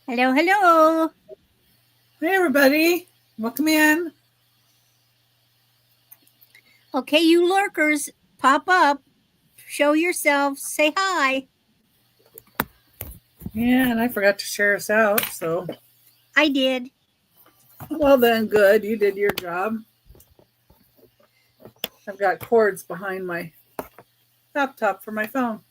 Hello, hello. Hey, everybody. Welcome in. Okay, you lurkers, pop up, show yourselves, say hi. Yeah, and I forgot to share us out. So, I did. well, then, good. You did your job. I've got cords behind my laptop for my phone.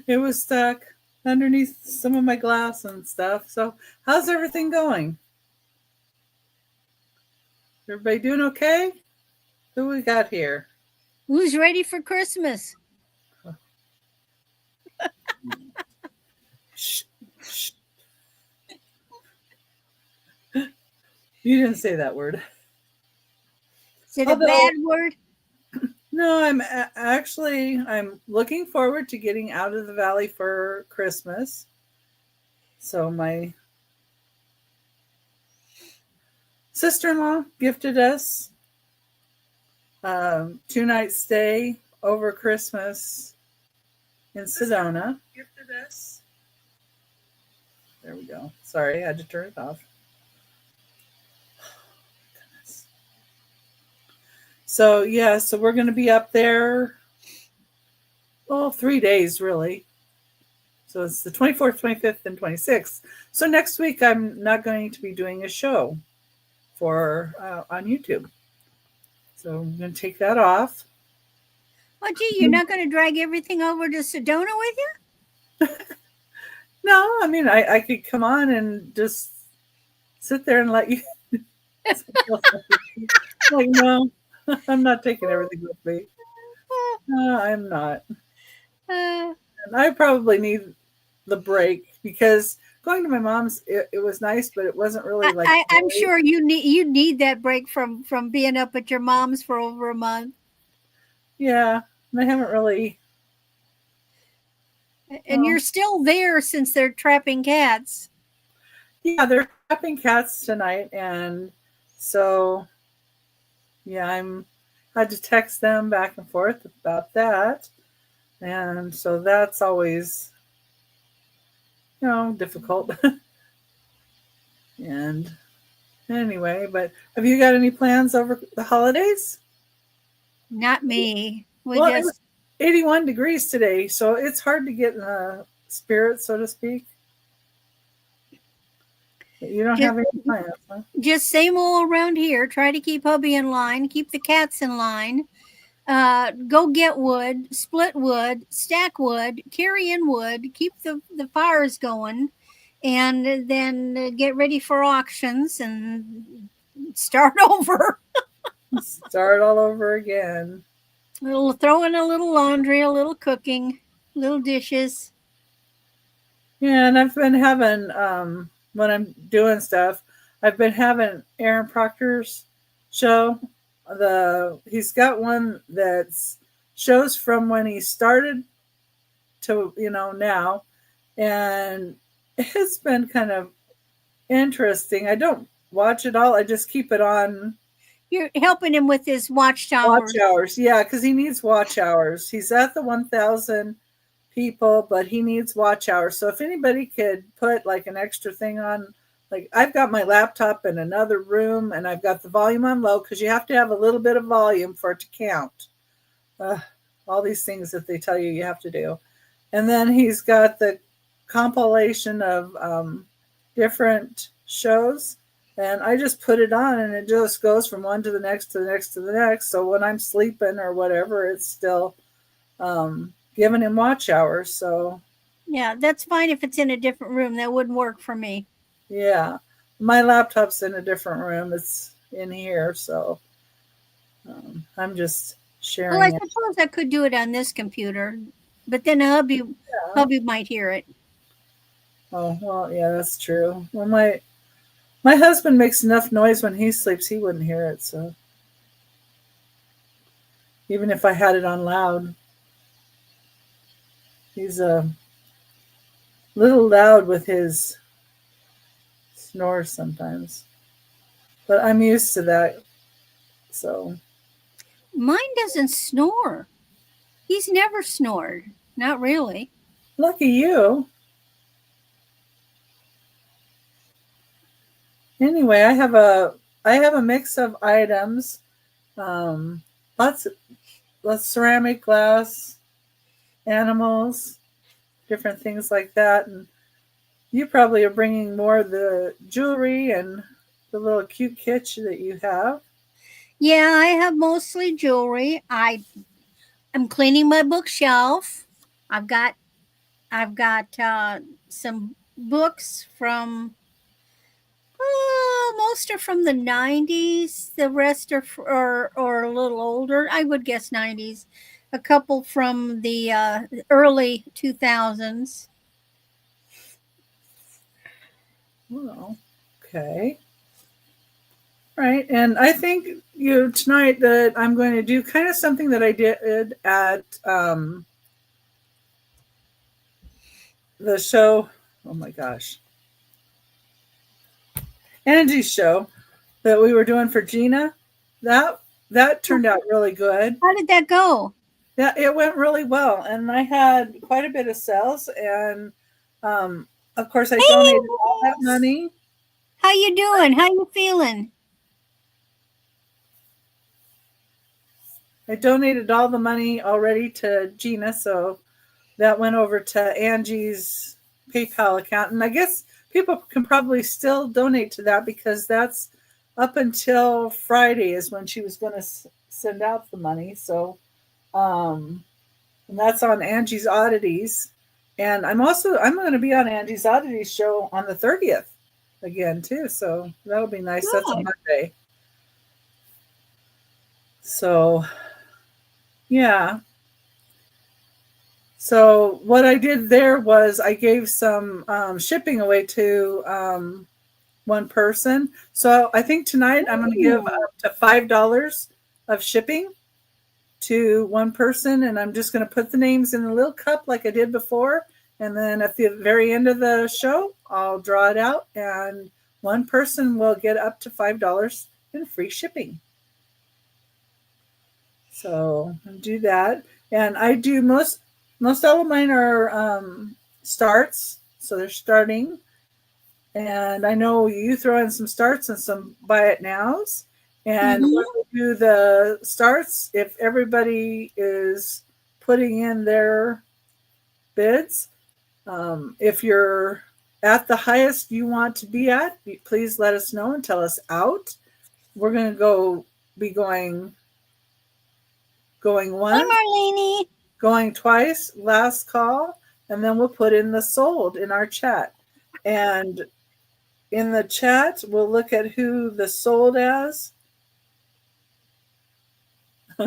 It was stuck underneath some of my glass and stuff. So, how's everything going? Everybody doing okay? Who we got here? Who's ready for Christmas? Shh, shh. You didn't say that word. Is it a Although, bad word? no, I'm looking forward to getting out of the valley for Christmas. So my sister-in-law gifted us 2 night stay over Christmas in Sedona. Gifted us. There we go. Sorry, I had to turn it off. Goodness. So yeah, so we're going to be up there. Well, 3 days really. So it's the 24th, 25th, and 26th. So next week I'm not going to be doing a show for on YouTube. So I'm going to take that off. Oh, gee, you're not going to drag everything over to Sedona with you? No, I mean I could come on and just sit there and let you. Like no, I'm not taking everything with me. No, I'm not. Uh, And I probably need the break because going to my mom's it was nice, but it wasn't really like I'm great. sure you need that break from being up at your mom's for over a month, Yeah, and I haven't really. and Well, you're still there since they're trapping cats. yeah, they're trapping cats tonight, and so yeah, I'm had to text them back and forth about that, and so that's always difficult. And anyway, but have you got any plans over the holidays? Not me. We Well, it was just 81 degrees today, so it's hard to get in the spirit, so to speak. You don't just have any plans, huh? just same old around here. Try to keep hubby in line, keep the cats in line. Go get wood, split wood, stack wood, carry in wood, keep the fires going, and then get ready for auctions and start over. Start all over again. We'll throw in a little laundry, a little cooking, little dishes. Yeah, and I've been having when I'm doing stuff, I've been having Aaron Proctor's show. He's got one that's shows from when he started to now, and it's been kind of interesting. I don't watch it all. I just keep it on You're helping him with his watch watchtowers. hours. Yeah, because he needs watch hours. He's at the 1,000 people, but he needs watch hours. So if anybody could put like an extra thing on, like I've got my laptop in another room and I've got the volume on low because you have to have a little bit of volume for it to count. Uh, all these things that they tell you have to do. And then he's got the compilation of different shows. And I just put it on and it just goes from one to the next to the next to the next. So when I'm sleeping or whatever, it's still giving him watch hours. So Yeah, that's fine if it's in a different room. That wouldn't work for me. yeah, my laptop's in a different room. It's in here. So I'm just Well, I sharing it. suppose I could do it on this computer, but then Yeah. hubby might hear it. Oh, well, yeah, that's true. Well, my husband makes enough noise when he sleeps, he wouldn't hear it. So even if I had it on loud, he's a little loud with his snores sometimes. But I'm used to that. So Mine doesn't snore. He's never snored. Not really. lucky you. Anyway, I have a mix of items, um, lots of ceramic, glass, animals, different things like that. And you probably are bringing more of the jewelry and the little cute kitsch that you have. Yeah, I have mostly jewelry. I'm cleaning my bookshelf. I've got I've got some books from most are from the 90s. The rest are a little older. I would guess 90s. A couple from the early 2000s. Well, okay. Right. And I think tonight that I'm going to do kind of something that I did at the show. Oh my gosh. Angie's show that we were doing for Gina. That that turned out really good. How did that go? Yeah, it went really well, and I had quite a bit of sales, and um, of course, I Hey, donated all that money. how you doing? How you feeling? I donated all the money already to Gina, so that went over to Angie's PayPal account, and I guess people can probably still donate to that because that's up until Friday is when she was going to send out the money. So, um, and that's on Angie's Oddities. And I'm going to be on Angie's Oddities show on the 30th again too. So that'll be nice. That's a Good. Monday. So yeah. So what I did there was I gave some shipping away to one person. So I think tonight I'm going to give Ooh. up to $5 of shipping to one person, and I'm just going to put the names in a little cup like I did before. And then at the very end of the show, I'll draw it out, and one person will get up to $5 in free shipping. So I'll do that, and I do most all of mine are starts, so they're starting. And I know you throw in some starts and some buy it nows. And when Mm-hmm. we do the starts, if everybody is putting in their bids, if you're at the highest you want to be at, please let us know and tell us out. We're going to be going Hi, once, Marlene. going twice, last call, and then we'll put in the sold in our chat. And in the chat, we'll look at who the sold as.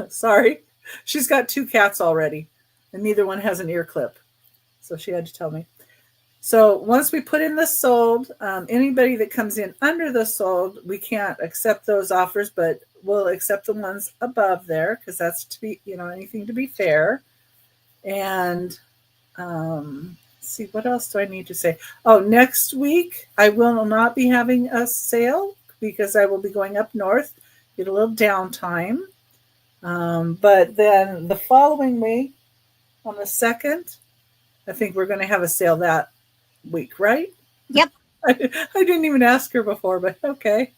Sorry, she's got 2 cats already, and neither one has an ear clip, so she had to tell me. So once we put in the sold, anybody that comes in under the sold, we can't accept those offers, but we'll accept the ones above there because that's to be, anything to be fair. And see, what else do I need to say? Oh, next week I will not be having a sale because I will be going up north, get a little downtime. But then the following week, on the 2nd, I think we're going to have a sale that week, right? Yep. I didn't even ask her before, but okay.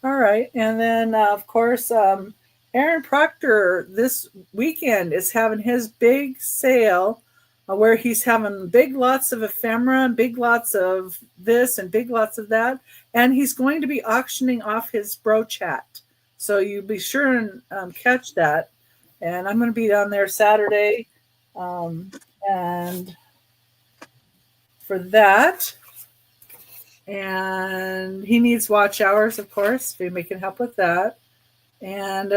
All right. And then, of course, Aaron Proctor this weekend is having his big sale where he's having big lots of ephemera and big lots of this and big lots of that. And he's going to be auctioning off his brooch hat. So you be sure and catch that. And I'm going to be down there Saturday. And for that, and he needs watch hours, of course, if we can help with that. And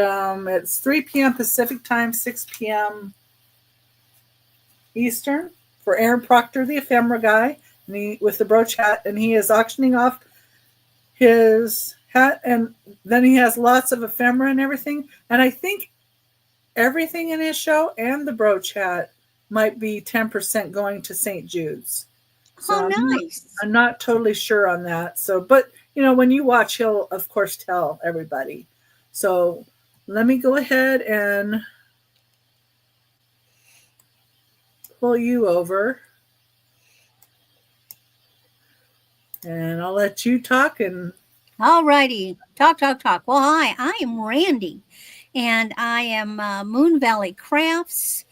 it's 3 p.m. Pacific time, 6 p.m. Eastern for Aaron Proctor, the ephemera guy, and he with the brooch hat, and he is auctioning off his hat, and then he has lots of ephemera and everything. And I think everything in his show and the brooch hat might be 10% going to St. Jude's. So Oh, nice. I'm not totally sure on that. So, but when you watch, he'll of course tell everybody. So let me go ahead and pull you over, and I'll let you talk, and All righty. Talk, talk, talk. Well, hi, I am Randy, and I am Moon Valley Crafts.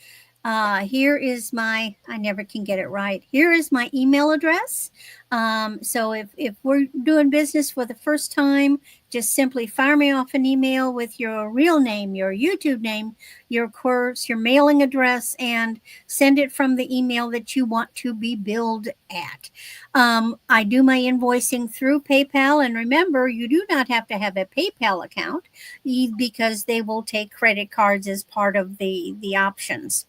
Here is my, I never can get it right. Here is my email address. So if we're doing business for the first time, just simply fire me off an email with your real name, your YouTube name, your course, your mailing address, and send it from the email that you want to be billed at. I do my invoicing through PayPal, and remember, you do not have to have a PayPal account because they will take credit cards as part of the options.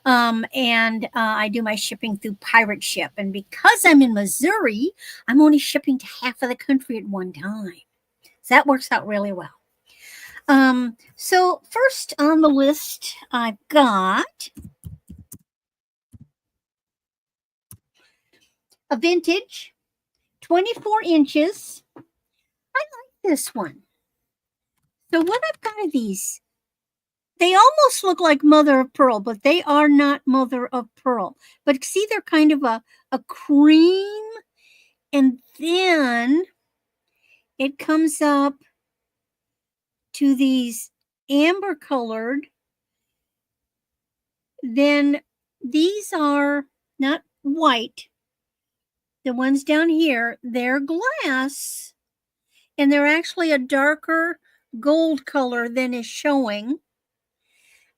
And I do my shipping through Pirate Ship. And because I'm in Missouri, I'm only shipping to half of the country at one time. So that works out really well. So first on the list, I've got a vintage 24 inches. I like this one. So what I've got are these. They almost look like mother of pearl, but they are not mother of pearl. But see, they're kind of a cream, and then it comes up to these amber colored. Then these are not white. The ones down here, they're glass, and they're actually a darker gold color than is showing.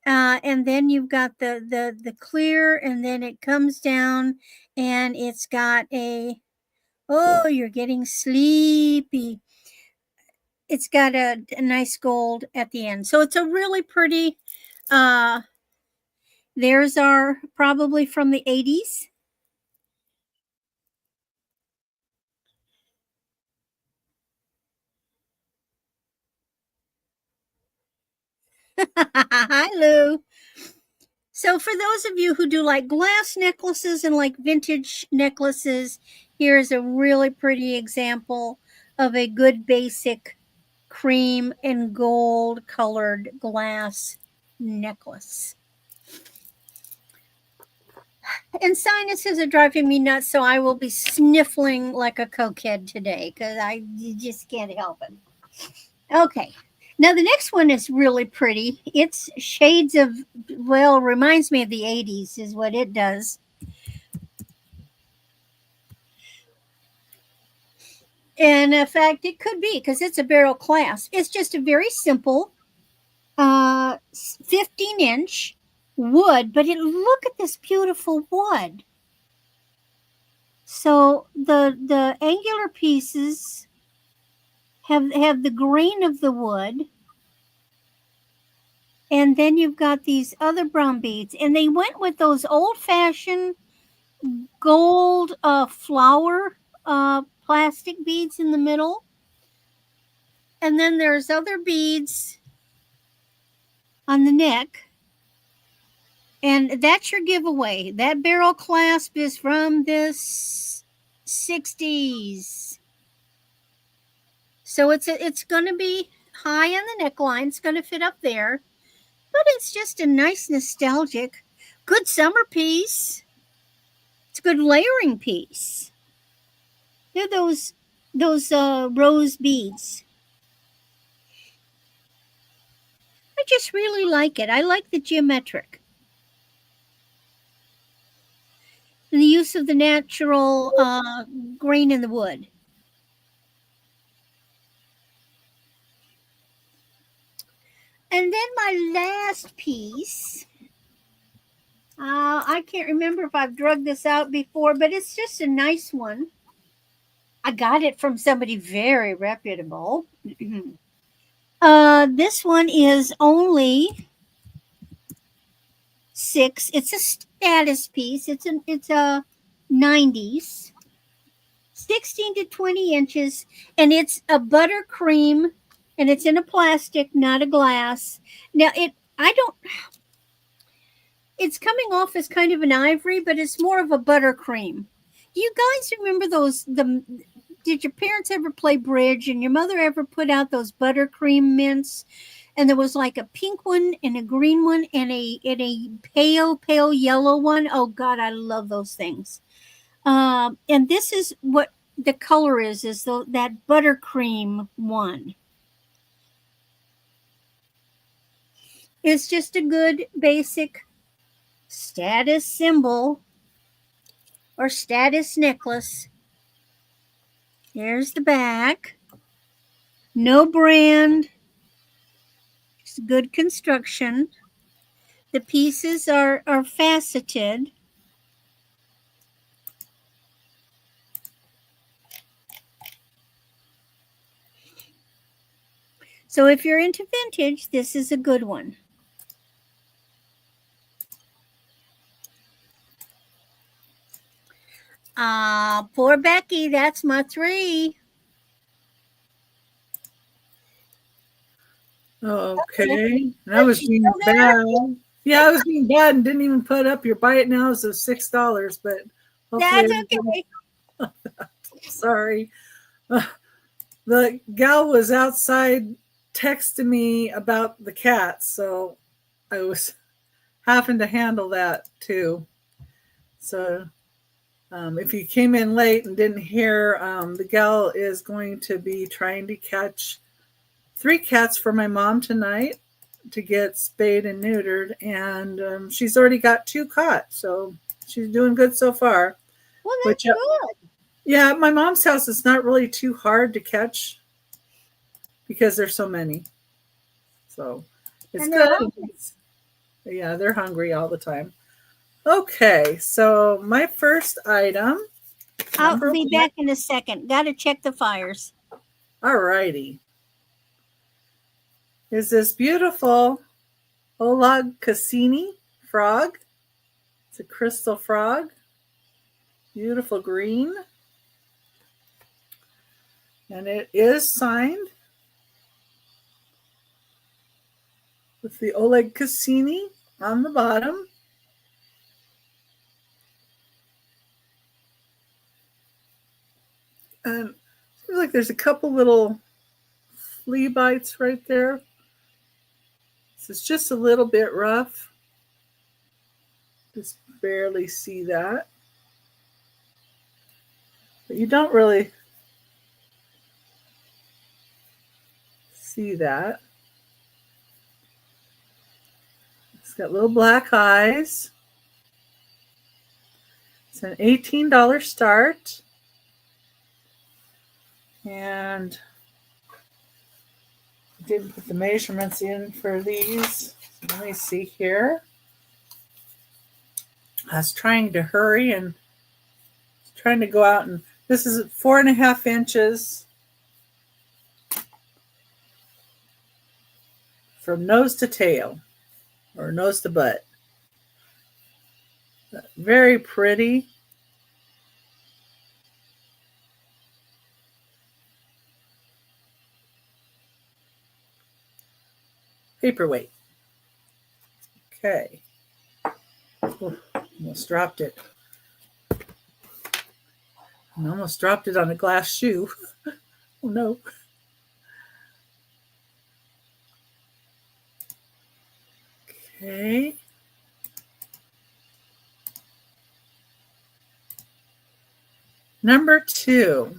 And then you've got the clear, and then it comes down, and it's got a, oh, you're getting sleepy. It's got a nice gold at the end. So it's a really pretty, there's our, probably from the 80s. Hi, Lou. So for those of you who do like glass necklaces and like vintage necklaces, here's a really pretty example of a good basic cream and gold colored glass necklace. And sinuses are driving me nuts, so I will be sniffling like a cokehead today because I just can't help it. Okay. Now the next one is really pretty. It's shades of, well, reminds me of the 80s is what it does. And in fact, it could be because it's a barrel clasp. It's just a very simple 15-inch wood, but look at this beautiful wood. So the angular pieces have the grain of the wood, and then you've got these other brown beads, and they went with those old-fashioned gold flower plastic beads in the middle, and then there's other beads on the neck. And that's your giveaway. That barrel clasp is from this 60s. So it's going to be high on the neckline. It's going to fit up there. But it's just a nice nostalgic, good summer piece. It's a good layering piece. They're those rose beads. I just really like it. I like the geometric. And the use of the natural grain in the wood. And then my last piece, I can't remember if I've drugged this out before, but it's just a nice one. I got it from somebody very reputable. This one is only $6. It's a status piece. It's a 90s, 16 to 20 inches, and it's a buttercream, and it's in a plastic, not a glass. Now it's coming off as kind of an ivory, but it's more of a buttercream. Do you guys remember did your parents ever play bridge and your mother ever put out those buttercream mints? And there was like a pink one and a green one and a pale yellow one. Oh God, I love those things. And this is what the color is that buttercream one. It's just a good basic status symbol or status necklace. Here's the back. No brand. It's good construction. The pieces are faceted. So if you're into vintage, this is a good one. Poor Becky, that's my 3. Okay. And I was being bad. Yeah, I was being bad and didn't even put up your buy it nows of $6, but hopefully. That's okay. Sorry. The gal was outside texting me about the cats, so I was having to handle that too. So if you came in late and didn't hear, the gal is going to be trying to catch 3 cats for my mom tonight to get spayed and neutered, and she's already got 2 caught, so she's doing good so far. Well, that's good. Yeah, at my mom's house, it's not really too hard to catch because there's so many. So it's good. Yeah, they're hungry all the time. Okay, so my first item. I'll be back in a second. Got to check the fires. All righty. Is this beautiful Oleg Cassini frog. It's a crystal frog. Beautiful green. And it is signed with the Oleg Cassini on the bottom. And it seems like there's a couple little flea bites right there. So it's just a little bit rough. Just barely see that. But you don't really see that. It's got little black eyes. It's an $18 start. And I didn't put the measurements in for these. So let me see here. I was trying to hurry and trying to go out, and this is 4.5 inches from nose to tail, or nose to butt. Very pretty. Paperweight. Okay. Oh, almost dropped it. I almost dropped it on a glass shoe. Oh no. Okay. Number 2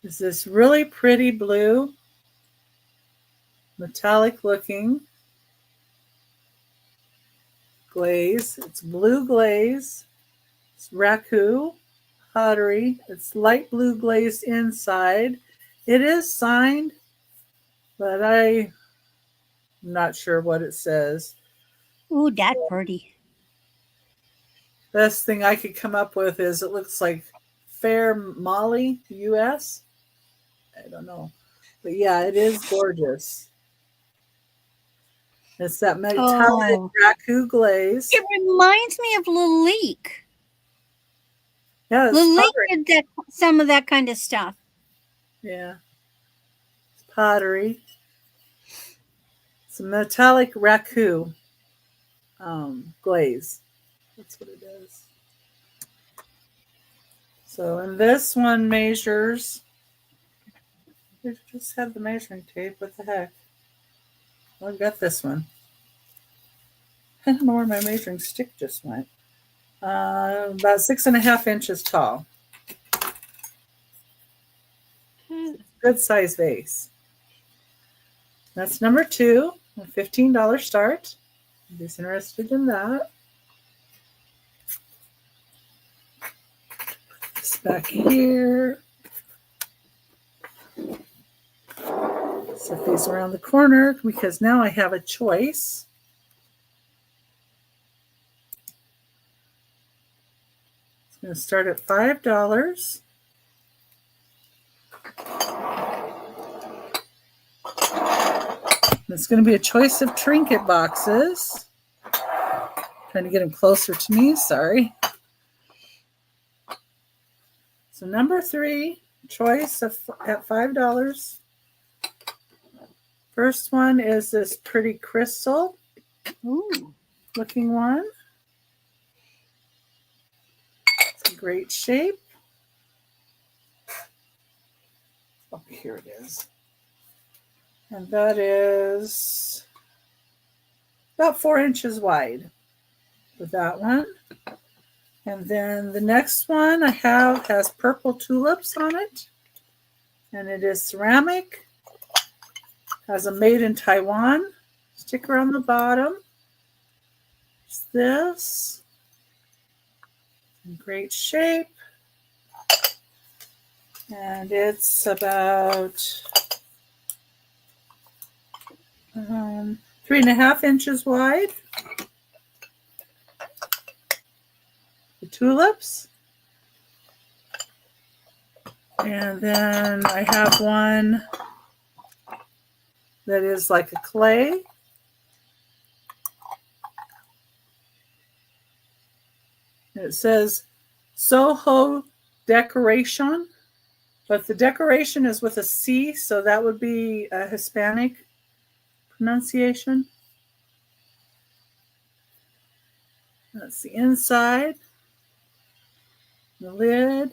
is this really pretty blue, metallic looking glaze. It's blue glaze. It's raku pottery. It's light blue glazed inside. It is signed, but I'm not sure what it says. Ooh, that's pretty. Best thing I could come up with is it looks like Fair Molly, US. I don't know. But yeah, it is gorgeous. It's that metallic raku glaze. It reminds me of Lalique. Yeah, Lalique did some of that kind of stuff. Yeah. It's pottery. It's a metallic raku glaze. That's what it is. So, and this one measures. We just had the measuring tape. What the heck? Well, I've got this one. I don't know where my measuring stick just went. About 6.5 inches tall. good size vase. That's number 2, a $15 start. Who's interested in that? Put this back here. Set these around the corner because now I have a choice. It's going to start at $5. It's going to be a choice of trinket boxes. Trying to get them closer to me, sorry. So number 3, choice at $5. First one is this pretty crystal looking one. It's a great shape. Oh, here it is. And that is about 4 inches wide with that one. And then the next one I have has purple tulips on it. And it is ceramic. Has a made in Taiwan sticker on the bottom. It's this. In great shape. And it's about 3.5 inches wide. The tulips. And then I have one that is like a clay. It says Soho decoration, but the decoration is with a C, so that would be a Hispanic pronunciation. That's the inside, the lid.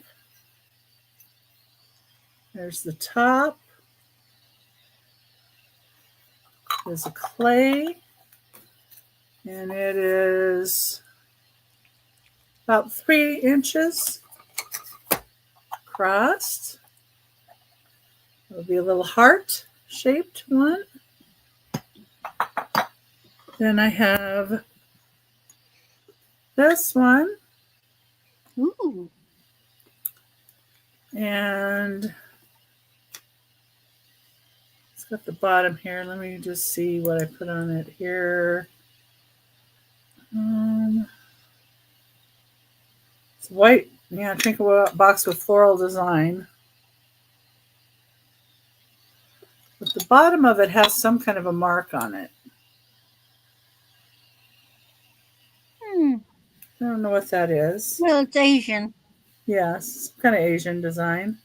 There's the top. There's a clay, and it is about 3 inches across. It'll be a little heart-shaped one. Then I have this one. Ooh. And it's got the bottom here. Let me just see what I put on it here. It's white. Yeah, trinket box with floral design. But the bottom of it has some kind of a mark on it. I don't know what that is. Well, it's Asian. Yes, some kind of Asian design.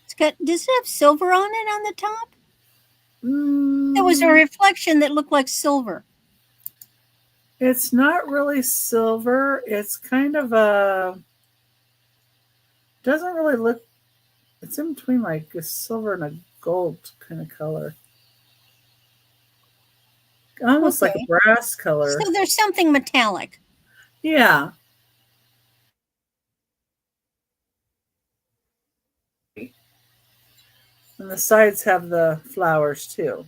It's got. Does it have silver on it on the top? There was a Mm, reflection that looked like silver. it's not really silver. It's kind of a. Doesn't really look. It's in between like a silver and a gold kind of color. Almost like a brass color. So there's something metallic. Yeah. And the sides have the flowers too.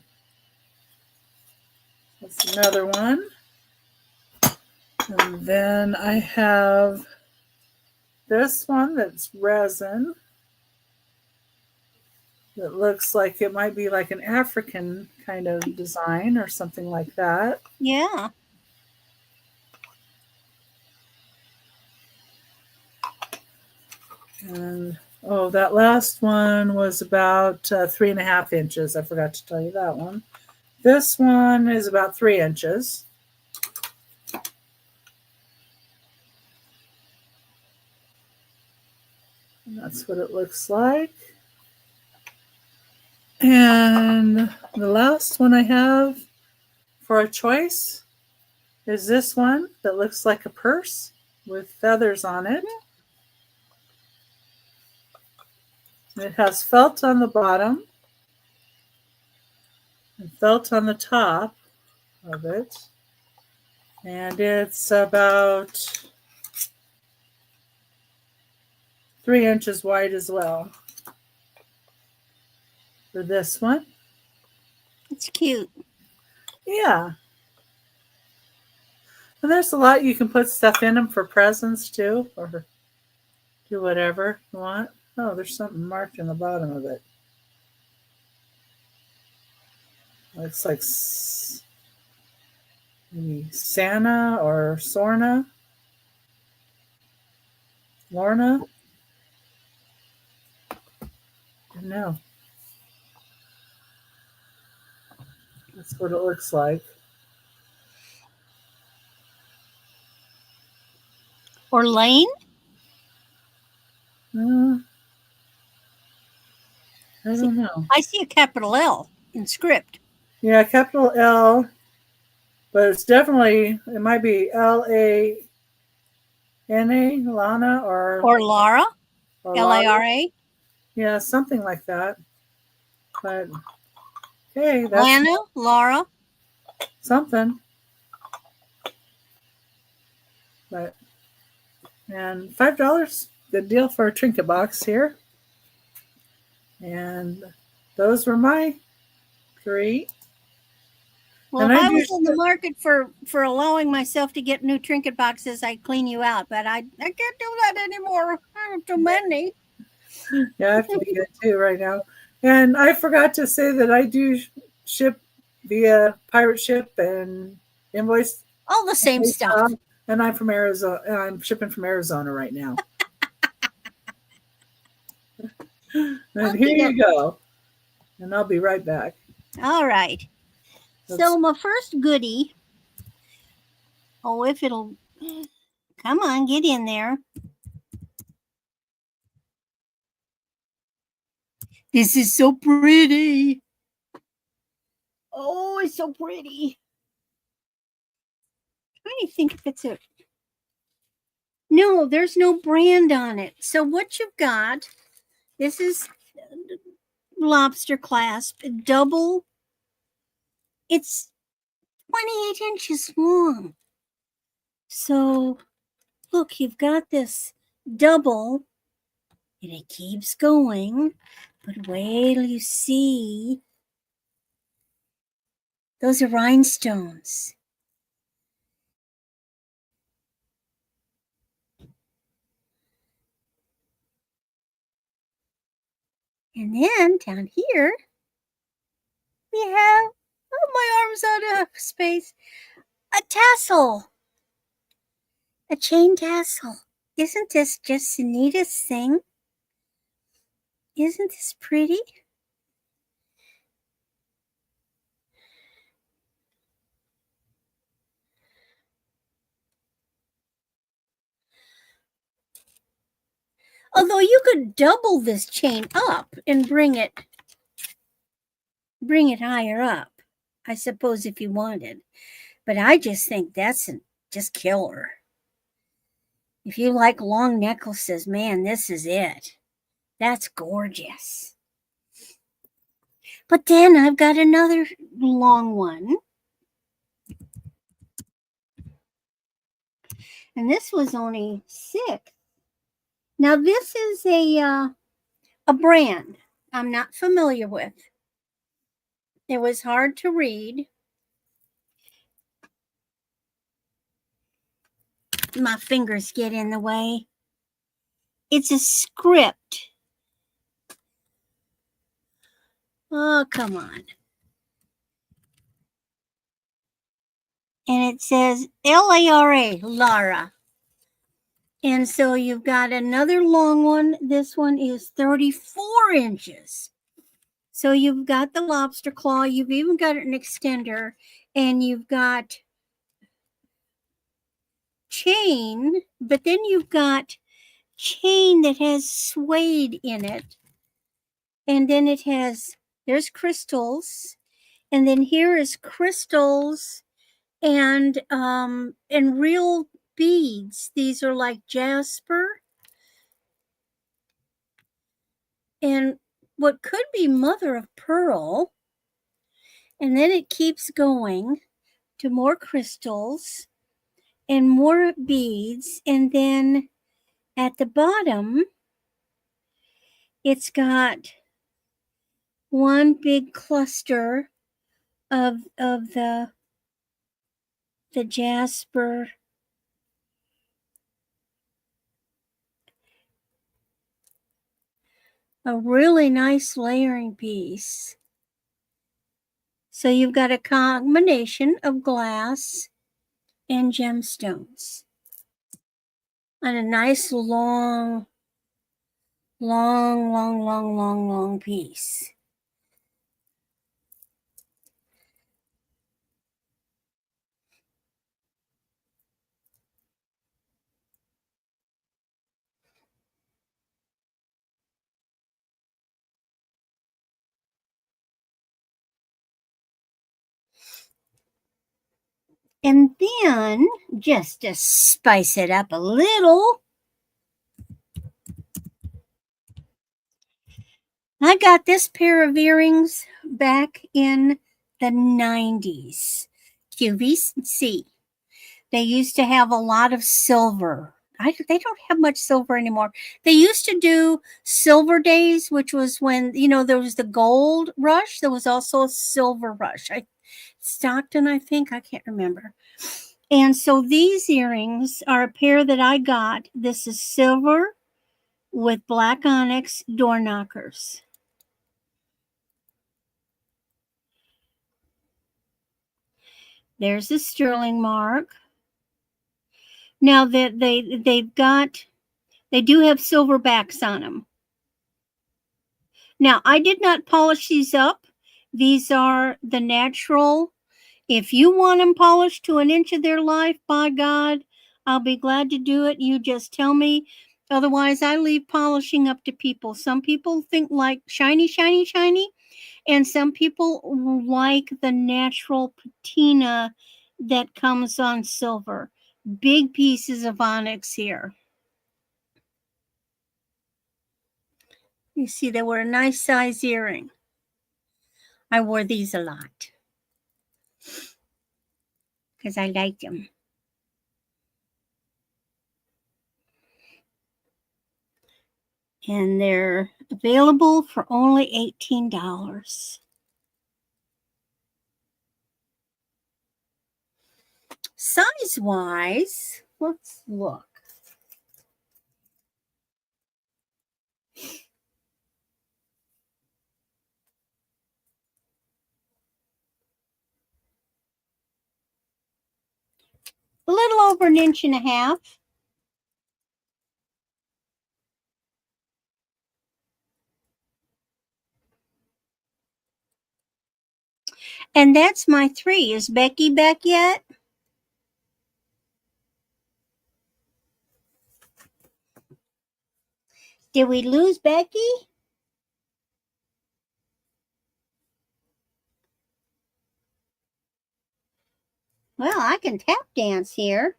That's another one. And then I have this one that's resin. That looks like it might be like an African kind of design or something like that. Yeah. And oh, that last one was about 3.5 inches. I forgot to tell you that one. This one is about 3 inches. And that's what it looks like. And the last one I have for a choice is this one that looks like a purse with feathers on it. It has felt on the bottom and felt on the top of it. And it's about 3 inches wide as well for this one. It's cute. Yeah. And there's a lot you can put stuff in them for presents too, or do whatever you want. Oh, there's something marked in the bottom of it. Looks like maybe Santa or Sorna. Lorna? I don't know. That's what it looks like. Or Lane? I don't know. I see a capital L in script. Yeah, capital L, but it's definitely, it might be Lana, Lana, Or Lara. or Lara. Yeah, something like that. But hey, that's Lana, Lara. something. But and $5, good deal for a trinket box here. And those were my 3. Well, And if I I do was in the market for allowing myself to get new trinket boxes, I'd clean you out. But I can't do that anymore. I have too many. Yeah, I have to be good too right now. And I forgot to say that I do ship via pirate ship and invoice. All the same stuff. And I'm from Arizona. I'm shipping from Arizona right now. And here you go. And I'll be right back. All right. So my first goodie. Oh, if it'll come on, get in there. This is so pretty. Oh, it's so pretty. I'm trying to think if it's a. No, there's no brand on it. So what you've got, this is lobster clasp, double. It's 28 inches long. So look, you've got this double, and it keeps going. But wait till you see. Those are rhinestones. And then down here, we have, oh, my arm's out of space, a tassel, a chain tassel. Isn't this just the neatest thing? Isn't this pretty? Although you could double this chain up and bring it higher up, I suppose, if you wanted. But I just think that's just killer. If you like long necklaces, man, this is it. That's gorgeous. But then I've got another long one. And this was only $6. Now this is a brand I'm not familiar with. It was hard to read. My fingers get in the way. It's a script. Oh, come on. And it says Lara, Lara. And so you've got another long one. This one is 34 inches. So you've got the lobster claw. You've even got an extender. And you've got chain. But then you've got chain that has suede in it. And then it has, there's crystals. And then here is crystals and real beads. These are like jasper and what could be mother of pearl. And then it keeps going to more crystals and more beads. And then at the bottom, It's got one big cluster of the jasper. A really nice layering piece. So you've got a combination of glass and gemstones on a nice long piece. And then, just to spice it up a little, I got this pair of earrings back in the 90s. QVC. They used to have a lot of silver. They don't have much silver anymore. They used to do silver days, which was when, there was the gold rush. There was also a silver rush. Stockton, I think. I can't remember. And so these earrings are a pair that I got. This is silver with black onyx door knockers. There's the sterling mark. Now that they do have silver backs on them. Now I did not polish these up. These are the natural. If you want them polished to an inch of their life, by God, I'll be glad to do it. You just tell me. Otherwise, I leave polishing up to people. Some people think like shiny, shiny, shiny. And some people like the natural patina that comes on silver. Big pieces of onyx here. You see, they were a nice size earring. I wore these a lot because I liked them. And they're available for only $18. Size-wise, let's look. A little over an inch and a half. And that's my 3. Is Becky back yet? Did we lose Becky? Well, I can tap dance here.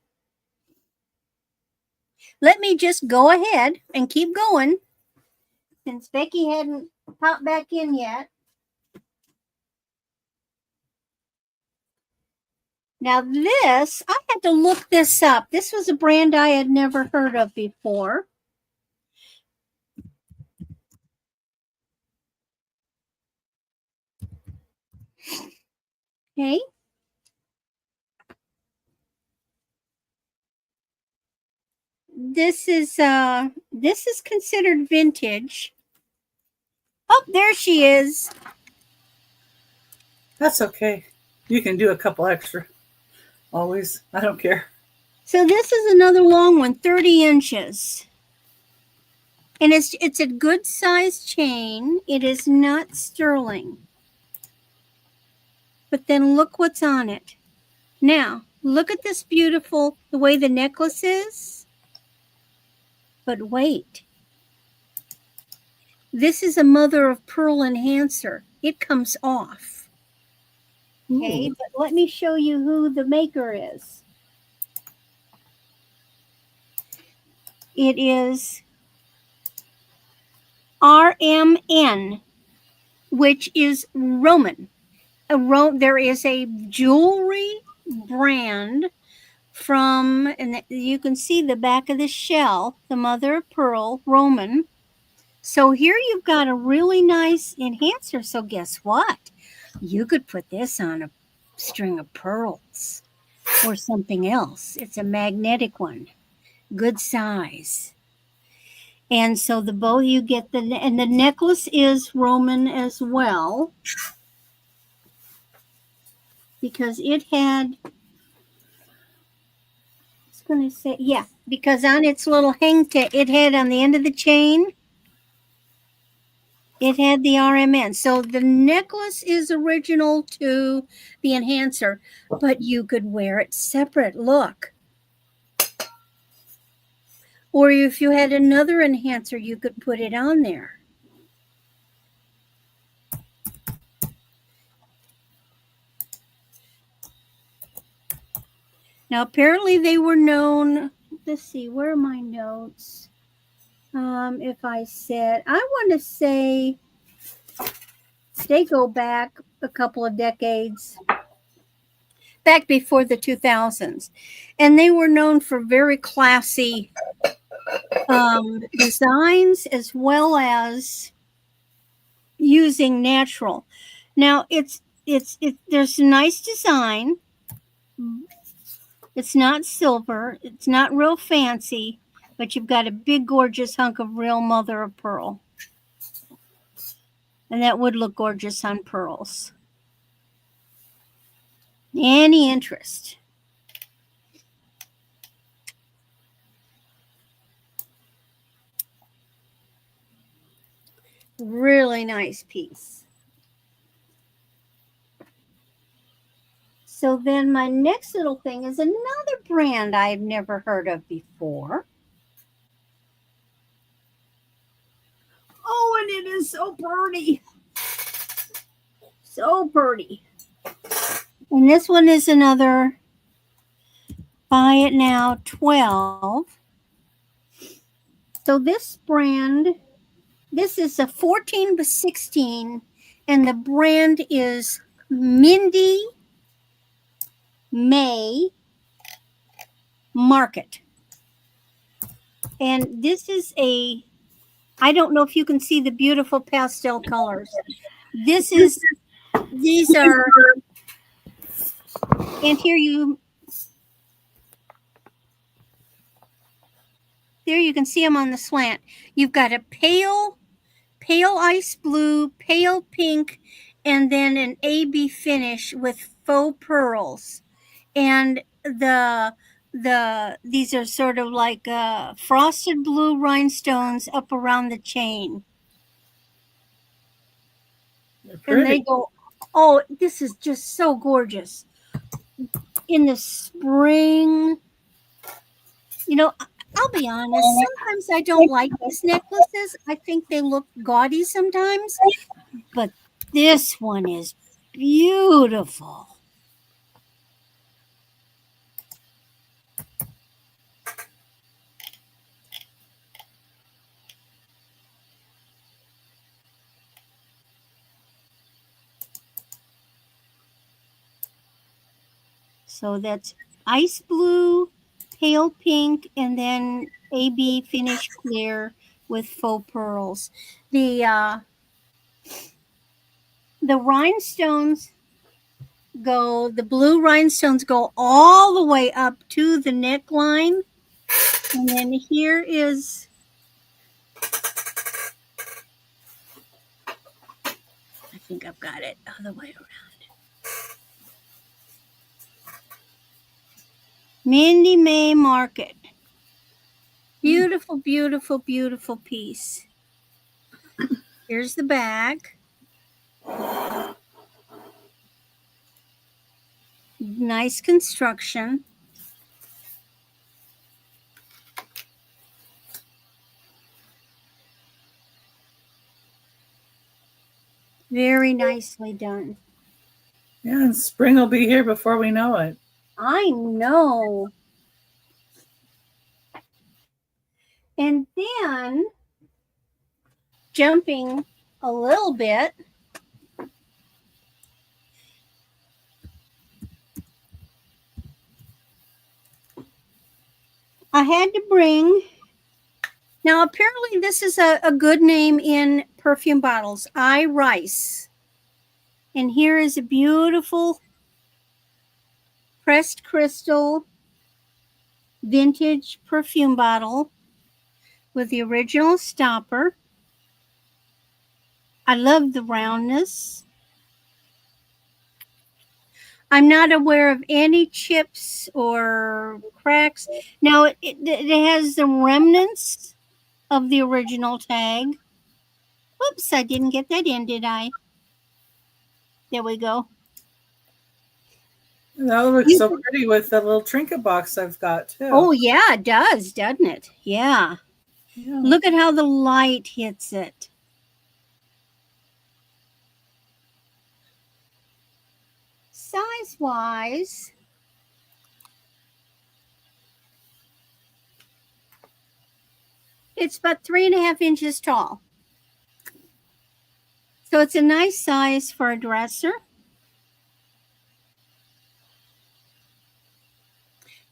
Let me just go ahead and keep going since Becky hadn't popped back in yet. Now this, I had to look this up. This was a brand I had never heard of before. Okay. This is considered vintage. Oh, there she is. That's okay. You can do a couple extra. Always. I don't care. So this is another long one, 30 inches. And it's a good size chain. It is not sterling. But then look what's on it. Now, look at this beautiful, the way the necklace is. But wait. This is a mother of pearl enhancer. It comes off. Okay, but let me show you who the maker is. It is RMN, which is Roman. There is a jewelry brand from, and you can see the back of the shell, the mother of pearl, Roman. So here you've got a really nice enhancer. So guess what? You could put this on a string of pearls or something else. It's a magnetic one, good size. And so the bow you get and the necklace is Roman as well because it had, I was going to say, yeah, because on its little hang tag, it had on the end of the chain, it had the RMN. So the necklace is original to the enhancer, but you could wear it separate. Look. Or if you had another enhancer, you could put it on there. Now, apparently they were known. Let's see, where are my notes? If I said, I want to say they go back a couple of decades, back before the 2000s. And they were known for very classy designs as well as using natural. Now, there's a nice design. It's not silver. It's not real fancy, but you've got a big, gorgeous hunk of real mother of pearl. And that would look gorgeous on pearls. Any interest? Really nice piece. So then my next little thing is another brand I've never heard of before. Oh, and it is so pretty. So pretty. And this one is another Buy It Now 12. So this brand, this is a 14 by 16, and the brand is Mindy May Market. And this is I don't know if you can see the beautiful pastel colors. These are, and there you can see them on the slant. You've got a pale ice blue, pale pink, and then an AB finish with faux pearls. And these are sort of like frosted blue rhinestones up around the chain. And they go, oh, this is just so gorgeous. In the spring, I'll be honest, sometimes I don't like these necklaces. I think they look gaudy sometimes, but this one is beautiful. So that's ice blue, pale pink, and then AB finish clear with faux pearls. The rhinestones the blue rhinestones go all the way up to the neckline. And then here is, I think I've got it other way around. Mindy May Market. Beautiful, beautiful, beautiful piece. Here's the bag. Nice construction. Very nicely done. Yeah, and spring will be here before we know it. I know. And then, jumping a little bit, I had to bring Now, apparently, this is a good name in perfume bottles. I Rice. And here is a beautiful pressed crystal vintage perfume bottle with the original stopper. I love the roundness. I'm not aware of any chips or cracks. Now, it has the remnants of the original tag. Whoops, I didn't get that in, did I? There we go. That looks You so could, pretty with the little trinket box I've got too. oh, yeah, it does, doesn't it? Yeah. Yeah. Look at how the light hits it. Size wise, it's about 3.5 inches tall. So it's a nice size for a dresser.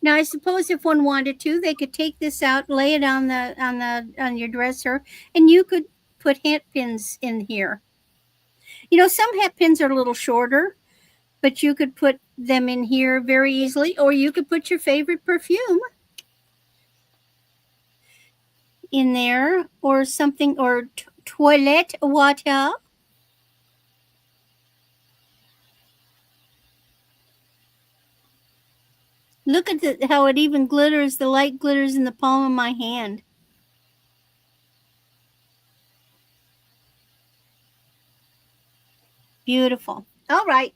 Now, I suppose if one wanted to, they could take this out, lay it on your dresser, and you could put hat pins in here. You know, some hat pins are a little shorter, but you could put them in here very easily, or you could put your favorite perfume in there, or something, or toilette water. Look at how it even glitters. The light glitters in the palm of my hand. Beautiful. All right.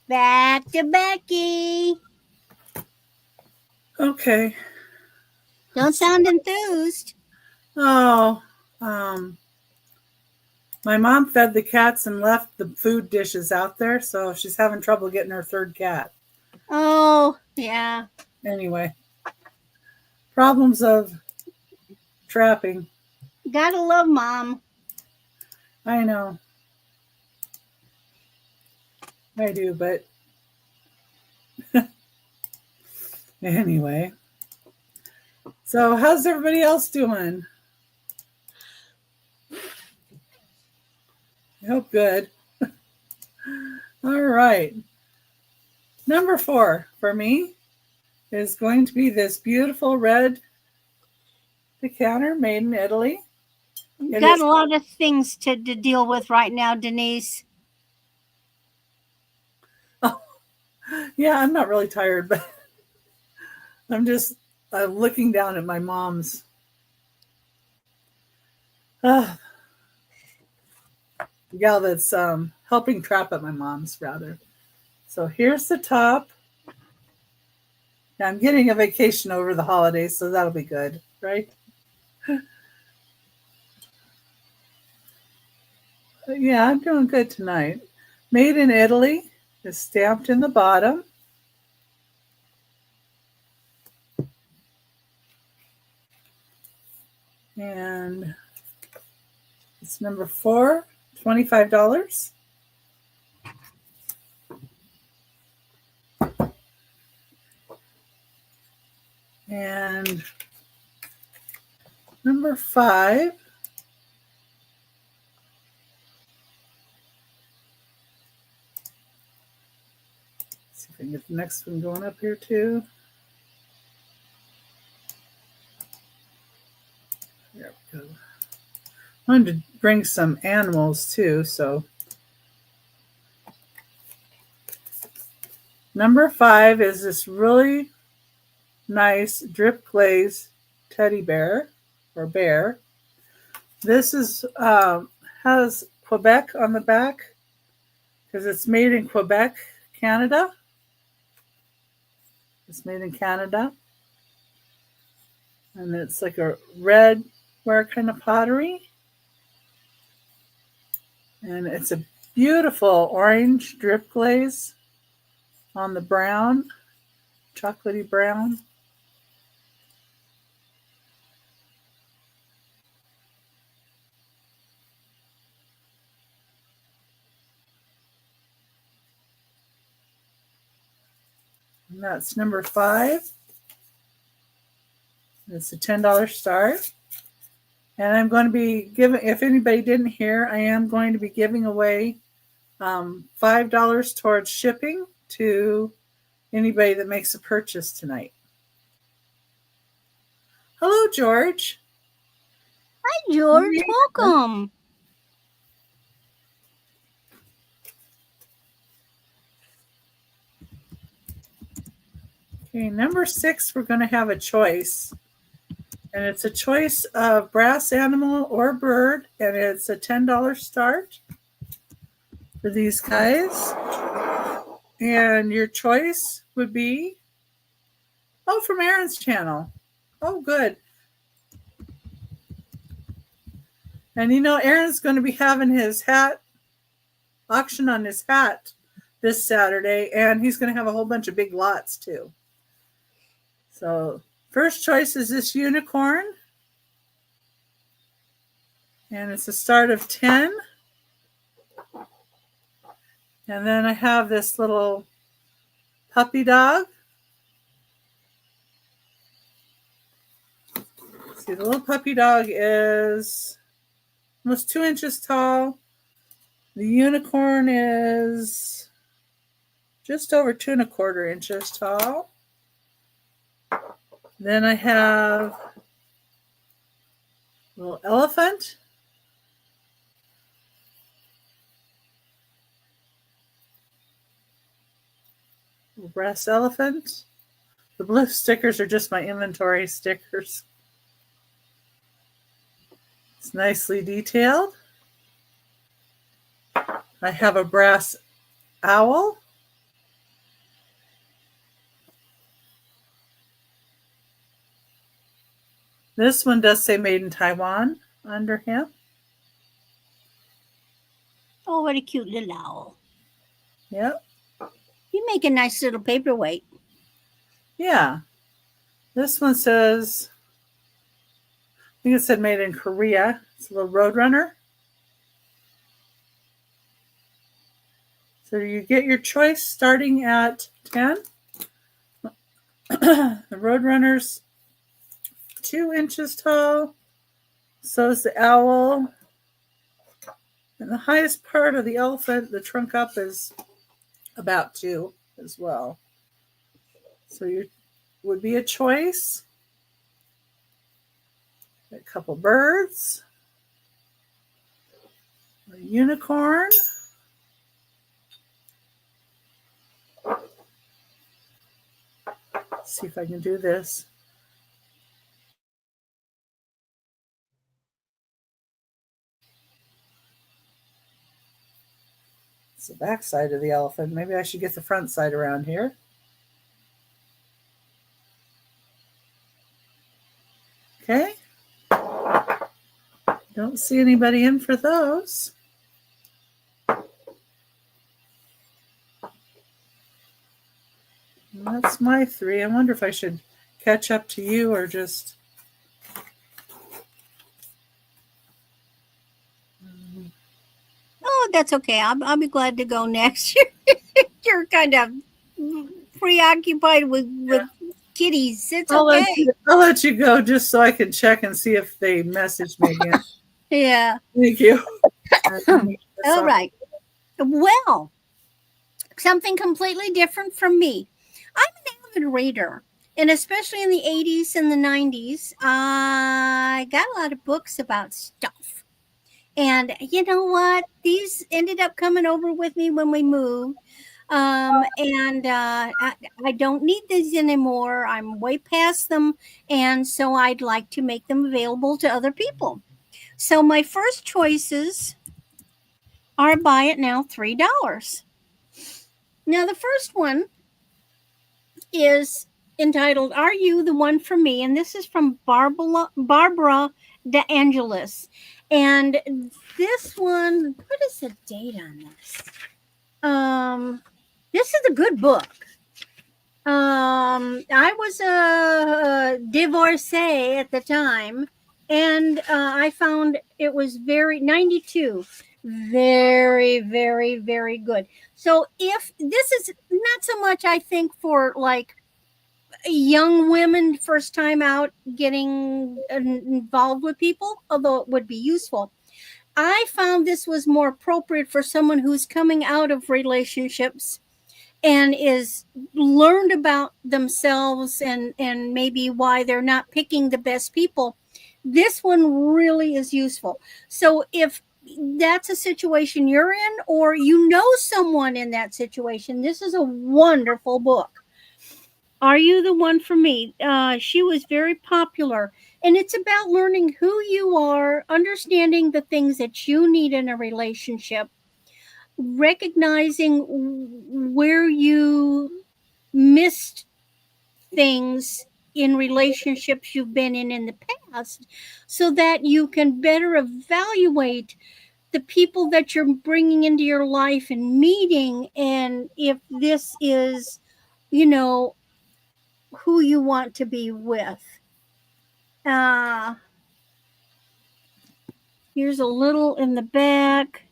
Back to Becky. Okay. Don't sound enthused. Oh, my mom fed the cats and left the food dishes out there, so she's having trouble getting her third cat. Oh, yeah. Anyway, problems of trapping. Gotta love mom. I know. I do, but anyway. So, how's everybody else doing? I hope good. All right. Number 4 for me is going to be this beautiful red decanter made in Italy. It Got is. a lot of things to deal with right now, Denise. Oh, yeah, I'm not really tired, but I'm just looking down at my mom's. Uh, yeah, that's helping trap at my mom's, rather. So here's the top. Now, I'm getting a vacation over the holidays, so that'll be good, right? But yeah, I'm doing good tonight. Made in Italy is stamped in the bottom. And it's number 4, $25. And number 5, see if I can get the next one going up here too. There we go. I wanted to bring some animals too, so number 5 is this really nice drip glaze teddy bear or bear. This is has Quebec on the back because it's made in Quebec, Canada. It's made in Canada. And it's like a red ware kind of pottery. And it's a beautiful orange drip glaze on the brown, chocolatey brown. And that's number 5. It's a $10 start. And I'm going to be giving, if anybody didn't hear, I am going to be giving away $5 towards shipping to anybody that makes a purchase tonight. Hello, George. Hi, George. Welcome. Okay, number 6, we're going to have a choice. And it's a choice of brass animal or bird. And it's a $10 start for these guys. And your choice would be, oh, from Aaron's channel. Oh, good. And you know, Aaron's going to be having his hat auction on his hat this Saturday, and he's going to have a whole bunch of big lots too. So first choice is this unicorn, and it's a start of 10. And then I have this little puppy dog. See, the little puppy dog is almost 2 inches tall. The unicorn is just over 2¼ inches tall. Then I have a little elephant. Little brass elephant. The blue stickers are just my inventory stickers. It's nicely detailed. I have a brass owl. This one does say made in Taiwan under him. Oh, what a cute little owl. Yep. You make a nice little paperweight. Yeah. This one says, I think it said made in Korea. It's a little Roadrunner. So you get your choice starting at 10. The Roadrunner's 2 inches tall. So is the owl. And the highest part of the elephant, the trunk up, is about 2 as well. So you would be a choice. A couple birds. A unicorn. Let's see if I can do this. It's the back side of the elephant. Maybe I should get the front side around here. Okay. Don't see anybody in for those. And that's my 3. I wonder if I should catch up to you or just... Oh, that's okay. I'll be glad to go next. You're kind of preoccupied with kitties. It's okay. I'll let you go just so I can check and see if they message me again. Yeah. Thank you. All right. Well, something completely different from me. I'm an avid reader, and especially in the 80s and the 90s, I got a lot of books about stuff. And you know what? These ended up coming over with me when we moved. I don't need these anymore. I'm way past them. And so I'd like to make them available to other people. So my first choices are buy it now $3. Now, the first one is entitled Are You the One for Me? And this is from Barbara De Angelis. And this one, what is the date on this? This is a good book. I was a divorcee at the time, and I found it was 92. Very, very, very good. So if this is not so much, I think, for like young women first time out getting involved with people, although it would be useful. I found this was more appropriate for someone who's coming out of relationships and is learned about themselves and maybe why they're not picking the best people. This one really is useful. So if that's a situation you're in, or you know someone in that situation, this is a wonderful book. Are You the One for Me? She was very popular, and it's about learning who you are, understanding the things that you need in a relationship, recognizing where you missed things in relationships you've been in the past, so that you can better evaluate the people that you're bringing into your life and meeting, and if this is, you know, who you want to be with. Uh, Here's a little in the back.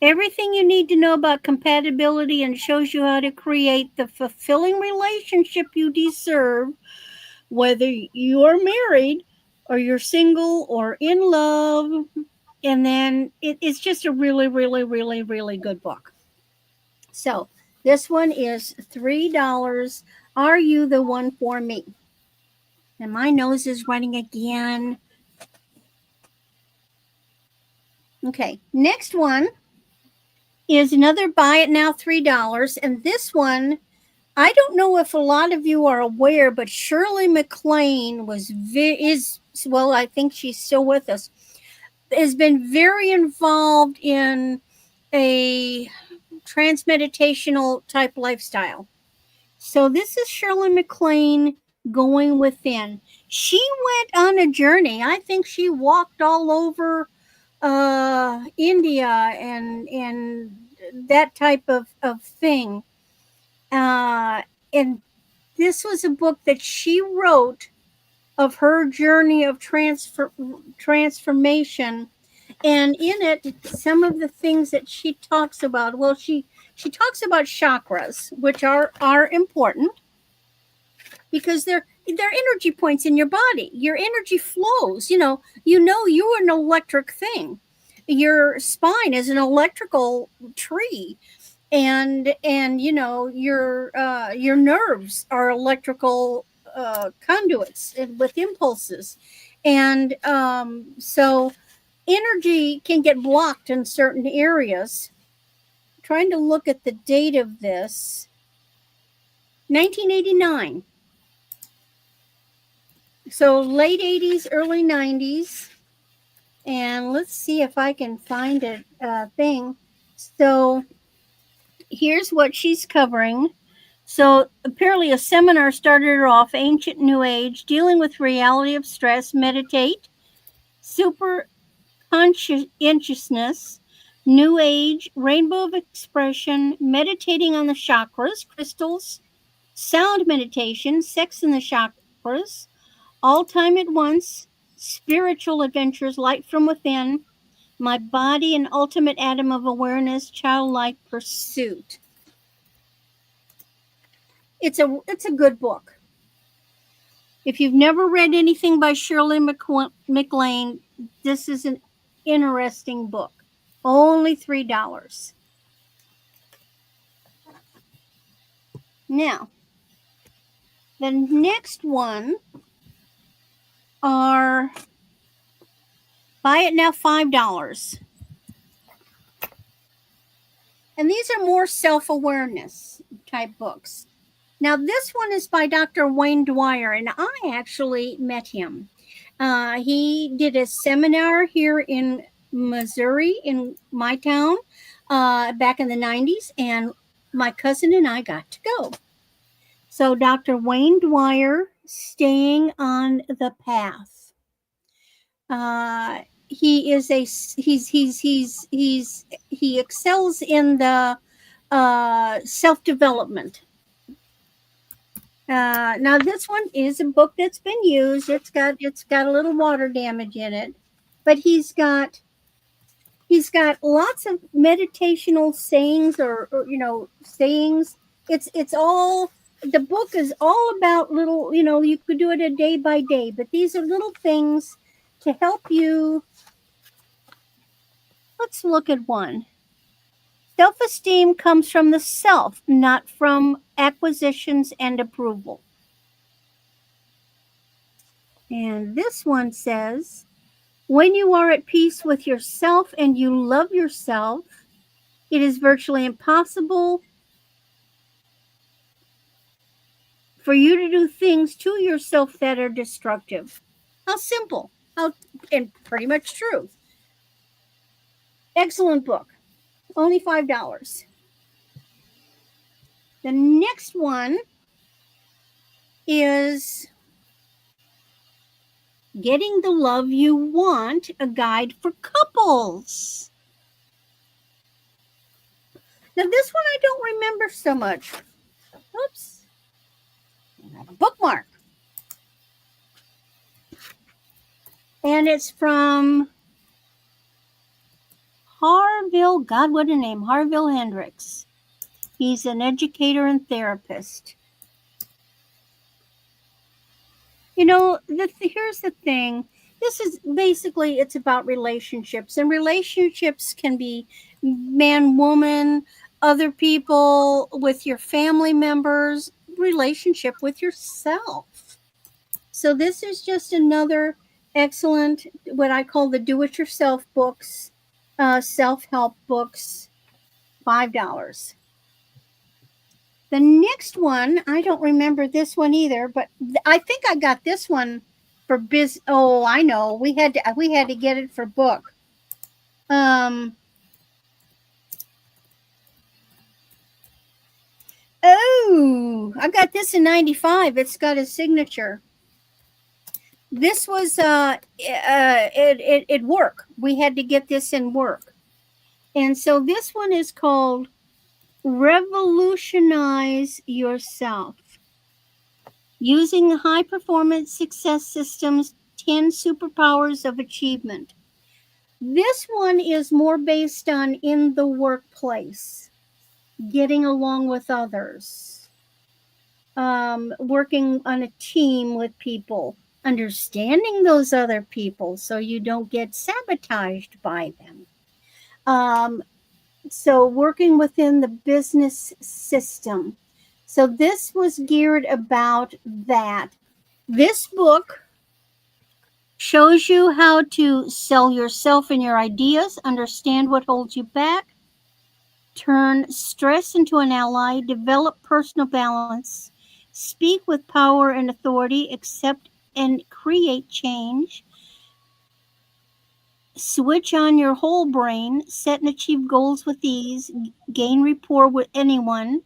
Everything you need to know about compatibility, and shows you how to create the fulfilling relationship you deserve, whether you are married or you're single or in love. And then it's just a really, really, really, really good book. So this one is $3. Are You the One for Me? And my nose is running again. Okay, next one is another Buy It Now $3. And this one, I don't know if a lot of you are aware, but Shirley MacLaine well, I think she's still with us, has been very involved in a transmeditational type lifestyle. So this is Shirley MacLaine, Going Within. She went on a journey. I think she walked all over India and that type of thing. And this was a book that she wrote of her journey of transformation. And in it, some of the things that she talks about, well, she talks about chakras, which are important because they're energy points in your body. Your energy flows. You're an electric thing. Your spine is an electrical tree, and your nerves are electrical conduits with impulses, and so energy can get blocked in certain areas. I'm trying to look at the date of this. 1989. So late 80s, early 90s. And let's see if I can find a thing. So here's what she's covering. So apparently a seminar started her off, Ancient New Age, dealing with reality of stress, meditate, super conscientiousness, New Age, rainbow of expression, meditating on the chakras, crystals, sound meditation, sex in the chakras, all time at once, spiritual adventures, light from within, my body, an ultimate atom of awareness, childlike pursuit. It's a good book. If you've never read anything by Shirley MacLaine, this is an interesting book. Only $3. Now, the next one are Buy It Now $5. And these are more self-awareness type books. Now, this one is by Dr. Wayne Dwyer, and I actually met him. He did a seminar here in Missouri, in my town, back in the 90s, and my cousin and I got to go. So, Dr. Wayne Dwyer, Staying on the Path. He is he excels in the self-development. Now this one is a book that's been used. It's got a little water damage in it, but he's got He's got lots of meditational sayings or sayings. It's all the book is all about little, you could do it a day by day, but these are little things to help you. Let's look at one. Self-esteem comes from the self, not from acquisitions and approval. And this one says, when you are at peace with yourself and you love yourself, it is virtually impossible for you to do things to yourself that are destructive. How simple. And pretty much true. Excellent book. Only $5. The next one is Getting the Love You Want, a guide for couples. Now this one I don't remember so much. Oops. I have a bookmark. And it's from Harville, God, what a name, Harville Hendricks. He's an educator and therapist. Here's the thing. This is basically, it's about relationships. And relationships can be man, woman, other people, with your family members, relationship with yourself. So this is just another excellent, what I call the do-it-yourself books, self-help books, $5. The next one, I don't remember this one either, but I think I got this one for biz. Oh, I know. We had to get it for book. Oh, I got this in 95. It's got a signature. This was it work. We had to get this in work. And so this one is called Revolutionize Yourself. Using high performance success systems, 10 superpowers of achievement. This one is more based on in the workplace, getting along with others, working on a team with people, understanding those other people so you don't get sabotaged by them. So working within the business system. So this was geared about that. This book shows you how to sell yourself and your ideas, understand what holds you back, turn stress into an ally, develop personal balance, speak with power and authority, accept and create change, switch on your whole brain, set and achieve goals with ease, gain rapport with anyone,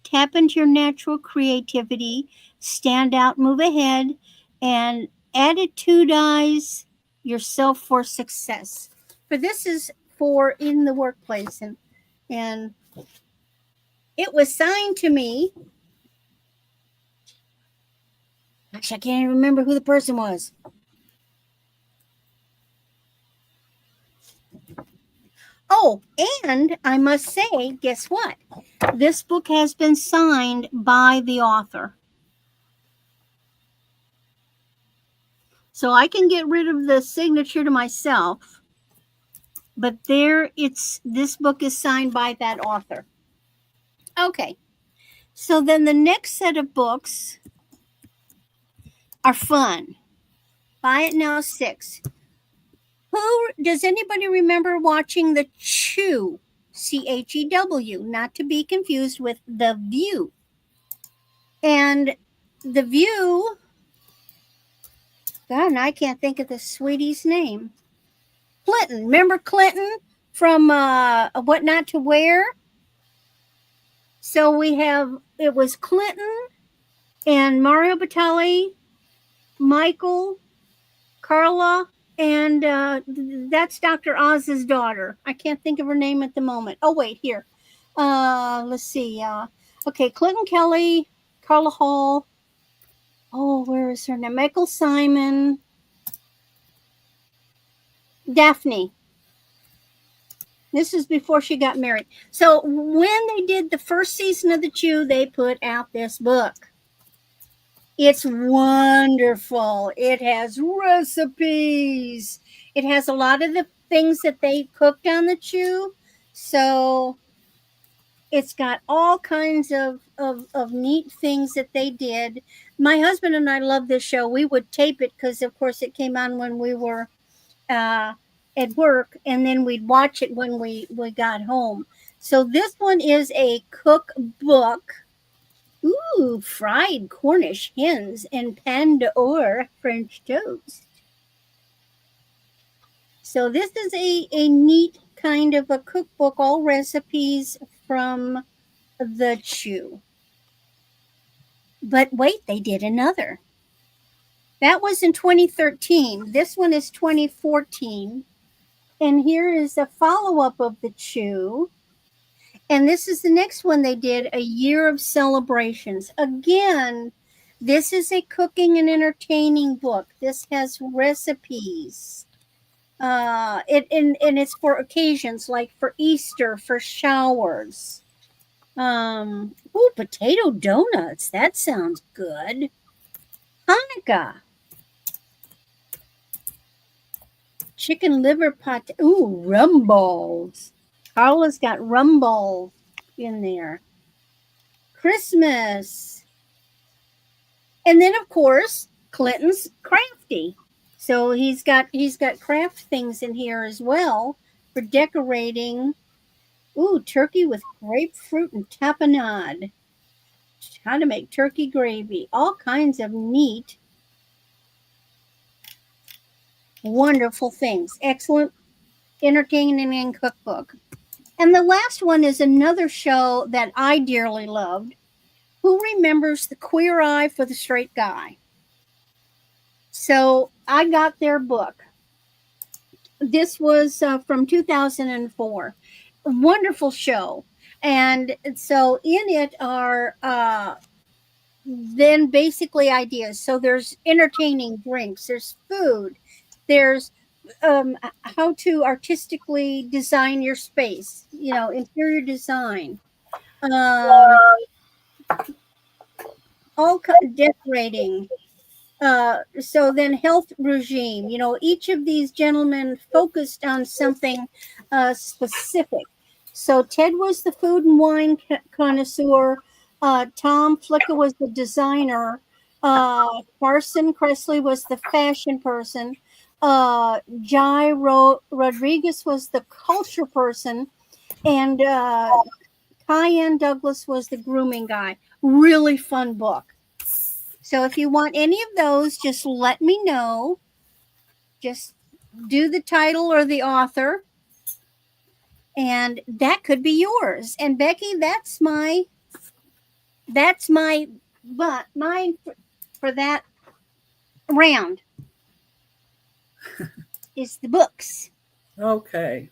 tap into your natural creativity, stand out, move ahead, and attitudize yourself for success. But this is for in the workplace, and it was signed to me. Actually, I can't even remember who the person was. Oh, and I must say, guess what? This book has been signed by the author. So I can get rid of the signature to myself, but this book is signed by that author. Okay. So then the next set of books are fun. Buy It Now 6. Does anybody remember watching The Chew? CHEW, not to be confused with The View. And The View, God, I can't think of the sweetie's name. Clinton. Remember Clinton from What Not to Wear? So it was Clinton and Mario Batali, Michael, Carla, and that's Dr. Oz's daughter. I can't think of her name at the moment. Oh, wait, here. Let's see. Okay, Clinton Kelly, Carla Hall. Oh, where is her name? Michael Simon. Daphne. This is before she got married. So when they did the first season of the Chew, they put out this book. It's wonderful. It has recipes. It has a lot of the things that they cooked on the Chew. So it's got all kinds of neat things that they did. My husband and I love this show. We would tape it because, of course, it came on when we were uh, at work, and then we'd watch it when we got home. So this one is a cookbook. Ooh, fried Cornish hens and pan d'or French toast. So this is a neat kind of a cookbook, all recipes from the Chew. But wait, they did another. That was in 2013. This one is 2014. And here is a follow up of the Chew. And this is the next one they did, A Year of Celebrations. Again, this is a cooking and entertaining book. This has recipes. And it's for occasions like for Easter, for showers. Potato donuts. That sounds good. Hanukkah. Chicken liver pot. Ooh, rum balls. Carla's got rum balls in there. Christmas. And then of course, Clinton's crafty. So he's got craft things in here as well for decorating. Ooh, turkey with grapefruit and tapenade. How to make turkey gravy. All kinds of neat, wonderful things. Excellent entertaining cookbook. And the last one is another show that I dearly loved. Who remembers The Queer Eye for the Straight Guy? So I got their book. This was from 2004. A wonderful show. And so in it are then basically ideas. So there's entertaining drinks, there's food, there's how to artistically design your space, interior design, um, decorating. So then health regime, each of these gentlemen focused on something specific. So Ted was the food and wine connoisseur. Tom Flicka was the designer. Carson Kressley was the fashion person. Jai Rodriguez was the culture person. And Cayenne Douglas was the grooming guy. Really fun book. So if you want any of those, just let me know. Just do the title or the author, and that could be yours. And Becky, that's mine for that round is the books. Okay.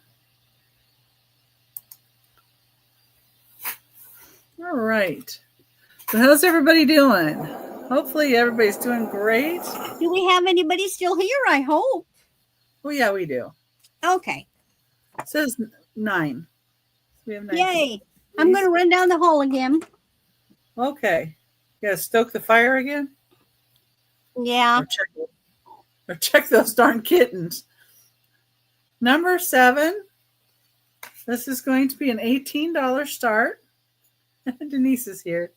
All right. So how's everybody doing? Hopefully everybody's doing great. Do we have anybody still here? I hope. Oh yeah, we do. Okay. It says 9. So we have 9. Yay. I'm going to run down the hall again. Okay. You gotta stoke the fire again? Yeah. Or check those darn kittens. Number 7. This is going to be an $18 start. Denise is here.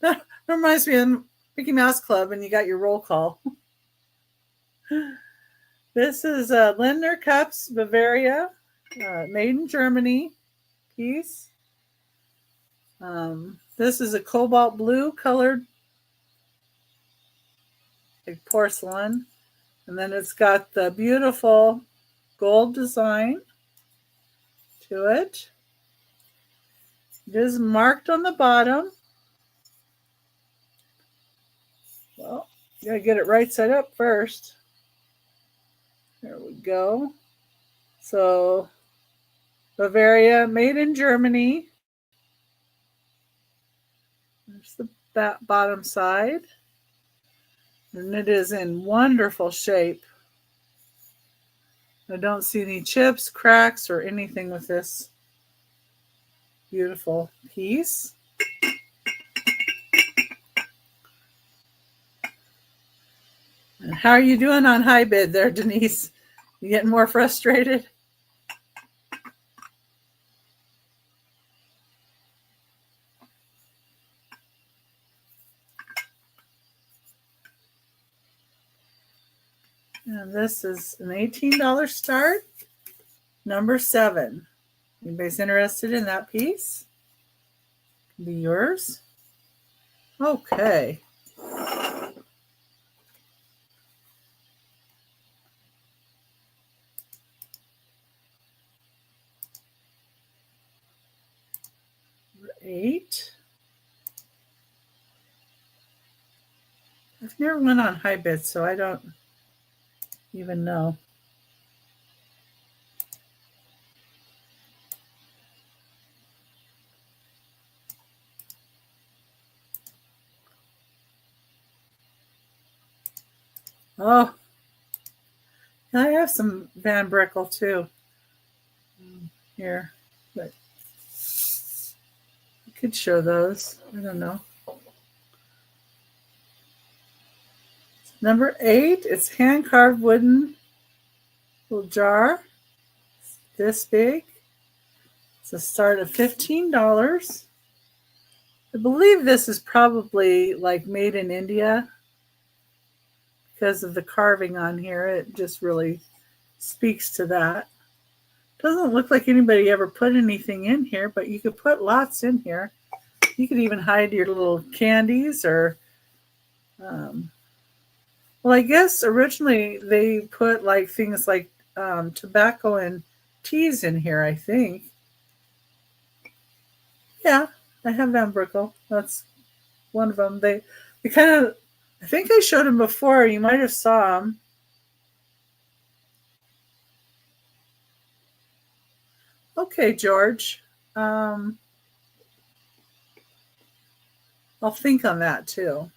That reminds me of Mickey Mouse Club, and you got your roll call. This is Lindner Cups, Bavaria, made in Germany piece. This is a cobalt blue colored like porcelain. And then it's got the beautiful gold design to it. It is marked on the bottom. Well, you gotta get it right side up first. There we go. So, Bavaria, made in Germany. There's the bottom side. And it is in wonderful shape. I don't see any chips, cracks, or anything with this beautiful piece. And how are you doing on high bid there, Denise? You getting more frustrated? And this is an $18 start. Number 7. Anybody's interested in that piece? Can be yours. Okay. Number 8. I've never went on high bid, so I don't even know. Oh, I have some Van Brickle too here, but I could show those. I don't know. Number 8, it's hand-carved wooden little jar. It's this big. It's a start of $15. I believe this is probably like made in India because of the carving on here. It just really speaks to that. Doesn't look like anybody ever put anything in here, but you could put lots in here. You could even hide your little candies or well, I guess originally they put like things like tobacco and teas in here, I think. Yeah, I have Van Brickle. That's one of them. They kind of, I think I showed them before. You might have saw them. Okay, George. I'll think on that too.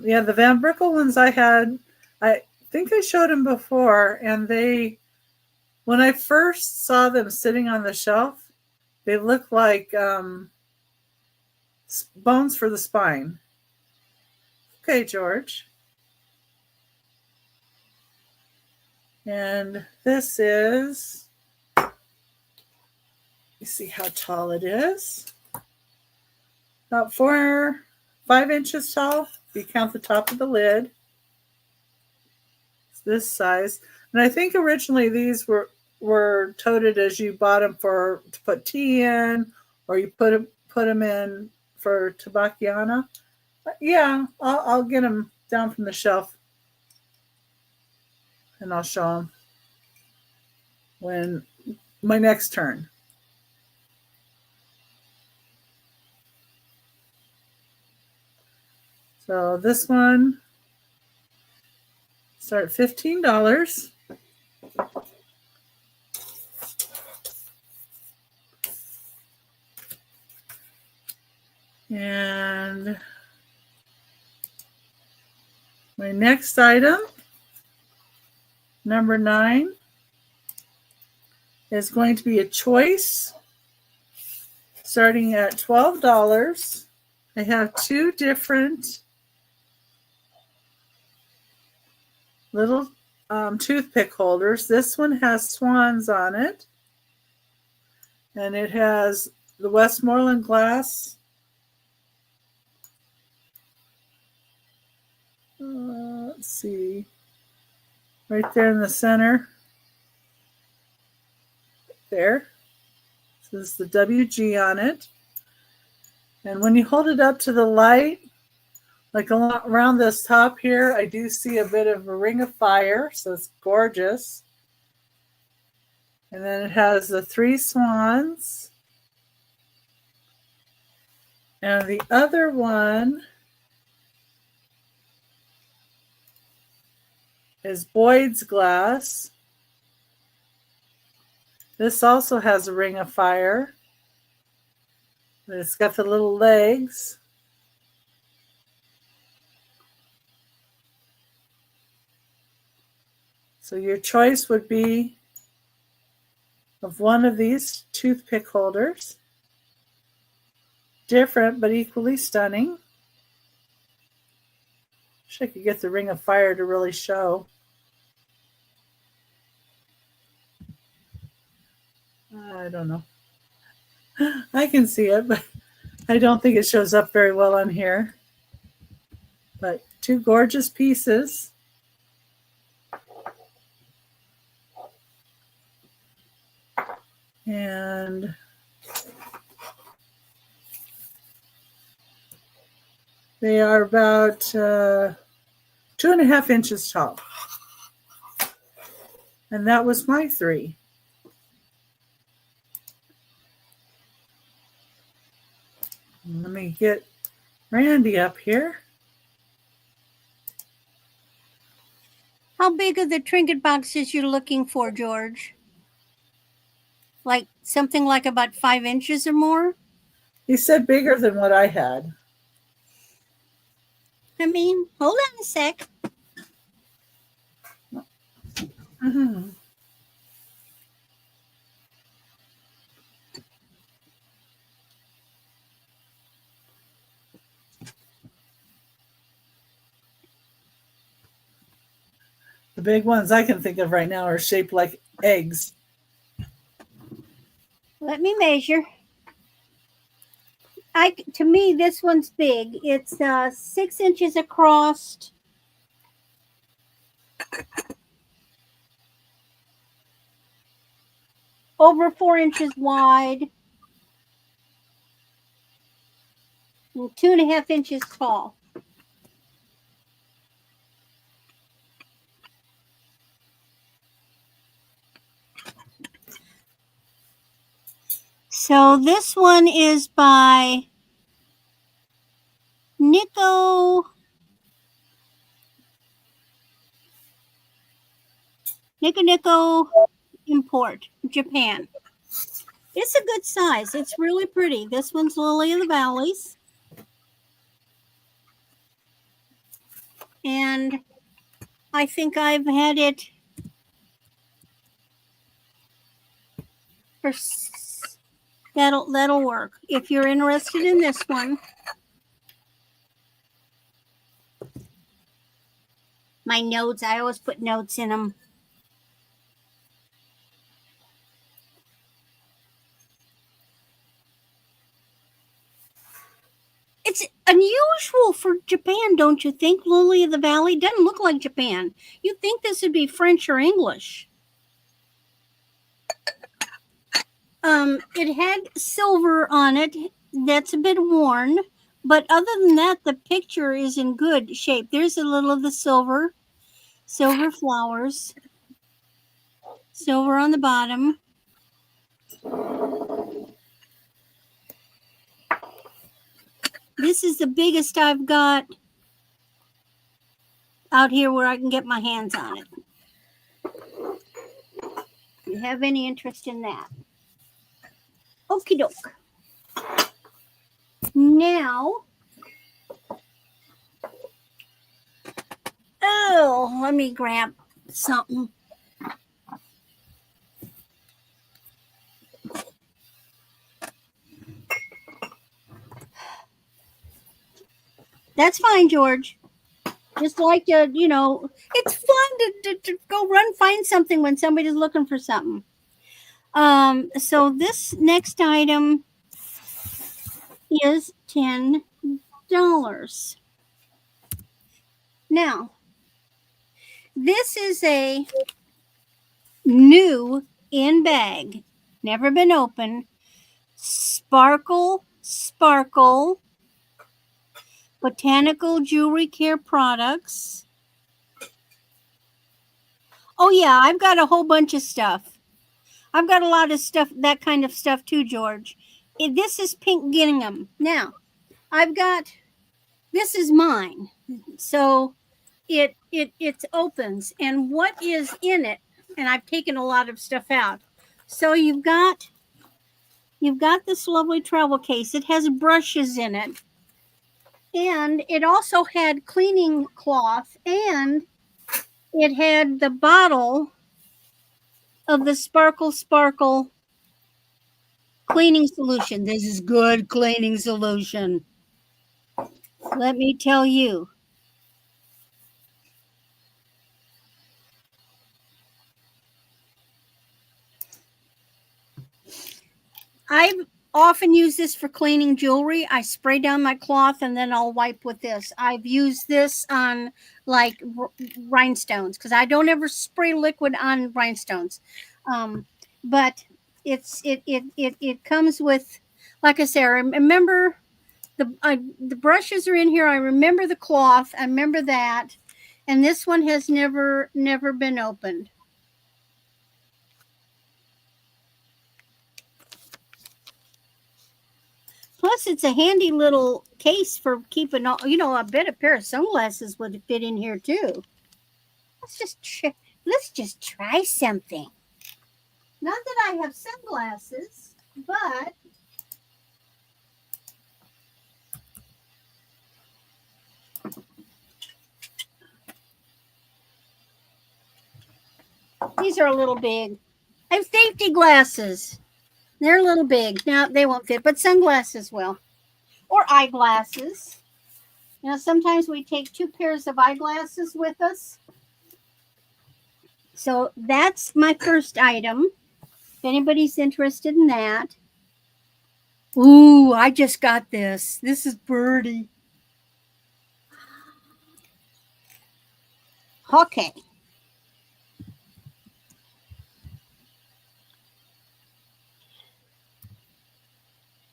Yeah, the Van Brickle ones I had, I think I showed them before, and they, when I first saw them sitting on the shelf, they looked like bones for the spine. Okay, George. And this is, you see how tall it is. About 5 inches tall. If you count the top of the lid. It's this size. And I think originally these were toted as you bought them to put tea in, or you put them in for tabacchiana. But yeah, I'll get them down from the shelf and I'll show them when my next turn. So this one start at $15. And my next item, number 9, is going to be a choice starting at $12. I have 2 different little toothpick holders. This one has swans on it, and it has the Westmoreland glass. Let's see, right there in the center. There. So this is the WG on it. And when you hold it up to the light, like around this top here, I do see a bit of a ring of fire, so it's gorgeous. And then it has the 3 swans. And the other one is Boyd's glass. This also has a ring of fire. It's got the little legs. So your choice would be of one of these toothpick holders. Different but equally stunning. Wish I could get the ring of fire to really show. I don't know. I can see it, but I don't think it shows up very well on here. But two gorgeous pieces. And they are about 2.5 inches tall. And that was my 3. Let me get Randy up here. How big are the trinket boxes you're looking for, George? Like something like about 5 inches or more? He said bigger than what I had. I mean, hold on a sec. Mm-hmm. The big ones I can think of right now are shaped like eggs. Let me measure. To me, this one's big. It's 6 inches across, over 4 inches wide, and 2.5 inches tall. So this one is by Nico Import, Japan. It's a good size. It's really pretty. This one's Lily of the Valleys. And I think I've had it for that'll work. If you're interested in this one. My notes, I always put notes in them. It's unusual for Japan, don't you think? Lily of the Valley doesn't look like Japan. You'd think this would be French or English. It had silver on it. That's a bit worn. But other than that, the picture is in good shape. There's a little of the silver flowers, silver on the bottom. This is the biggest I've got out here where I can get my hands on it. Do you have any interest in that? Okie doke. Now, let me grab something. That's fine, George. Just like to, it's fun to go run find something when somebody's looking for something. So this next item is $10. Now, this is a new in bag, never been opened. Sparkle Botanical Jewelry Care Products. Oh yeah, I've got a whole bunch of stuff. I've got a lot of stuff, that kind of stuff too, George. This is pink gingham. Now, this is mine. So it opens, and what is in it, and I've taken a lot of stuff out. So you've got this lovely travel case. It has brushes in it. And it also had cleaning cloth, and it had the bottle of the Sparkle Sparkle cleaning solution. This is good cleaning solution. Let me tell you. I've often used this for cleaning jewelry. I spray down my cloth and then I'll wipe with this. I've used this on like rhinestones because I don't ever spray liquid on rhinestones. But it comes with, like I say, I remember the brushes are in here. I remember the cloth. I remember that, and this one has never been opened. Plus, it's a handy little case for keeping all. I bet a pair of sunglasses would fit in here too. Let's just try something. Not that I have sunglasses, but these are a little big. I have safety glasses. They're a little big. Now they won't fit, but sunglasses will. Or eyeglasses. Sometimes we take 2 pairs of eyeglasses with us. So that's my first item. If anybody's interested in that. Ooh, I just got this. This is Birdie. Okay.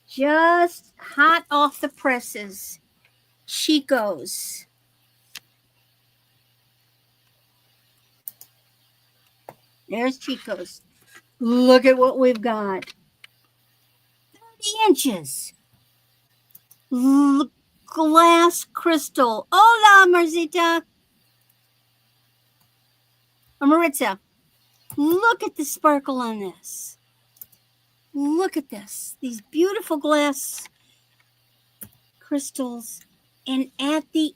Just hot off the presses. Chico's. There's Chico's. Look at what we've got. 30 inches. Glass crystal. Hola, Maritza. Look at the sparkle on this. Look at this. These beautiful glass crystals. And at the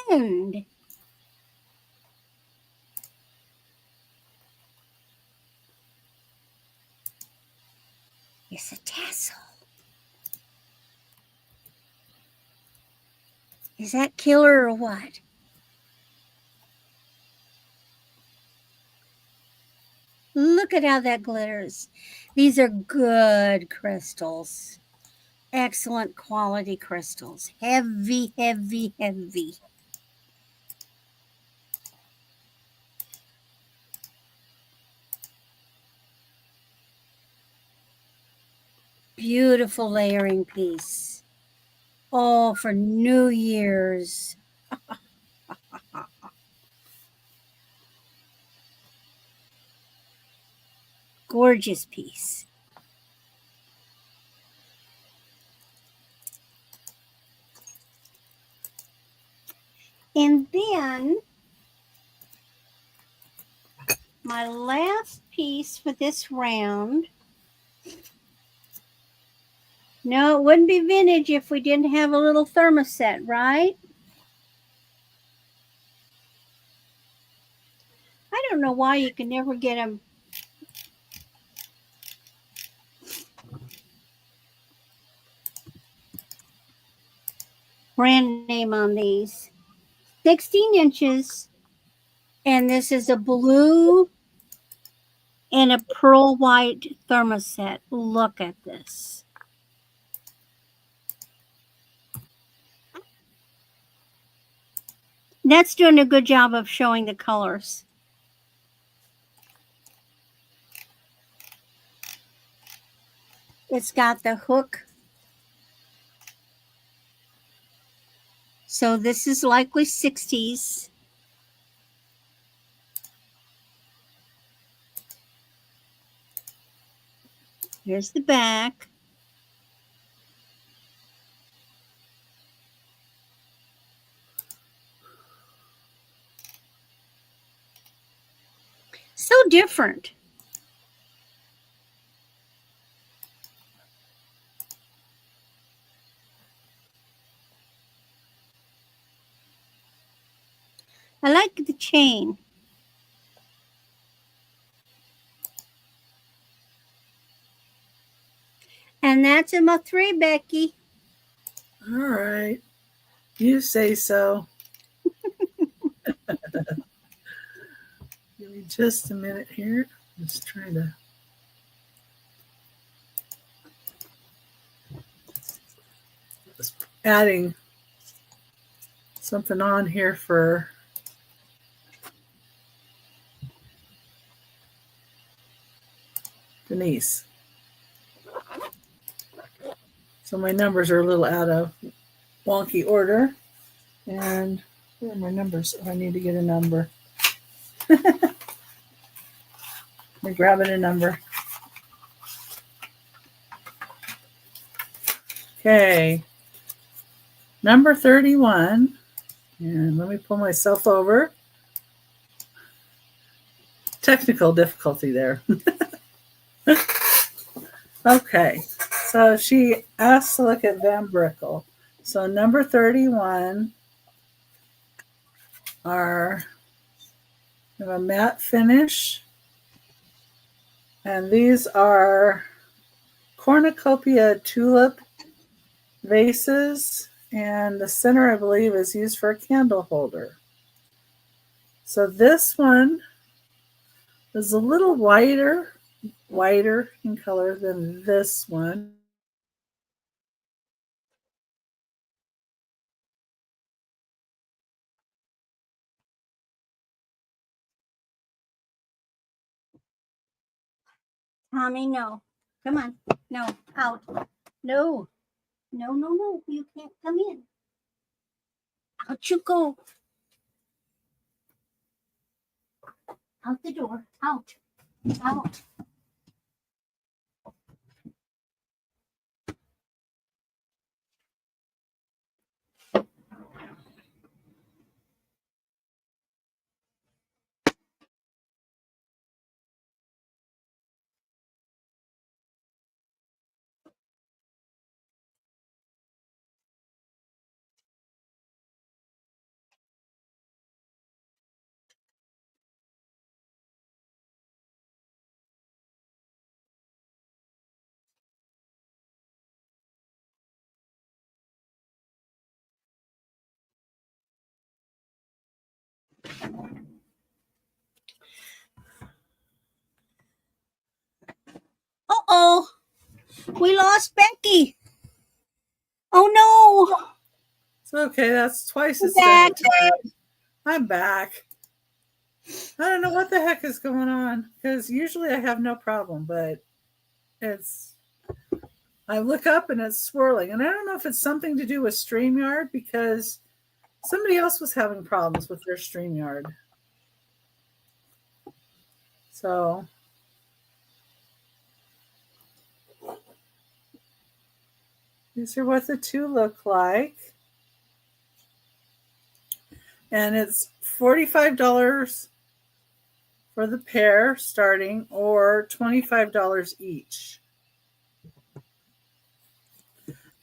end, is a tassel. Is that killer or what? Look at how that glitters. These are good crystals. Excellent quality crystals. Heavy, heavy, heavy. Beautiful layering piece. Oh, for New Year's. Gorgeous piece. And then my last piece for this round. No, it wouldn't be vintage if we didn't have a little thermoset, right? I don't know why you can never get them. Brand name on these. 16 inches. And this is a blue and a pearl white thermoset. Look at this. That's doing a good job of showing the colors. It's got the hook. So this is likely 60s. Here's the back. So different. I like the chain. And that's a 3, Becky. All right. You say so. Give me just a minute here. Just trying to. Just adding something on here for Denise. So my numbers are a little out of wonky order. And where are my numbers? Oh, I need to get a number. I'm grabbing a number. Okay. Number 31. And let me pull myself over. Technical difficulty there. Okay. So she asked to look at Van Brickle. So number 31 are a matte finish. And these are cornucopia tulip vases. And the center, I believe, is used for a candle holder. So this one is a little whiter in color than this one. Tommy, no. Come on. No. Out. No. No, no, no. You can't come in. Out you go. Out the door. Out. Out. Uh-oh. We lost Becky. Oh, no. It's okay. That's twice We're instead back. of time. I'm back. I don't know what the heck is going on because usually I have no problem, but I look up and it's swirling. And I don't know if it's something to do with StreamYard because somebody else was having problems with their StreamYard. So these are what the two look like. And it's $45 for the pair starting or $25 each.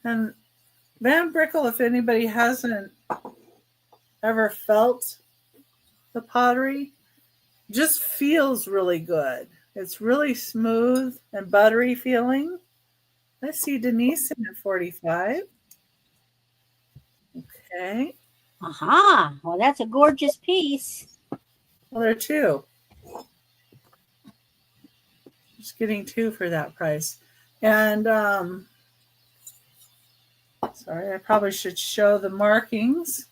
And Van Brickle, if anybody hasn't ever felt the pottery, just feels really good. It's really smooth and buttery feeling. I see Denise in at 45. Okay. Aha. Well, that's a gorgeous piece. Well, there are two. Just getting two for that price. And sorry, I probably should show the markings.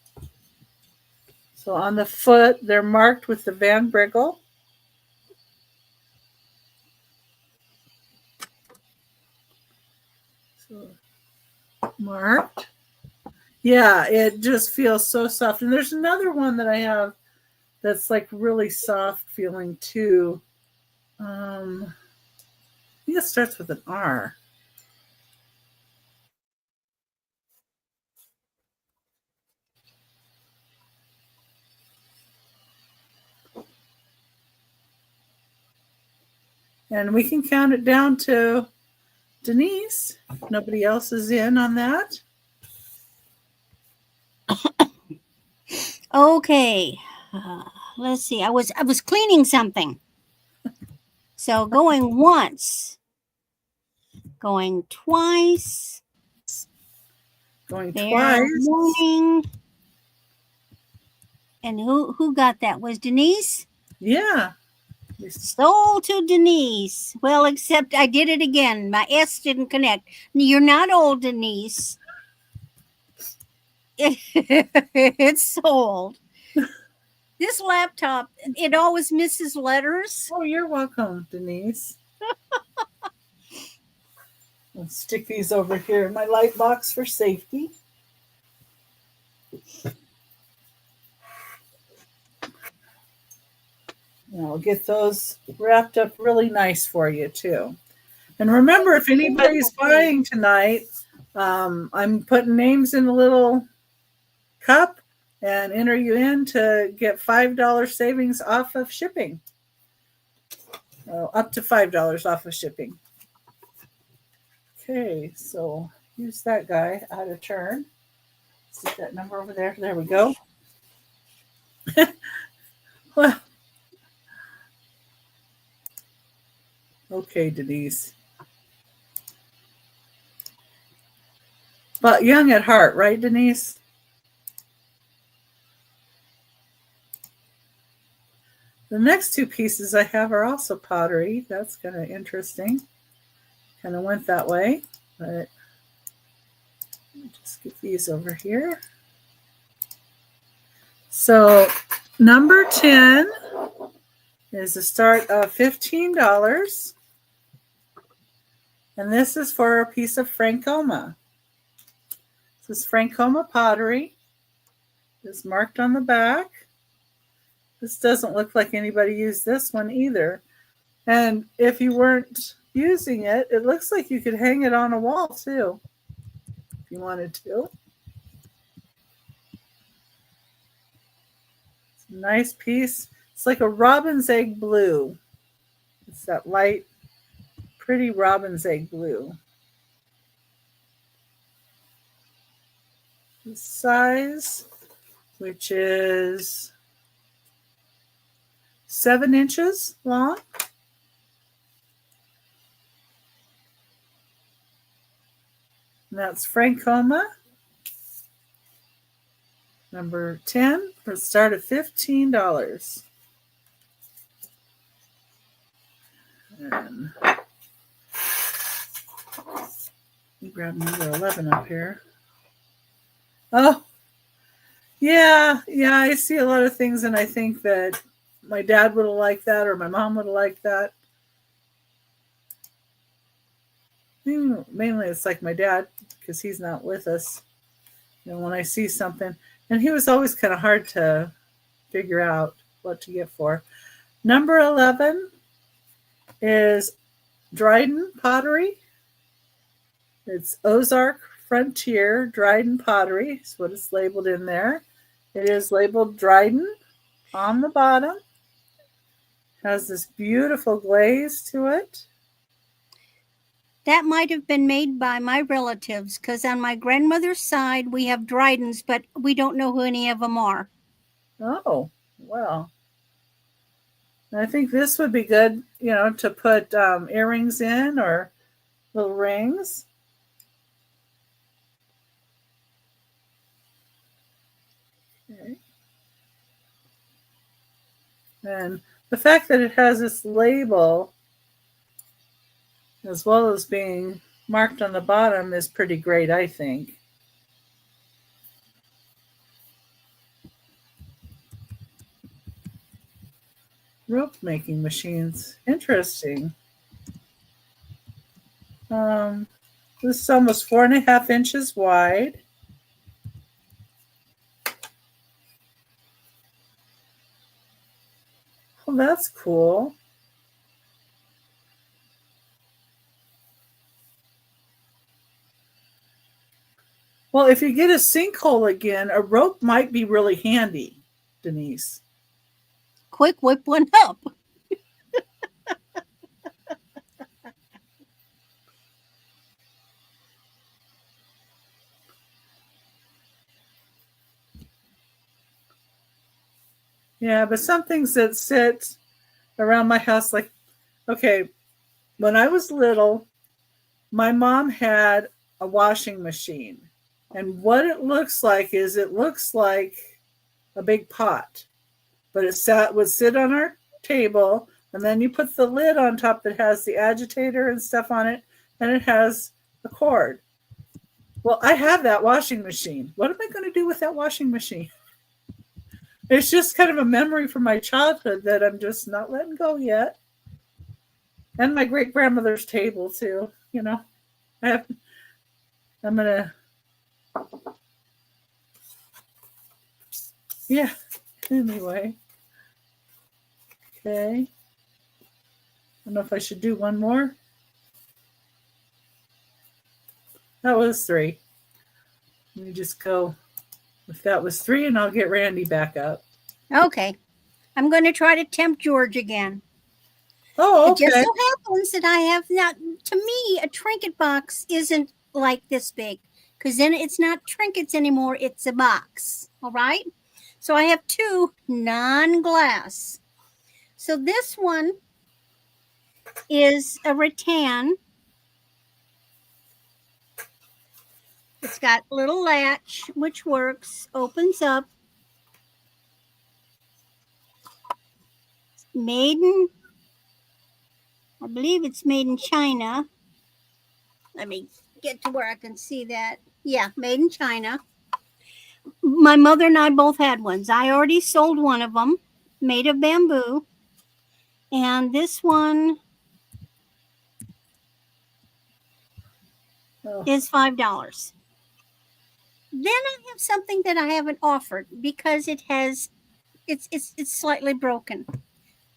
So on the foot, they're marked with the Van Brickle. So marked. Yeah, it just feels so soft. And there's another one that I have that's like really soft feeling too. I think it starts with an R. And we can count it down to Denise. Nobody else is in on that. Okay. Let's see. I was cleaning something. So going once, Going twice. Going Fair twice. warning. And who got that? Was Denise? Yeah. Sold to Denise. Well, except I did it again. My S didn't connect. You're not old, Denise. It's sold. This laptop, it always misses letters. Oh, you're welcome, Denise. I'll stick these over here in my light box for safety. And I'll get those wrapped up really nice for you too. And remember, if anybody's buying tonight, I'm putting names in a little cup and enter you in to get $5 savings off of shipping. Up to $5 off of shipping. Okay, so use that guy out of turn. See that number over there? There we go. Well, okay, Denise. But young at heart, right, Denise? The next two pieces I have are also pottery. That's kind of interesting. Kind of went that way, but just get these over here. So number 10 is the start of $15. And this is for a piece of Frankoma. This is Frankoma pottery. It's marked on the back. This doesn't look like anybody used this one either. And if you weren't using it, it looks like you could hang it on a wall too, if you wanted to. It's a nice piece. It's like a robin's egg blue. It's that light, pretty robin's egg blue. The size, which is 7 inches long. And that's Frankoma. Number 10 for a start of $15. And grab number 11 up here. Oh, yeah, I see a lot of things and I think that my dad would have liked that or my mom would have liked that. Mainly it's like my dad because he's not with us. You know, when I see something, and he was always kind of hard to figure out what to get for. Number 11 is Dryden pottery. It's Ozark Frontier Dryden pottery. That's what it's labeled in there. It is labeled Dryden on the bottom. Has this beautiful glaze to it. That might have been made by my relatives because on my grandmother's side we have Drydens, but we don't know who any of them are. Oh, well. I think this would be good, you know, to put earrings in or little rings. Okay. And the fact that it has this label as well as being marked on the bottom is pretty great, I think. Rope making machines. Interesting. This is almost 4.5 inches wide. Well, that's cool. Well, if you get a sinkhole again, a rope might be really handy, Denise. Quick, whip one up. Yeah, but some things that sit around my house, like, okay, when I was little, My mom had a washing machine, and what it looks like is it looks like a big pot, but would sit on our table, and then you put the lid on top that has the agitator and stuff on it, and it has a cord. Well, I have that washing machine. What am I going to do with that washing machine? It's just kind of a memory from my childhood that I'm just not letting go yet. And my great grandmother's table too. You know, I have. I'm gonna. Yeah. Anyway. Okay. I don't know if I should do one more. That was 3. Let me just go. If that was 3, and I'll get Randy back up. Okay. I'm going to try to tempt George again. Oh, okay. It just so happens that I have not, to me, a trinket box isn't like this big, because then it's not trinkets anymore, it's a box. All right? So I have 2 non-glass. So this one is a rattan. It's got a little latch, which works, opens up. Made in, I believe it's made in China. Let me get to where I can see that. Yeah, made in China. My mother and I both had ones. I already sold one of them, made of bamboo. And this one is $5. Then I have something that I haven't offered because it's slightly broken.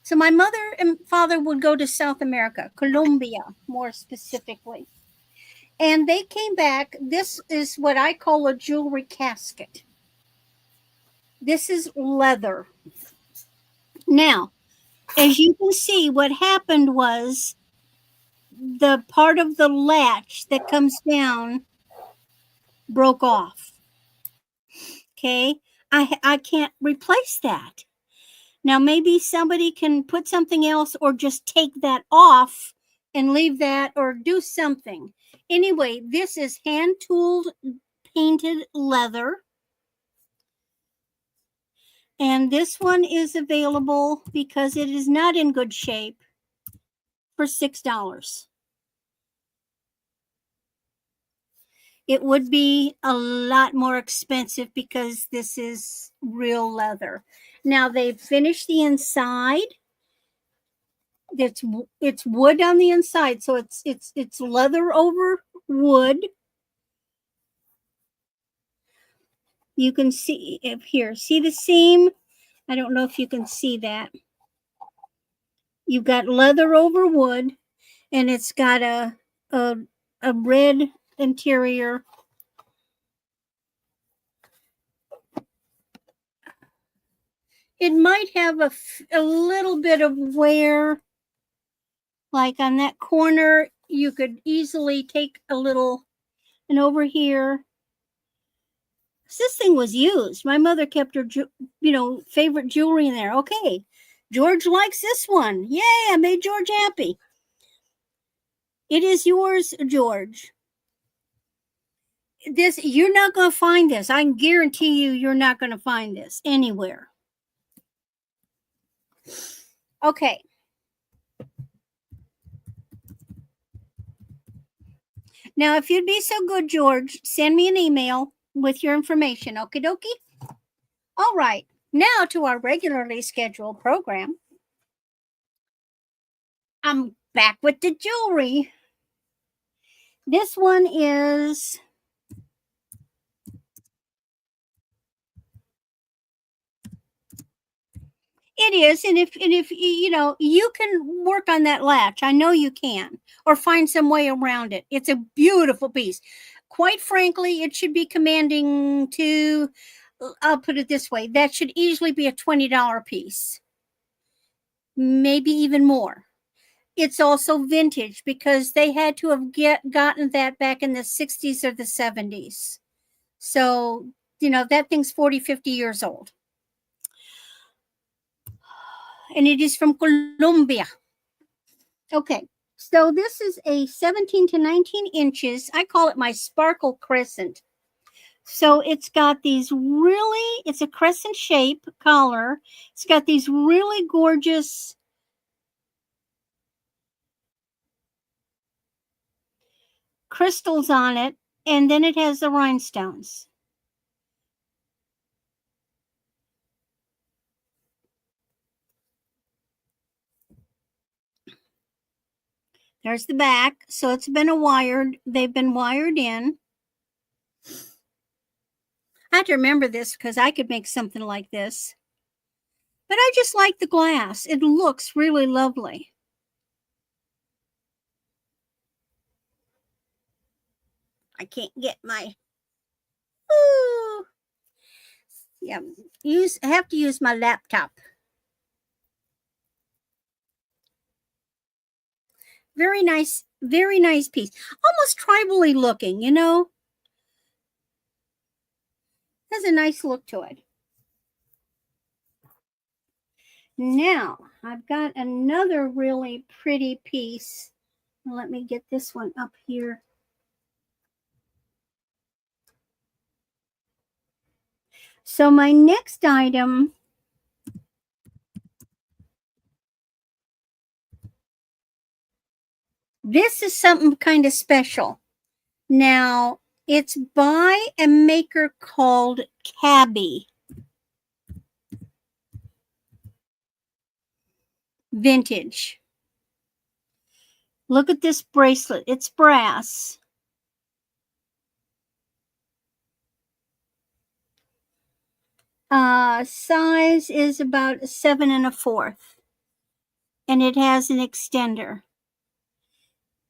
So my mother and father would go to South America, Colombia more specifically. And they came back. This is what I call a jewelry casket. This is leather. Now, as you can see, what happened was the part of the latch that comes down broke off. Okay, I can't replace that. Now, maybe somebody can put something else or just take that off and leave that or do something. Anyway, this is hand tooled painted leather. And this one is available because it is not in good shape for $6. It would be a lot more expensive because this is real leather. Now they've finished the inside. It's wood on the inside, so it's leather over wood. You can see if here, see the seam? I don't know if you can see that. You've got leather over wood, and it's got a red interior. It might have a little bit of wear, like on that corner. You could easily take a little, and over here. This thing was used. My mother kept her, favorite jewelry in there. Okay, George likes this one. Yay, I made George happy. It is yours, George. This, you're not going to find this. I can guarantee you're not going to find this anywhere. Okay. Now, if you'd be so good, George, send me an email with your information. Okie dokie? All right. Now to our regularly scheduled program. I'm back with the jewelry. This one is it is, and if you can work on that latch, I know you can, or find some way around it. It's a beautiful piece. Quite frankly, it should be commanding to, I'll put it this way, that should easily be a $20 piece, maybe even more. It's also vintage because they had to have gotten that back in the 60s or the 70s. So, that thing's 40, 50 years old. And it is from Colombia. Okay, So this is a 17 to 19 inches. I call it my sparkle crescent. So it's got these really, it's a crescent shape collar. It's got these really gorgeous crystals on it, and then it has the rhinestones. There's the back. So it's been they've been wired in. I have to remember this because I could make something like this. But I just like the glass. It looks really lovely. I can't get my. Ooh. Yeah, I have to use my laptop. Very nice piece. Almost tribally looking, you know. Has a nice look to it. Now, I've got another really pretty piece. Let me get this one up here. So my next item, this is something kind of special. Now, it's by a maker called Cabby Vintage. Look at this bracelet. It's brass. Size is about 7 1/4. And it has an extender.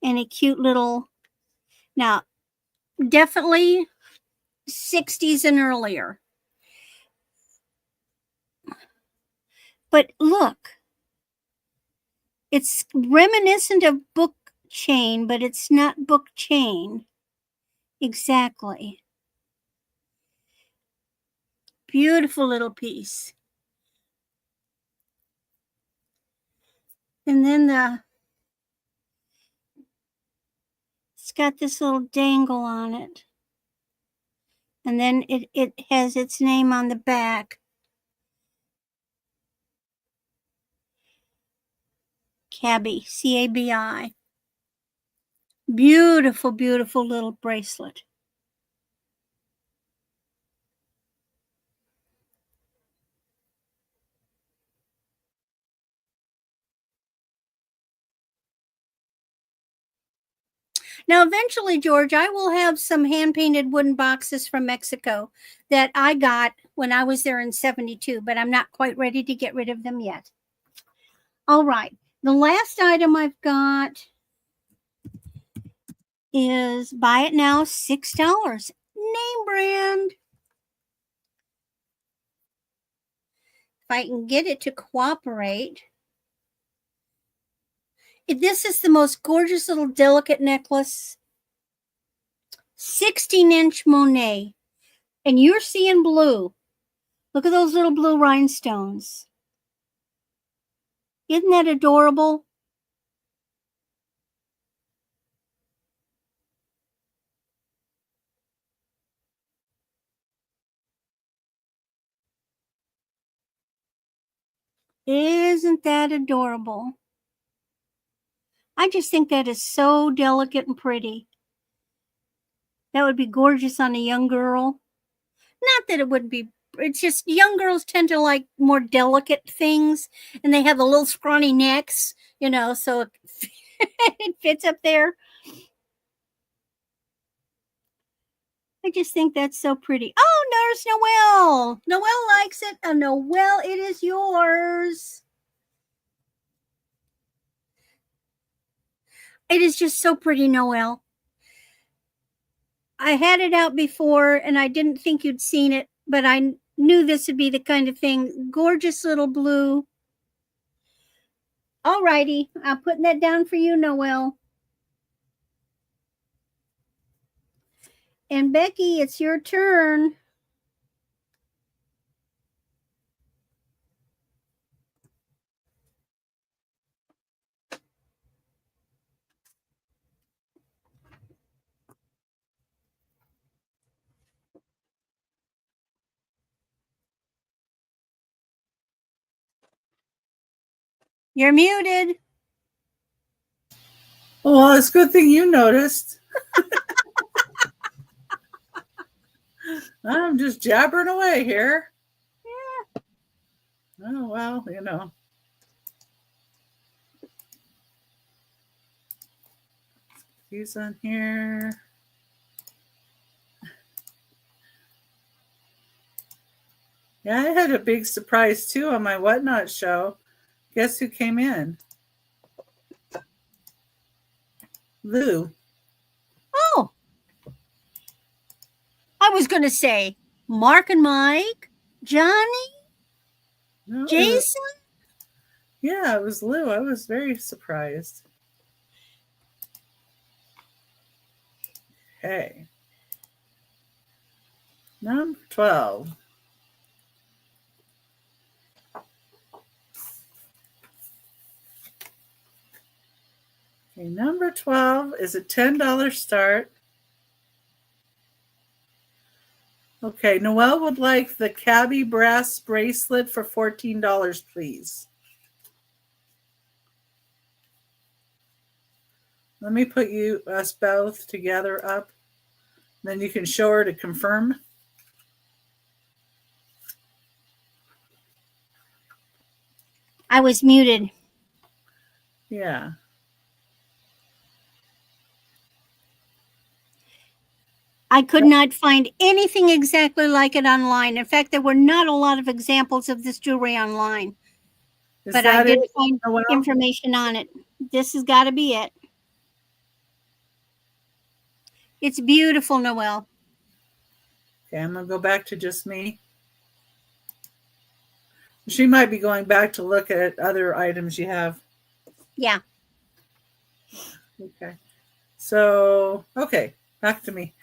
And a cute little, now, definitely 60s and earlier. But look, it's reminiscent of book chain, but it's not book chain. Exactly. Beautiful little piece. And then it's got this little dangle on it. And then it has its name on the back. Cabby, C-A-B-I. Beautiful, beautiful little bracelet. Now, eventually, George, I will have some hand-painted wooden boxes from Mexico that I got when I was there in 72, but I'm not quite ready to get rid of them yet. All right. The last item I've got is buy it now, $6. Name brand. If I can get it to cooperate. This is the most gorgeous little delicate necklace. 16-inch Monet. And you're seeing blue. Look at those little blue rhinestones. Isn't that adorable? Isn't that adorable? I just think that is so delicate and pretty. That would be gorgeous on a young girl. Not that it would be, it's just young girls tend to like more delicate things, and they have the little scrawny necks, you know, so it fits up there. I just think that's so pretty. Oh, there's Noelle. Noelle likes it. Noelle, it is yours. It is just so pretty, Noelle. I had it out before and I didn't think you'd seen it, but I knew this would be the kind of thing. Gorgeous little blue. All righty. I'm putting that down for you, Noelle. And Becky, it's your turn. You're muted. Well, it's a good thing you noticed. I'm just jabbering away here. Yeah. Oh, well, These on here. Yeah, I had a big surprise too on my Whatnot show. Guess who came in? Lou. Oh, I was going to say Mark and Mike, Johnny, No, Jason. It was Lou. I was very surprised. Okay. Number 12. Okay, number 12 is a $10 start. Okay, Noelle would like the Cabby brass bracelet for $14, please. Let me put us both together up. Then you can show her to confirm. I was muted. Yeah. I could not find anything exactly like it online. In fact, there were not a lot of examples of this jewelry online. But I did find information on it. This has got to be it. It's beautiful, Noelle. Okay, I'm going to go back to just me. She might be going back to look at other items you have. Yeah. Okay. So, back to me.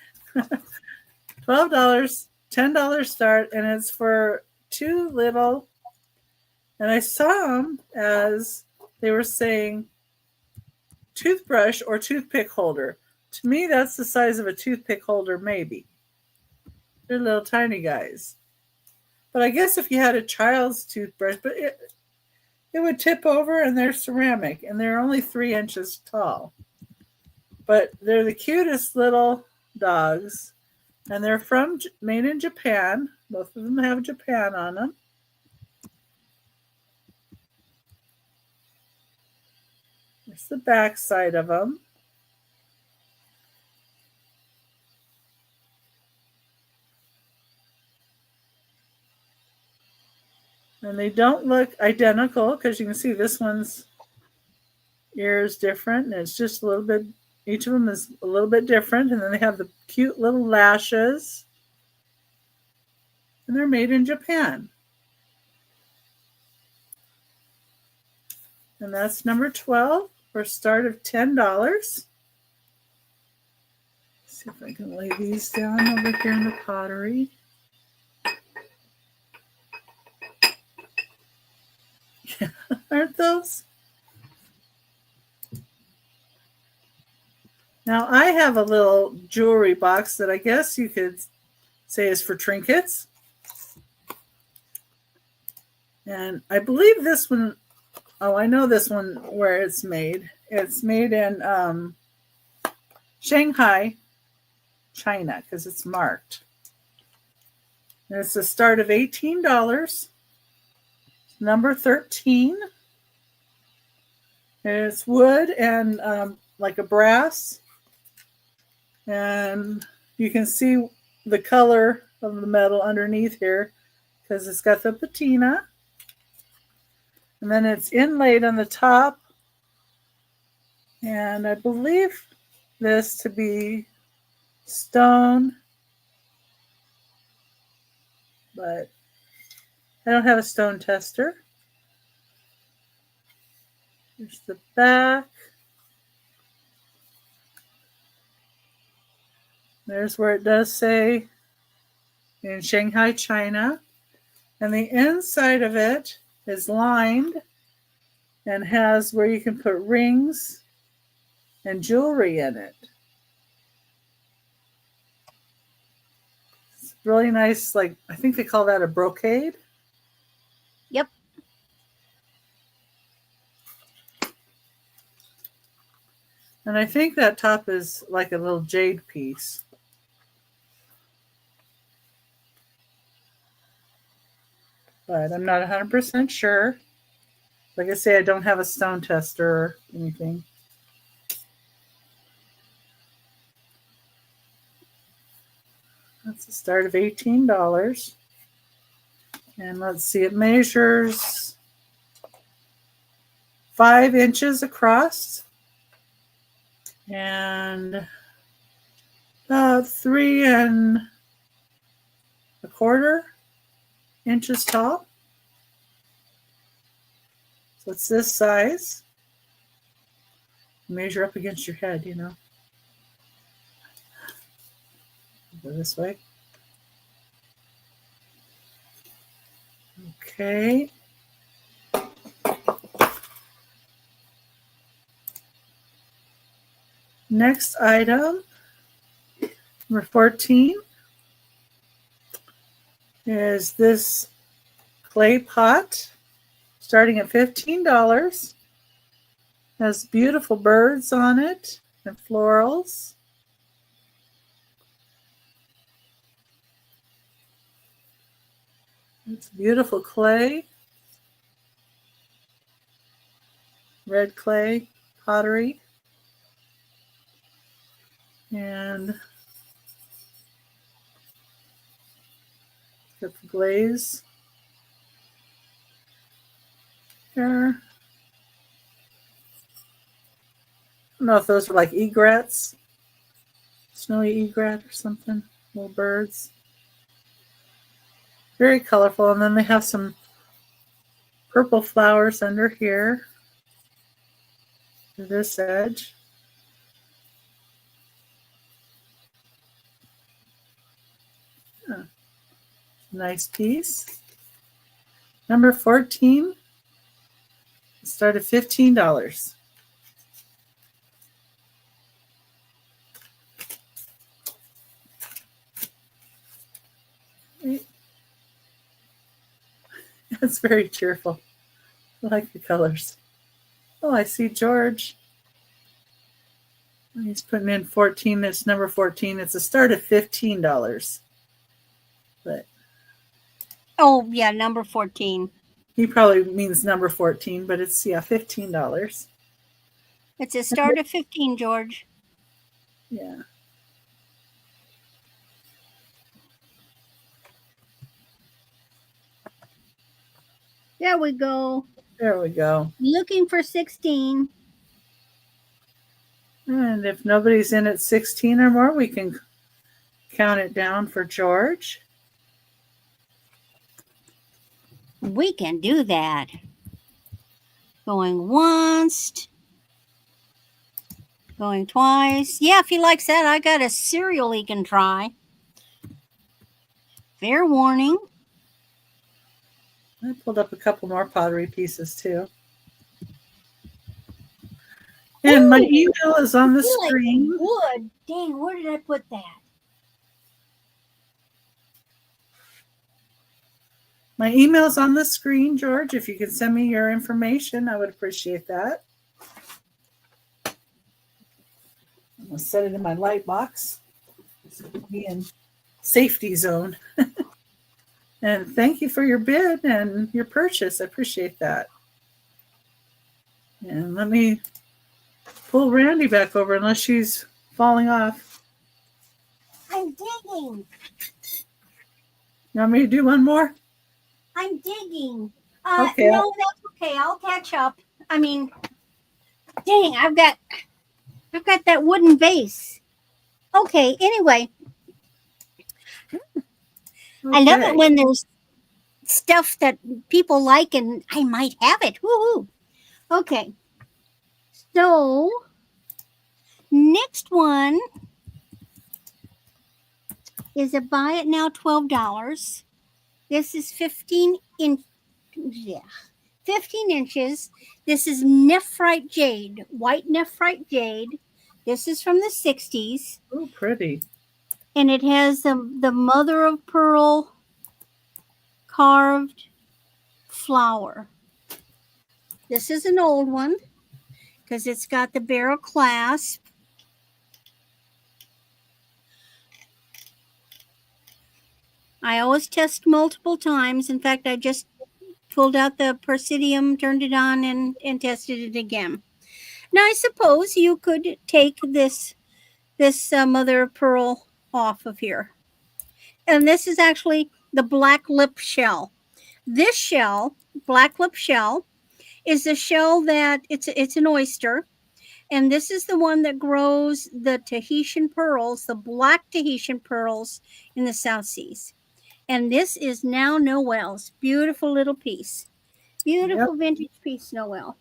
$12, $10 start, and it's for two little, and I saw them as they were saying toothbrush or toothpick holder. To me, that's the size of a toothpick holder, maybe. They're little tiny guys. But I guess if you had a child's toothbrush, but it would tip over, and they're ceramic, and they're only 3 inches tall. But they're the cutest little dogs, and they're made in Japan. Both of them have Japan on them. There's the back side of them. And they don't look identical because you can see this one's ear is different, and it's just a little bit, each of them is a little bit different. And then they have the cute little lashes, and they're made in Japan. And that's number 12 for a start of $10. See if I can lay these down over here in the pottery. Yeah, aren't those? Now I have a little jewelry box that I guess you could say is for trinkets. And I believe this one, I know this one where it's made. It's made in Shanghai, China, because it's marked. And it's a start of $18. Number 13. And it's wood and like a brass. And you can see the color of the metal underneath here because it's got the patina. And then it's inlaid on the top. And I believe this to be stone, but I don't have a stone tester. There's the back. There's where it does say in Shanghai, China. And the inside of it is lined and has where you can put rings and jewelry in it. It's really nice, like I think they call that a brocade. Yep. And I think that top is like a little jade piece. But I'm not 100% sure. Like I say, I don't have a stone tester or anything. That's a start of $18. And let's see, it measures 5 inches across and 3¼ inches tall. So it's this size. Measure up against your head, you know. Go this way. Okay. Next item, number 14, is this clay pot, starting at $15. Has beautiful birds on it and florals. It's beautiful clay, red clay pottery. And got the glaze here. I don't know if those are like egrets, snowy egret or something, little birds. Very colorful. And then they have some purple flowers under here to this edge. Yeah. Nice piece. Number 14, start at $15. That's very cheerful. I like the colors. Oh, I see George. He's putting in 14. It's number 14. It's a start of $15. But Oh, yeah, number 14. he probably means number 14, but it's, yeah, $15. It's a start of 15, George. Yeah. There we go. There we go. Looking for 16. And if nobody's in at 16 or more, we can count it down for George. We can do that. Going once. Going twice. Yeah, if he likes that, I got a cereal he can try. Fair warning. I pulled up a couple more pottery pieces too. And Ooh, my email is on the screen. Like wood. Dang, where did I put that? My email is on the screen, George. If you could send me your information, I would appreciate that. I'm going to set it in my light box. So it'll be in safety zone. And thank you for your bid and your purchase. I appreciate that. And let me pull Randy back over unless she's falling off. I'm digging. You want me to do one more? I'm digging. Okay. No, that's okay. I'll catch up. I mean, dang, I've got that wooden vase. Okay, anyway. I love it when there's stuff that people like and I might have it. Woohoo. Okay. So, next one is a buy it now $12. This is 15 inches. This is nephrite jade, white nephrite jade. This is from the 60s. Oh, pretty. And it has the mother of pearl carved flower. This is an old one. because it's got the barrel clasp. I always test multiple times. In fact, I just pulled out the Persidium, turned it on, and tested it again. Now, I suppose you could take this mother of pearl off of here. And this is actually the black lip shell. This shell, black lip shell, is a shell that it's an oyster. And this is the one that grows the Tahitian pearls, the black Tahitian pearls in the South Seas. And this is now Noel's beautiful little piece. Beautiful Yep. vintage piece, Noel.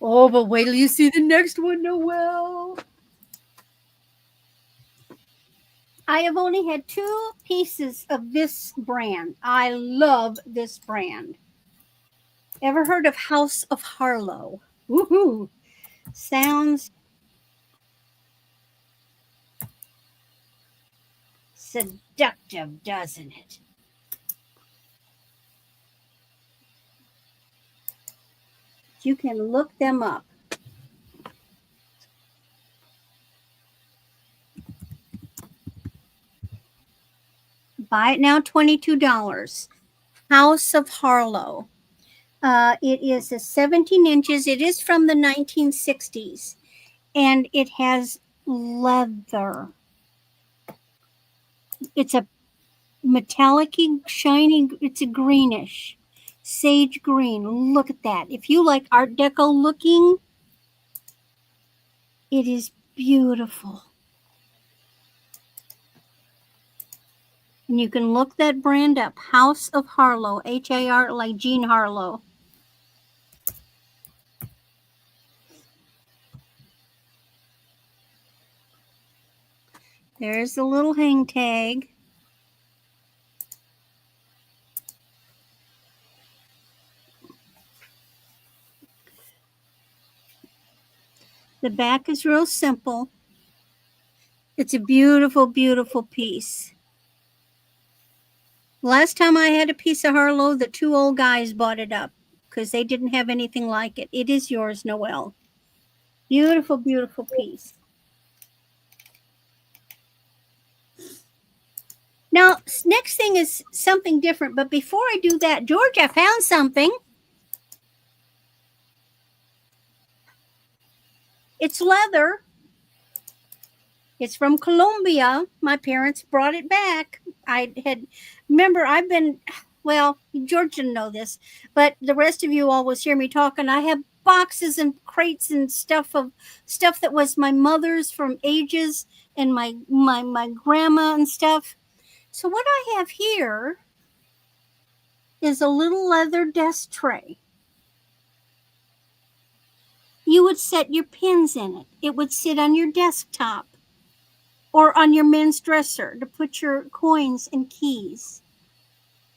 Oh, but wait till you see the next one, Noel. I have only had 2 pieces of this brand. I love this brand. Ever heard of House of Harlow? Woohoo! Sounds seductive, doesn't it? You can look them up. Buy it now, $22. House of Harlow. It is a 17 inches. It is from the 1960s, and it has leather. It's a metallic, shiny. It's a greenish, sage green. Look at that. If you like Art Deco looking, it is beautiful. And you can look that brand up, House of Harlow, H-A-R, like Jean Harlow. There's the little hang tag. The back is real simple. It's a beautiful, beautiful piece. Last time I had a piece of Harlow, the 2 old guys bought it up because they didn't have anything like it. It is yours, Noel. Beautiful, beautiful piece. Now, next thing is something different. But before I do that, George, I found something. It's leather. It's from Colombia. My parents brought it back. Remember, well, George didn't know this, but the rest of you always hear me talking. I have boxes and crates and stuff that was my mother's from ages and my grandma and stuff. So what I have here is a little leather desk tray. You would set your pins in it. It would sit on your desktop or on your men's dresser to put your coins and keys.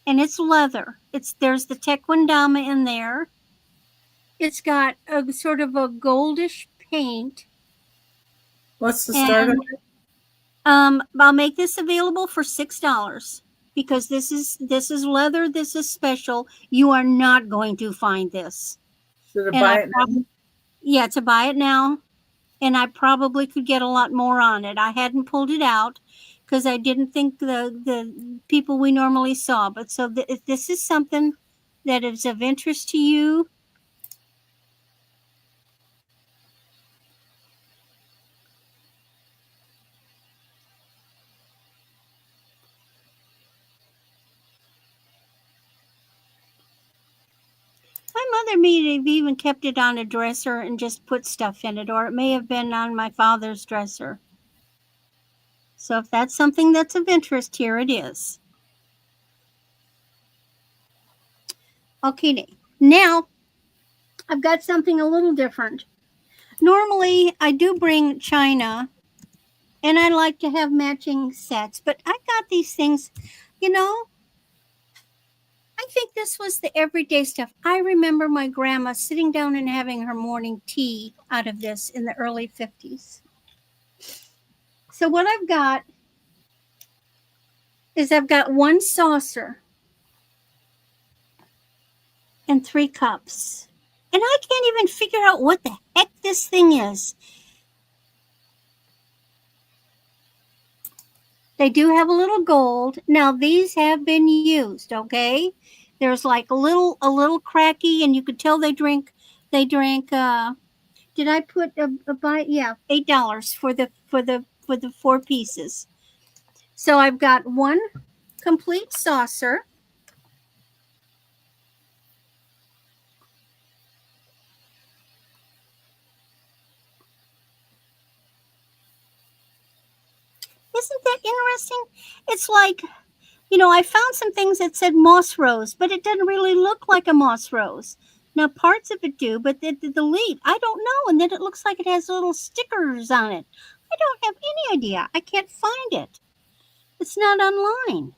And it's leather. There's the tequendama in there. It's got a sort of a goldish paint. What's the start of it? I'll make this available for $6 because this is leather. This is special. You are not going to find this. Should I buy it now? Yeah, to buy it now. And I probably could get a lot more on it. I hadn't pulled it out because I didn't think the people we normally saw. But so if this is something that is of interest to you, my mother may have even kept it on a dresser and just put stuff in it, or it may have been on my father's dresser. So if that's something that's of interest, here it is. Okay, now I've got something a little different. Normally, I do bring china, and I like to have matching sets, but I got these things, I think this was the everyday stuff. I remember my grandma sitting down and having her morning tea out of this in the early 50s. So what I've got is I've got one saucer. and 3 cups. And I can't even figure out what the heck this thing is. They do have a little gold. Now these have been used, okay? There's like a little cracky, and you could tell they drank did I put a buy? Yeah, $8 for the 4 pieces. So I've got one complete saucer. Isn't that interesting? It's like, I found some things that said moss rose, but it doesn't really look like a moss rose. Now, parts of it do, but the leaf, I don't know. And then it looks like it has little stickers on it. I don't have any idea. I can't find it. It's not online.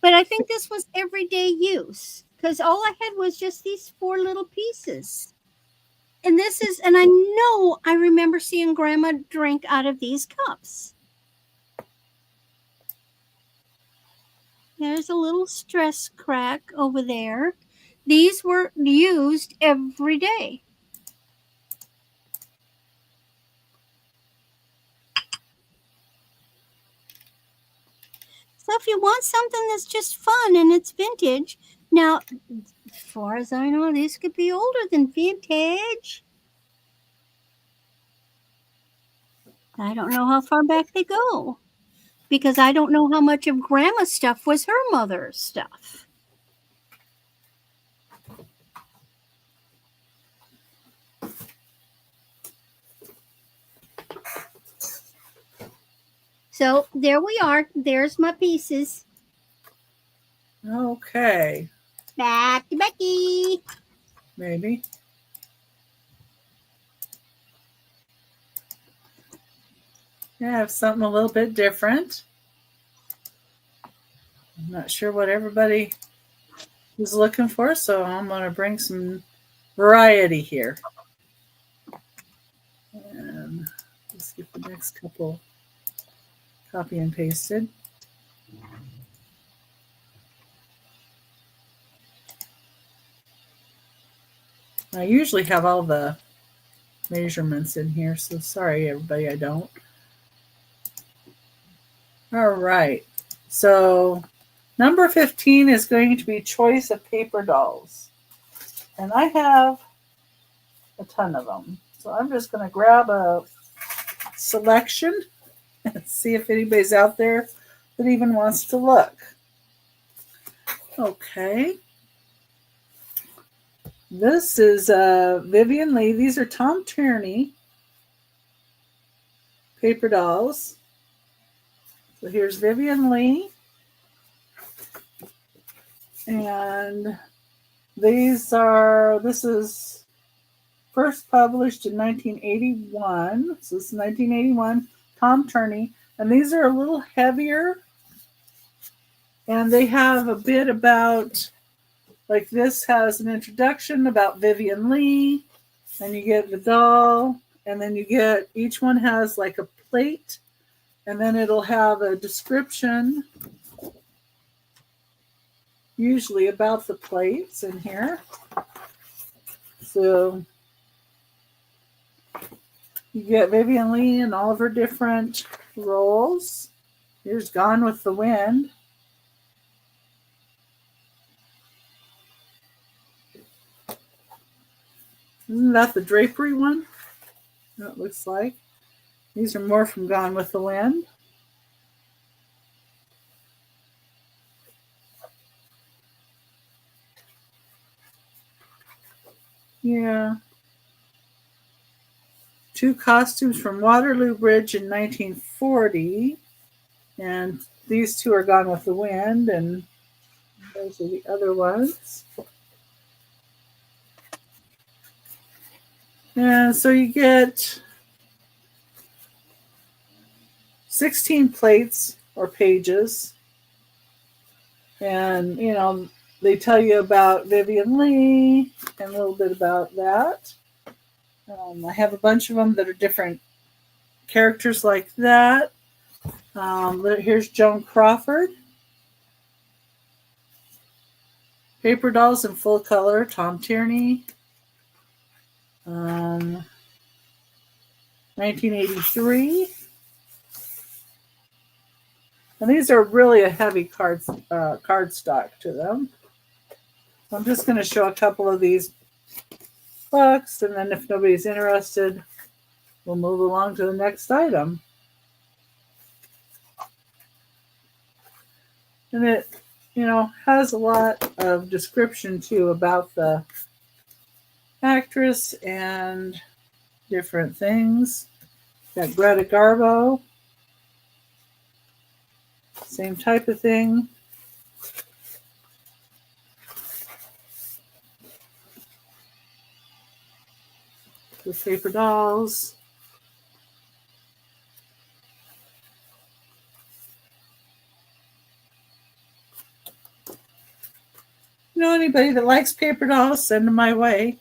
But I think this was everyday use because all I had was just these 4 little pieces. And I know I remember seeing Grandma drink out of these cups. There's a little stress crack over there. These were used every day. So if you want something that's just fun and it's vintage, now, as far as I know, these could be older than vintage. I don't know how far back they go because I don't know how much of Grandma's stuff was her mother's stuff. So there we are. There's my pieces. Okay. Back to Becky. Maybe. Yeah, I have something a little bit different. I'm not sure what everybody is looking for, so I'm going to bring some variety here. And let's get the next couple copy and pasted. I usually have all the measurements in here, so sorry everybody, I don't. All right, so number 15 is going to be choice of paper dolls. And I have a ton of them. So I'm just going to grab a selection and see if anybody's out there that even wants to look. Okay. This is Vivian Lee. These are Tom Tierney paper dolls. So here's Vivian Lee. And this is first published in 1981. So this is 1981, Tom Tierney. And these are a little heavier. And they have a bit about, like this has an introduction about Vivian Lee. And you get the doll. And then you get, each one has like a plate. And then it'll have a description, usually about the plates in here. So you get Vivian Lee in all of her different roles. Here's Gone with the Wind. Isn't that the drapery one? That looks like. These are more from Gone with the Wind. Yeah. 2 costumes from Waterloo Bridge in 1940. And these 2 are Gone with the Wind, and those are the other ones. And so you get 16 plates or pages. And, they tell you about Vivian Lee and a little bit about that. I have a bunch of them that are different characters like that. Here's Joan Crawford. Paper dolls in full color, Tom Tierney. 1983. And these are really a heavy card stock to them. So I'm just going to show a couple of these books, and then if nobody's interested, we'll move along to the next item. And it, has a lot of description too about the actress and different things. Got Greta Garbo. Same type of thing. With paper dolls. Anybody that likes paper dolls, send them my way.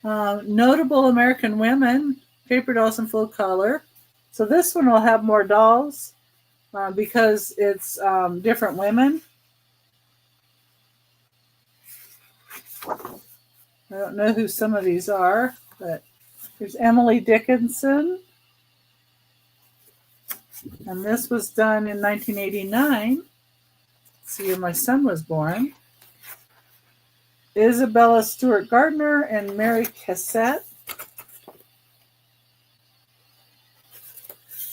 Notable American women, paper dolls in full color. So this one will have more dolls because it's different women. I don't know who some of these are, but there's Emily Dickinson. And this was done in 1989. Let's see when my son was born. Isabella Stewart Gardner and Mary Cassatt.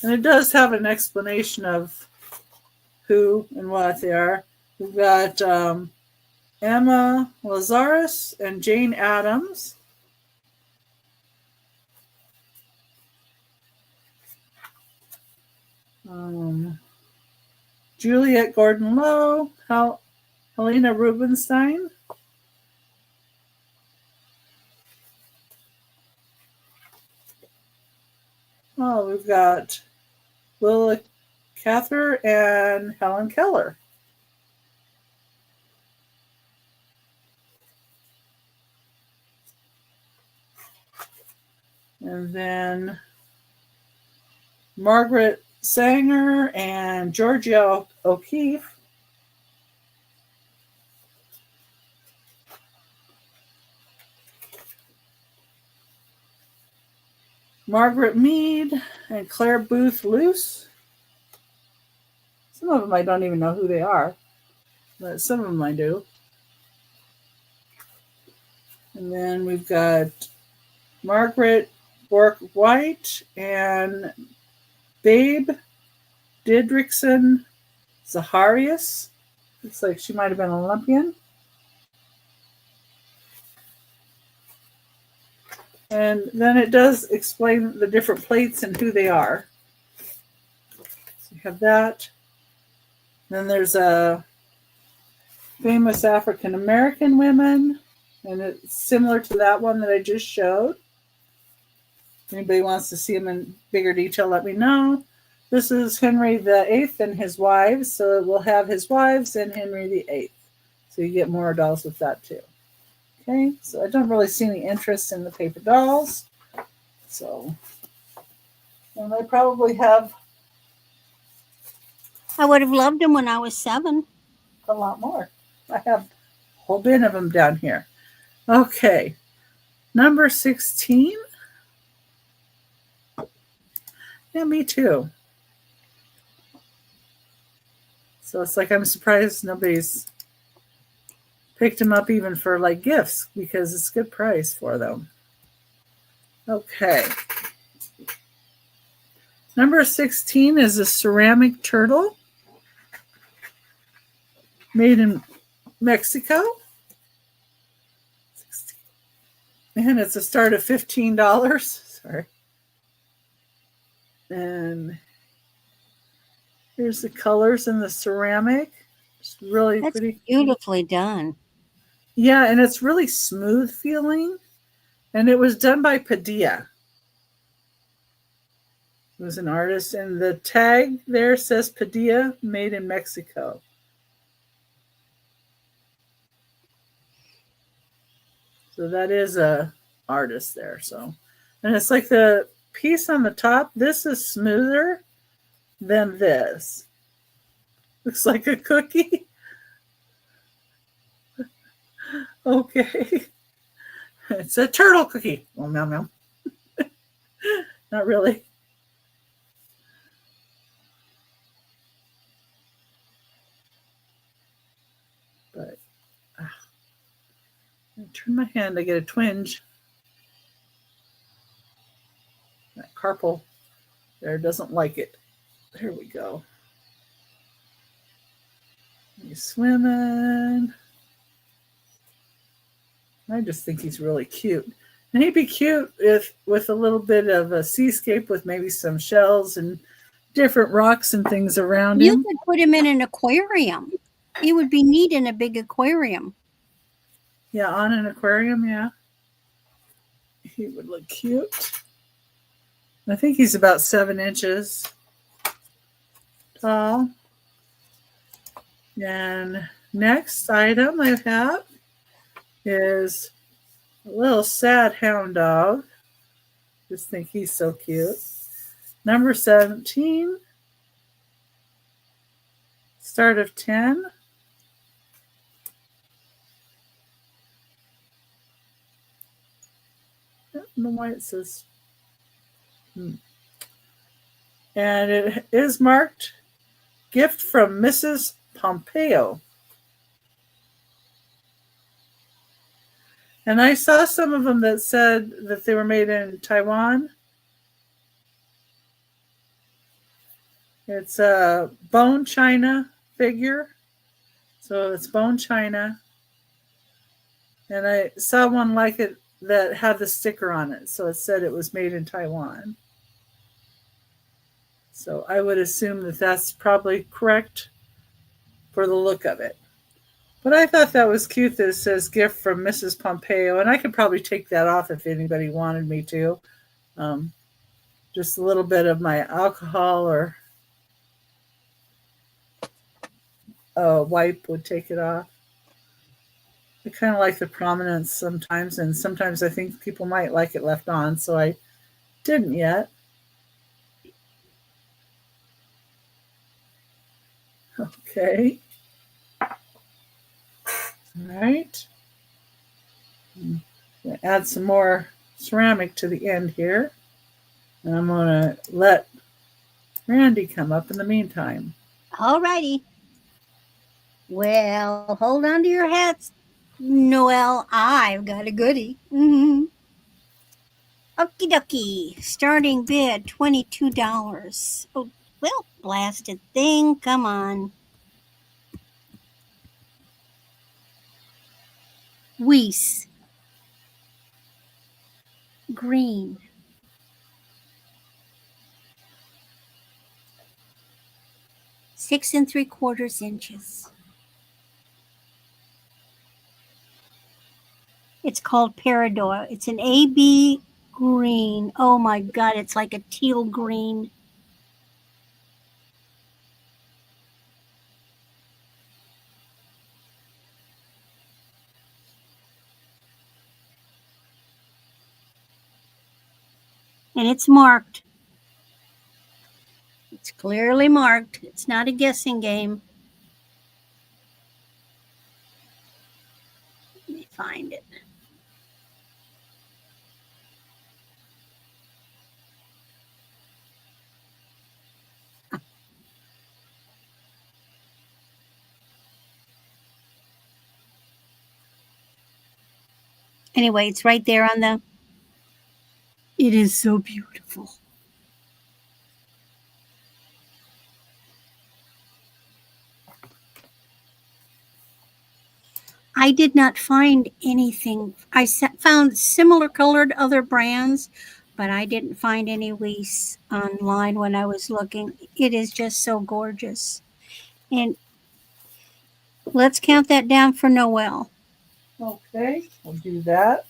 And it does have an explanation of who and what they are. We've got Emma Lazarus and Jane Addams. Juliet Gordon-Lowe, Helena Rubinstein. Oh, we've got Willa Cather and Helen Keller. And then Margaret Sanger and Georgia O'Keeffe. Margaret Mead and Claire Booth Luce. Some of them I don't even know who they are, but some of them I do. And then we've got Margaret Bork White and Babe Didrikson Zacharias. Looks like she might have been an Olympian. And then it does explain the different plates and who they are. So you have that. Then there's a famous African American women, and it's similar to that one that I just showed. If anybody wants to see them in bigger detail, let me know. This is Henry VIII and his wives, so it will have his wives and Henry VIII. So you get more dolls with that too. Okay, so I don't really see any interest in the paper dolls. So, and I probably have I would have loved them when I was 7. a lot more. I have a whole bin of them down here. Okay, number 16. Yeah, me too. So it's like I'm surprised nobody's picked them up even for like gifts because it's a good price for them. Okay. Number 16 is a ceramic turtle made in Mexico. 16. And it's a start of $15. Sorry. And here's the colors in the ceramic. It's really That's pretty. beautifully done. Yeah, and it's really smooth feeling. And it was done by Padilla. It was an artist. And the tag there says Padilla, made in Mexico. So that is a artist there. So, and it's like the piece on the top. This is smoother than this. Looks like a cookie. Okay. It's a turtle cookie. Oh, meow, meow. Not really. But I turn my hand, I get a twinge. That carpal there doesn't like it. There we go. He's swimming. I just think he's really cute. And he'd be cute if with a little bit of a seascape with maybe some shells and different rocks and things around You him. could put him in an aquarium. He would be neat in a big aquarium. Yeah, on an aquarium, yeah. He would look cute. I think he's about 7 inches tall. And next item I have is a little sad hound dog. Just think he's so cute. Number 17. Start of 10. I don't know why it says. And it is marked gift from Mrs. Pompeo. And I saw some of them that said that they were made in Taiwan. It's a bone china figure. So it's bone china. And I saw one like it that had the sticker on it. So it said it was made in Taiwan. So I would assume that that's probably correct for the look of it. But I thought that was cute that it says gift from Mrs. Pompeo. And I could probably take that off if anybody wanted me to. Just a little bit of my alcohol or a wipe would take it off. I kind of like the prominence sometimes, and sometimes I think people might like it left on, so I didn't yet. Okay. All right. I'm going to add some more ceramic to the end here. And I'm going to let Randy come up in the meantime. All righty. Well, hold on to your hats, Noelle. I've got a goodie. Okie dokie. Starting bid $22. Oh, well, blasted thing. Come on. Weiss. Green. 6 3/4 inches. It's called Peridot. It's an AB green. Oh my God, it's like a teal green. And it's marked. It's clearly marked. It's not a guessing game. Let me find it. Anyway, it's right there on the. It is so beautiful. I did not find anything. I found similar colored other brands, but I didn't find any Weiss online when I was looking. It is just so gorgeous. And let's count that down for Noelle. Okay, we'll do that.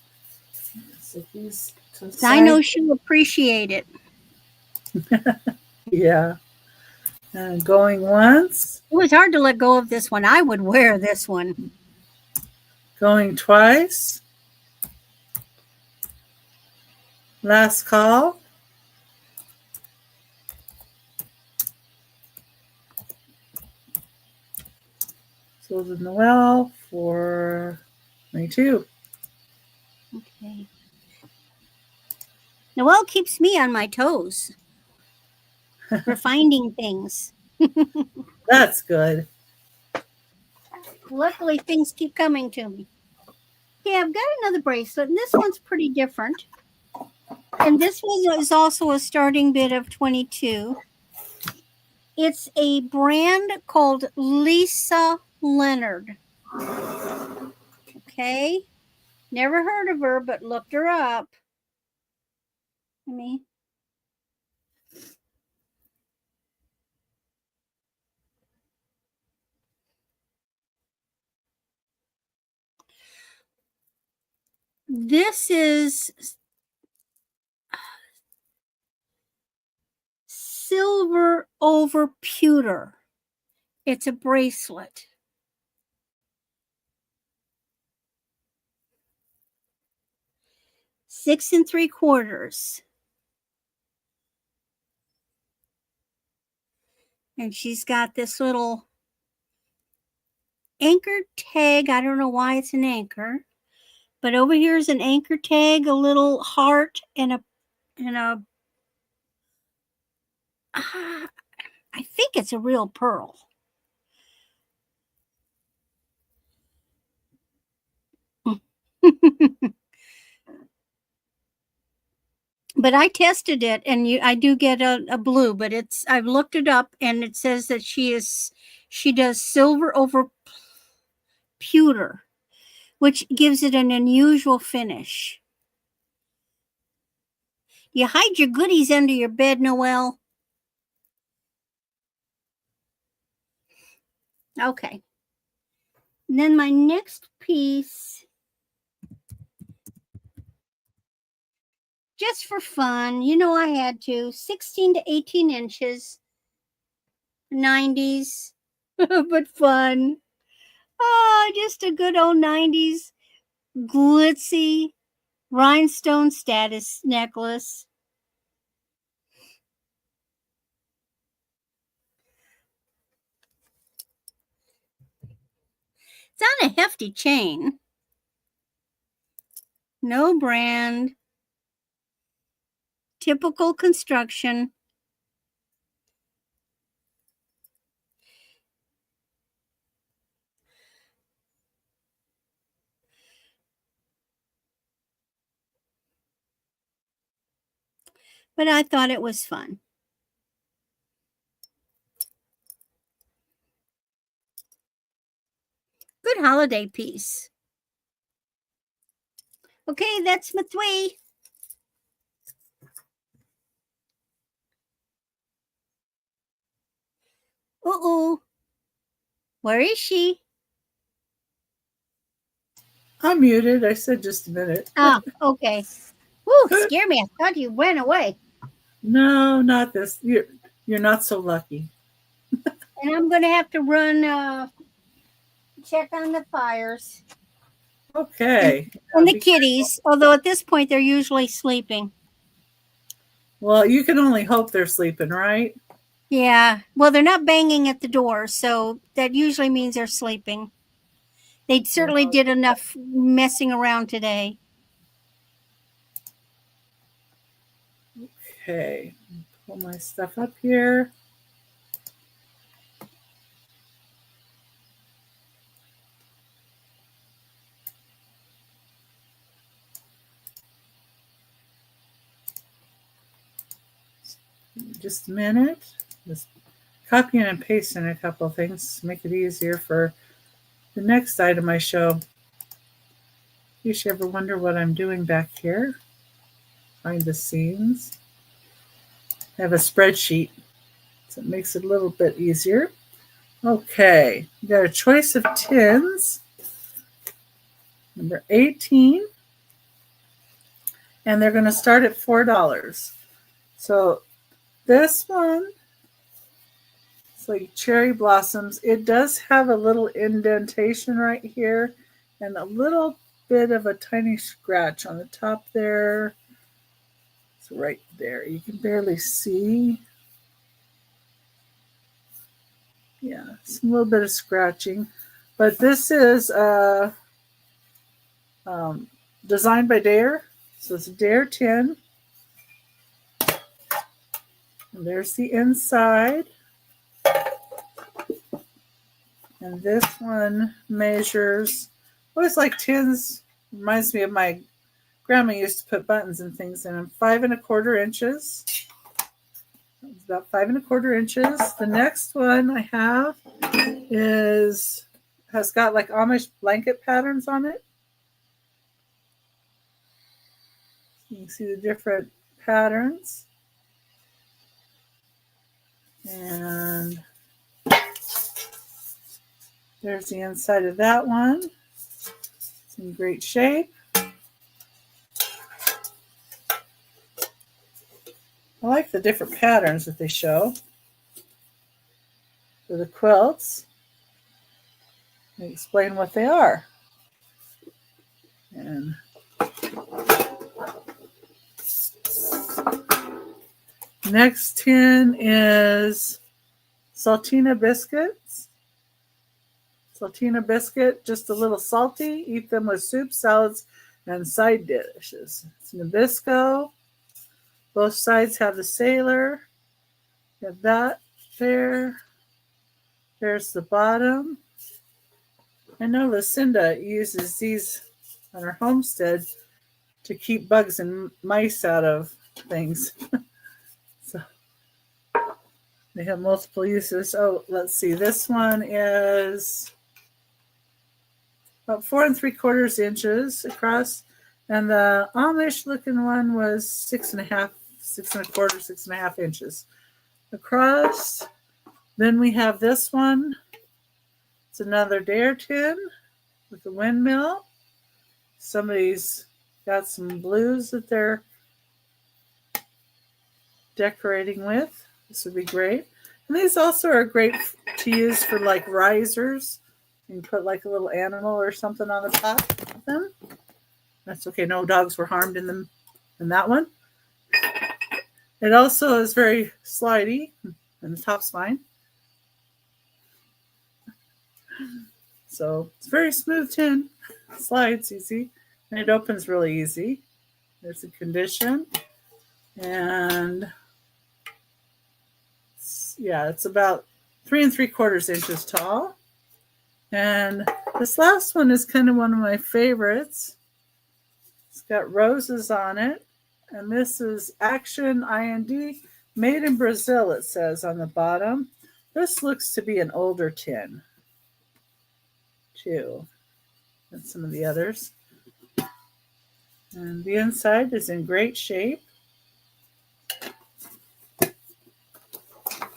So these I know she'll appreciate it. Yeah. And going once. It was hard to let go of this one. I would wear this one. Going twice. Last call. So the Noel for Me too. Okay. Noelle keeps me on my toes for finding things. That's good. Luckily, things keep coming to me. Okay, I've got another bracelet, and this one's pretty different. And this one is also a starting bid of 22. It's a brand called Lisa Leonard. Okay, never heard of her, but looked her up. Let me. This is silver over pewter. It's a bracelet. Six and 3/4. And she's got this little anchor tag. I don't know why it's an anchor, but over here is an anchor tag, a little heart, and a I think it's a real pearl. But I tested it, and I do get a blue, but I've looked it up, and it says that she does silver over pewter, which gives it an unusual finish. You hide your goodies under your bed, Noelle? Okay. And then my next piece, just for fun, I had to, 16 to 18 inches, 90s, but fun. Oh, just a good old 90s glitzy rhinestone status necklace. It's on a hefty chain. No brand. Typical construction. But I thought it was fun. Good holiday piece. Okay, that's my three. Uh-oh. Where is she? I'm muted. I said just a minute. Ah, okay. Woo, scare me. I thought you went away. No, not this. You're not so lucky. And I'm going to have to run, check on the fires. Okay. And the kitties, although at this point they're usually sleeping. Well, you can only hope they're sleeping, right? Yeah. Well, they're not banging at the door, so that usually means they're sleeping. They certainly did enough messing around today. Okay. Pull my stuff up here. Just a minute. Just copying and pasting a couple of things to make it easier for the next item I show. You should ever wonder what I'm doing back here behind the scenes. I have a spreadsheet, so it makes it a little bit easier. Okay, you got a choice of tins. Number 18. And they're going to start at $4. So this one, it's like cherry blossoms. It does have a little indentation right here and a little bit of a tiny scratch on the top there. It's right there. You can barely see. Yeah, it's a little bit of scratching. But this is Designed by Dare. So it's a Dare tin. And there's the inside. And this one measures, I always like tins. Reminds me of my grandma used to put buttons and things in them. 5 1/4 inches. It's about 5 1/4 inches. The next one I have has got like Amish blanket patterns on it. You can see the different patterns. And there's the inside of that one. It's in great shape. I like the different patterns that they show for the quilts. They explain what they are. And next tin is Saltina biscuits. Saltina biscuit, just a little salty. Eat them with soup, salads, and side dishes. It's Nabisco. Both sides have the sailor. You have that there. There's the bottom. I know Lucinda uses these on her homestead to keep bugs and mice out of things. So they have multiple uses. Oh, let's see. This one is about 4 3/4 inches across, and the Amish looking one was 6 1/2, 6 1/4, 6 1/2 inches across. Then we have this one. It's another Dare tin with a windmill. Somebody's got some blues that they're decorating with. This would be great. And these also are great to use for like risers. You can put like a little animal or something on the top of them. That's okay. No dogs were harmed in them in that one. It also is very slidey, and the top's fine. So it's very smooth tin. Slides easy. And it opens really easy. There's the condition. And it's about 3 3/4 inches tall. And this last one is kind of one of my favorites. It's got roses on it. And this is Action IND, made in Brazil, it says on the bottom. This looks to be an older tin, too, than some of the others. And the inside is in great shape.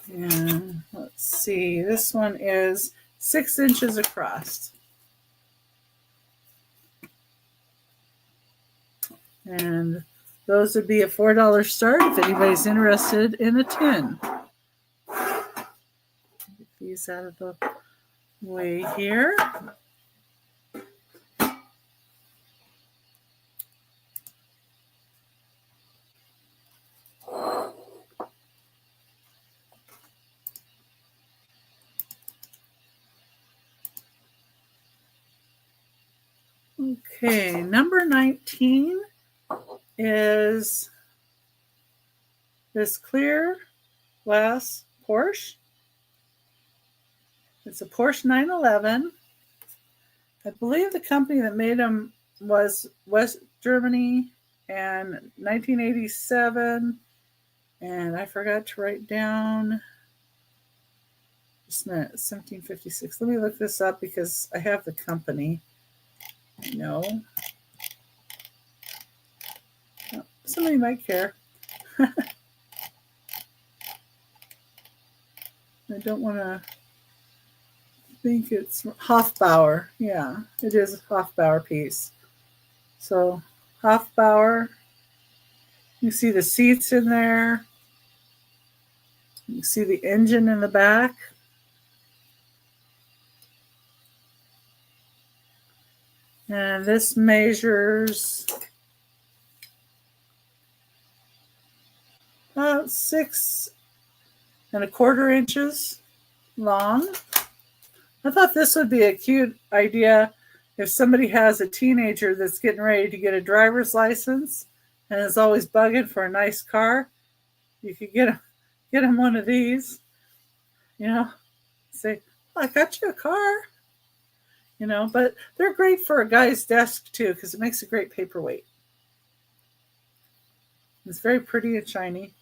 And let's see, this one is 6 inches across. And those would be a $4 start if anybody's interested in a tin. Get these out of the way here. Okay, number 19 is this clear glass Porsche. It's a Porsche 911. I believe the company that made them was West Germany, and 1987. And I forgot to write down, just a minute, 1756. Let me look this up because I have the company. No. Oh, somebody might care. I don't want to think it's Hofbauer. Yeah, it is a Hofbauer piece. So Hofbauer, you see the seats in there. You see the engine in the back. And this measures about 6 1/4 inches long. I thought this would be a cute idea if somebody has a teenager that's getting ready to get a driver's license and is always bugging for a nice car, you could get him one of these, you know, say, I got you a car, you know, but they're great for a guy's desk too because it makes a great paperweight. It's very pretty and shiny.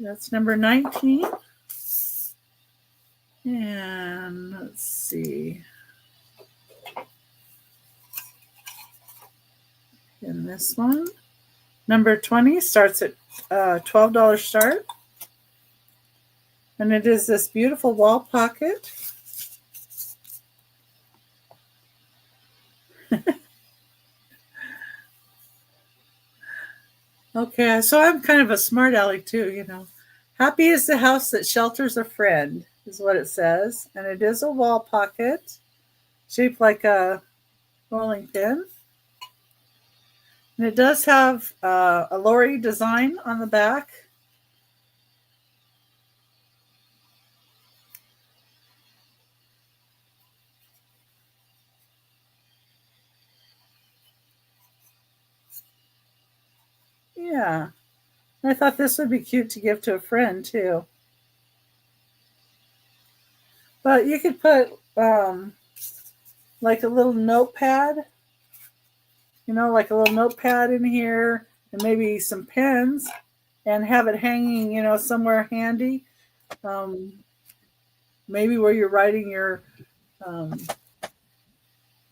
That's number 19. And let's see. In this one, number 20 starts at $12 start. And it is this beautiful wall pocket. Okay, so I'm kind of a smart aleck too, you know. Happy is the house that shelters a friend, is what it says. And it is a wall pocket shaped like a rolling pin. And it does have a lorry design on the back. Yeah. I thought this would be cute to give to a friend too. But you could put like a little notepad, you know, like a little notepad in here and maybe some pens and have it hanging, you know, somewhere handy. Maybe where you're writing your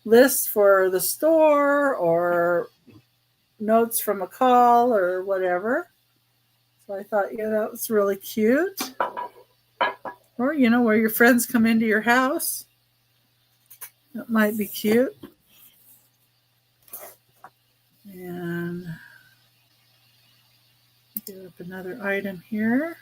list for the store or notes from a call or whatever. So I thought, yeah, that was really cute. Or, you know, where your friends come into your house. That might be cute. And get up another item here.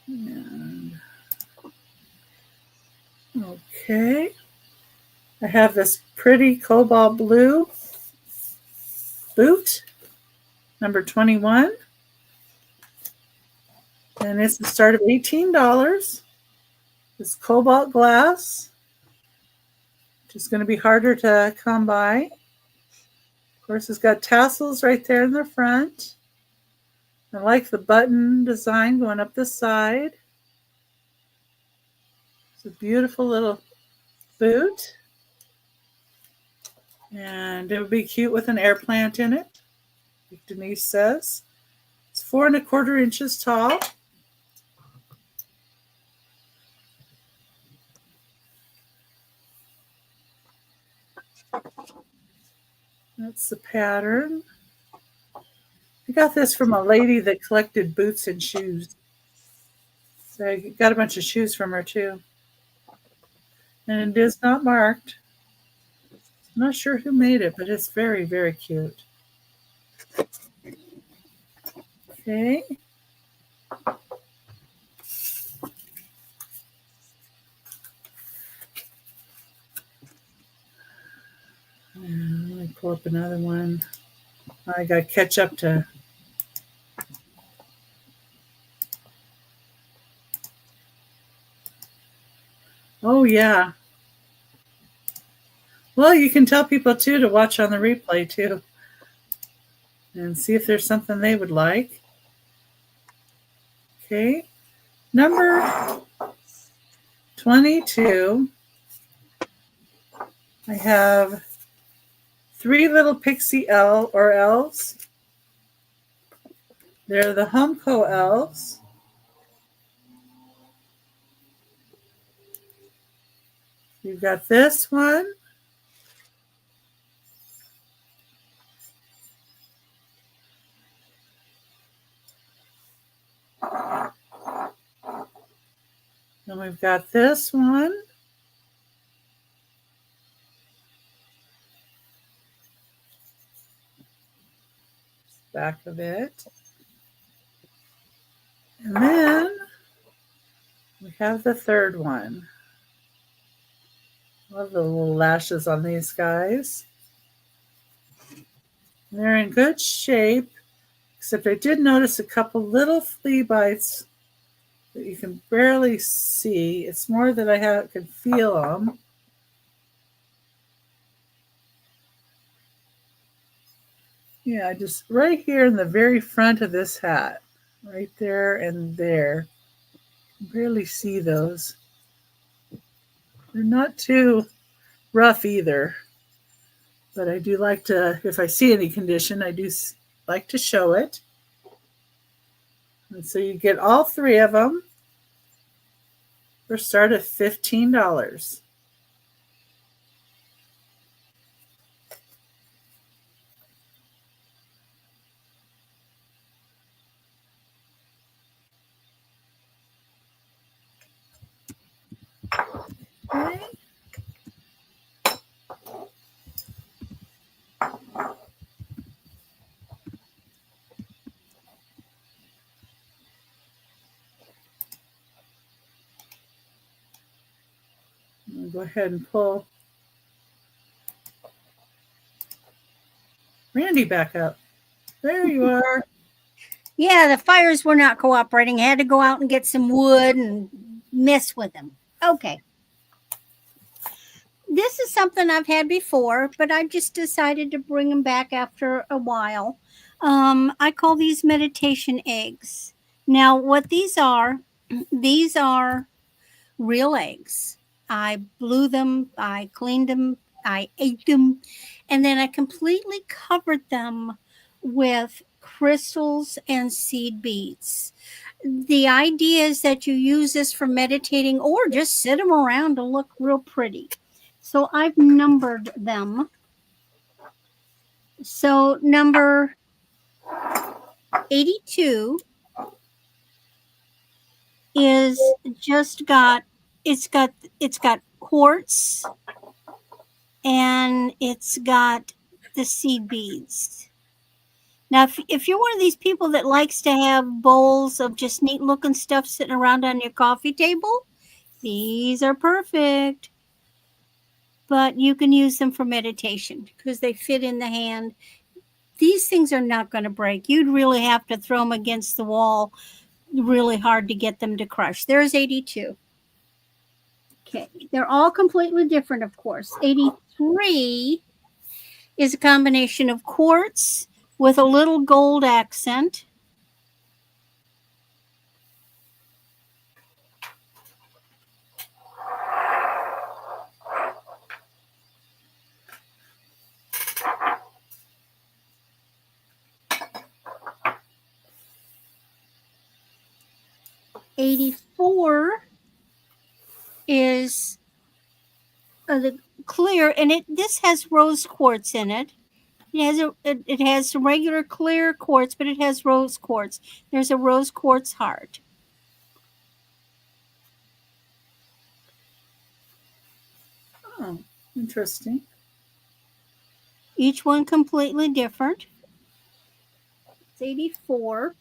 And okay. I have this pretty cobalt blue boot, number 21. And it's the start of $18. This cobalt glass, which is going to be harder to come by. Of course, it's got tassels right there in the front. I like the button design going up the side. It's a beautiful little boot. And it would be cute with an air plant in it, like Denise says. It's 4¼ inches tall. That's the pattern. I got this from a lady that collected boots and shoes. So I got a bunch of shoes from her too. And it is not marked. I'm not sure who made it, but it's very, very cute. Okay. And let me pull up another one. I got to catch up to. Oh, yeah. Well, you can tell people too to watch on the replay too and see if there's something they would like. Okay. Number 22. I have 3 little pixie elves. They're the Humco elves. You've got this one. Then we've got this one. Back of it. And then we have the third one. Love the little lashes on these guys. They're in good shape, except I did notice a couple little flea bites that you can barely see. It's more that I can feel them. Yeah, just right here in the very front of this hat. Right there and there. You can barely see those. They're not too rough either. But I do like to, if I see any condition, I do like to show it. And so you get all three of them for start at $15. Okay. I'll go ahead and pull Randy back up. There you are. Yeah, the fires were not cooperating. I had to go out and get some wood and mess with them. Okay. This is something I've had before, but I just decided to bring them back after a while. I call these meditation eggs. Now, what these are real eggs. I blew them, I cleaned them, I ate them, and then I completely covered them with crystals and seed beads. The idea is that you use this for meditating or just sit them around to look real pretty. So I've numbered them. So number 82 is just got it's got quartz and it's got the seed beads. Now, if you're one of these people that likes to have bowls of just neat looking stuff sitting around on your coffee table, these are perfect. But you can use them for meditation because they fit in the hand. These things are not going to break. You'd really have to throw them against the wall really hard to get them to crush. There's 82. Okay, they're all completely different, of course. 83 is a combination of quartz with a little gold accent. '84 is the clear, and this has rose quartz in it. It has some regular clear quartz, but it has rose quartz. There's a rose quartz heart. Oh, interesting. Each one completely different. It's 84.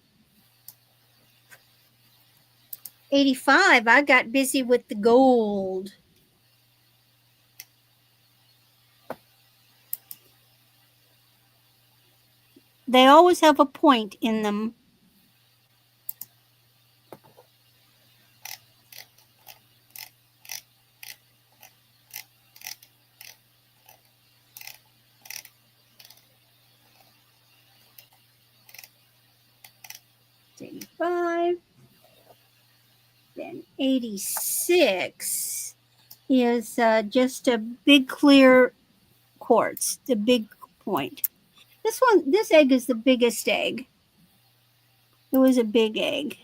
85, I got busy with the gold. They always have a point in them. It's 85. Then 86 is just a big clear quartz, the big point. This egg is the biggest egg. It was a big egg.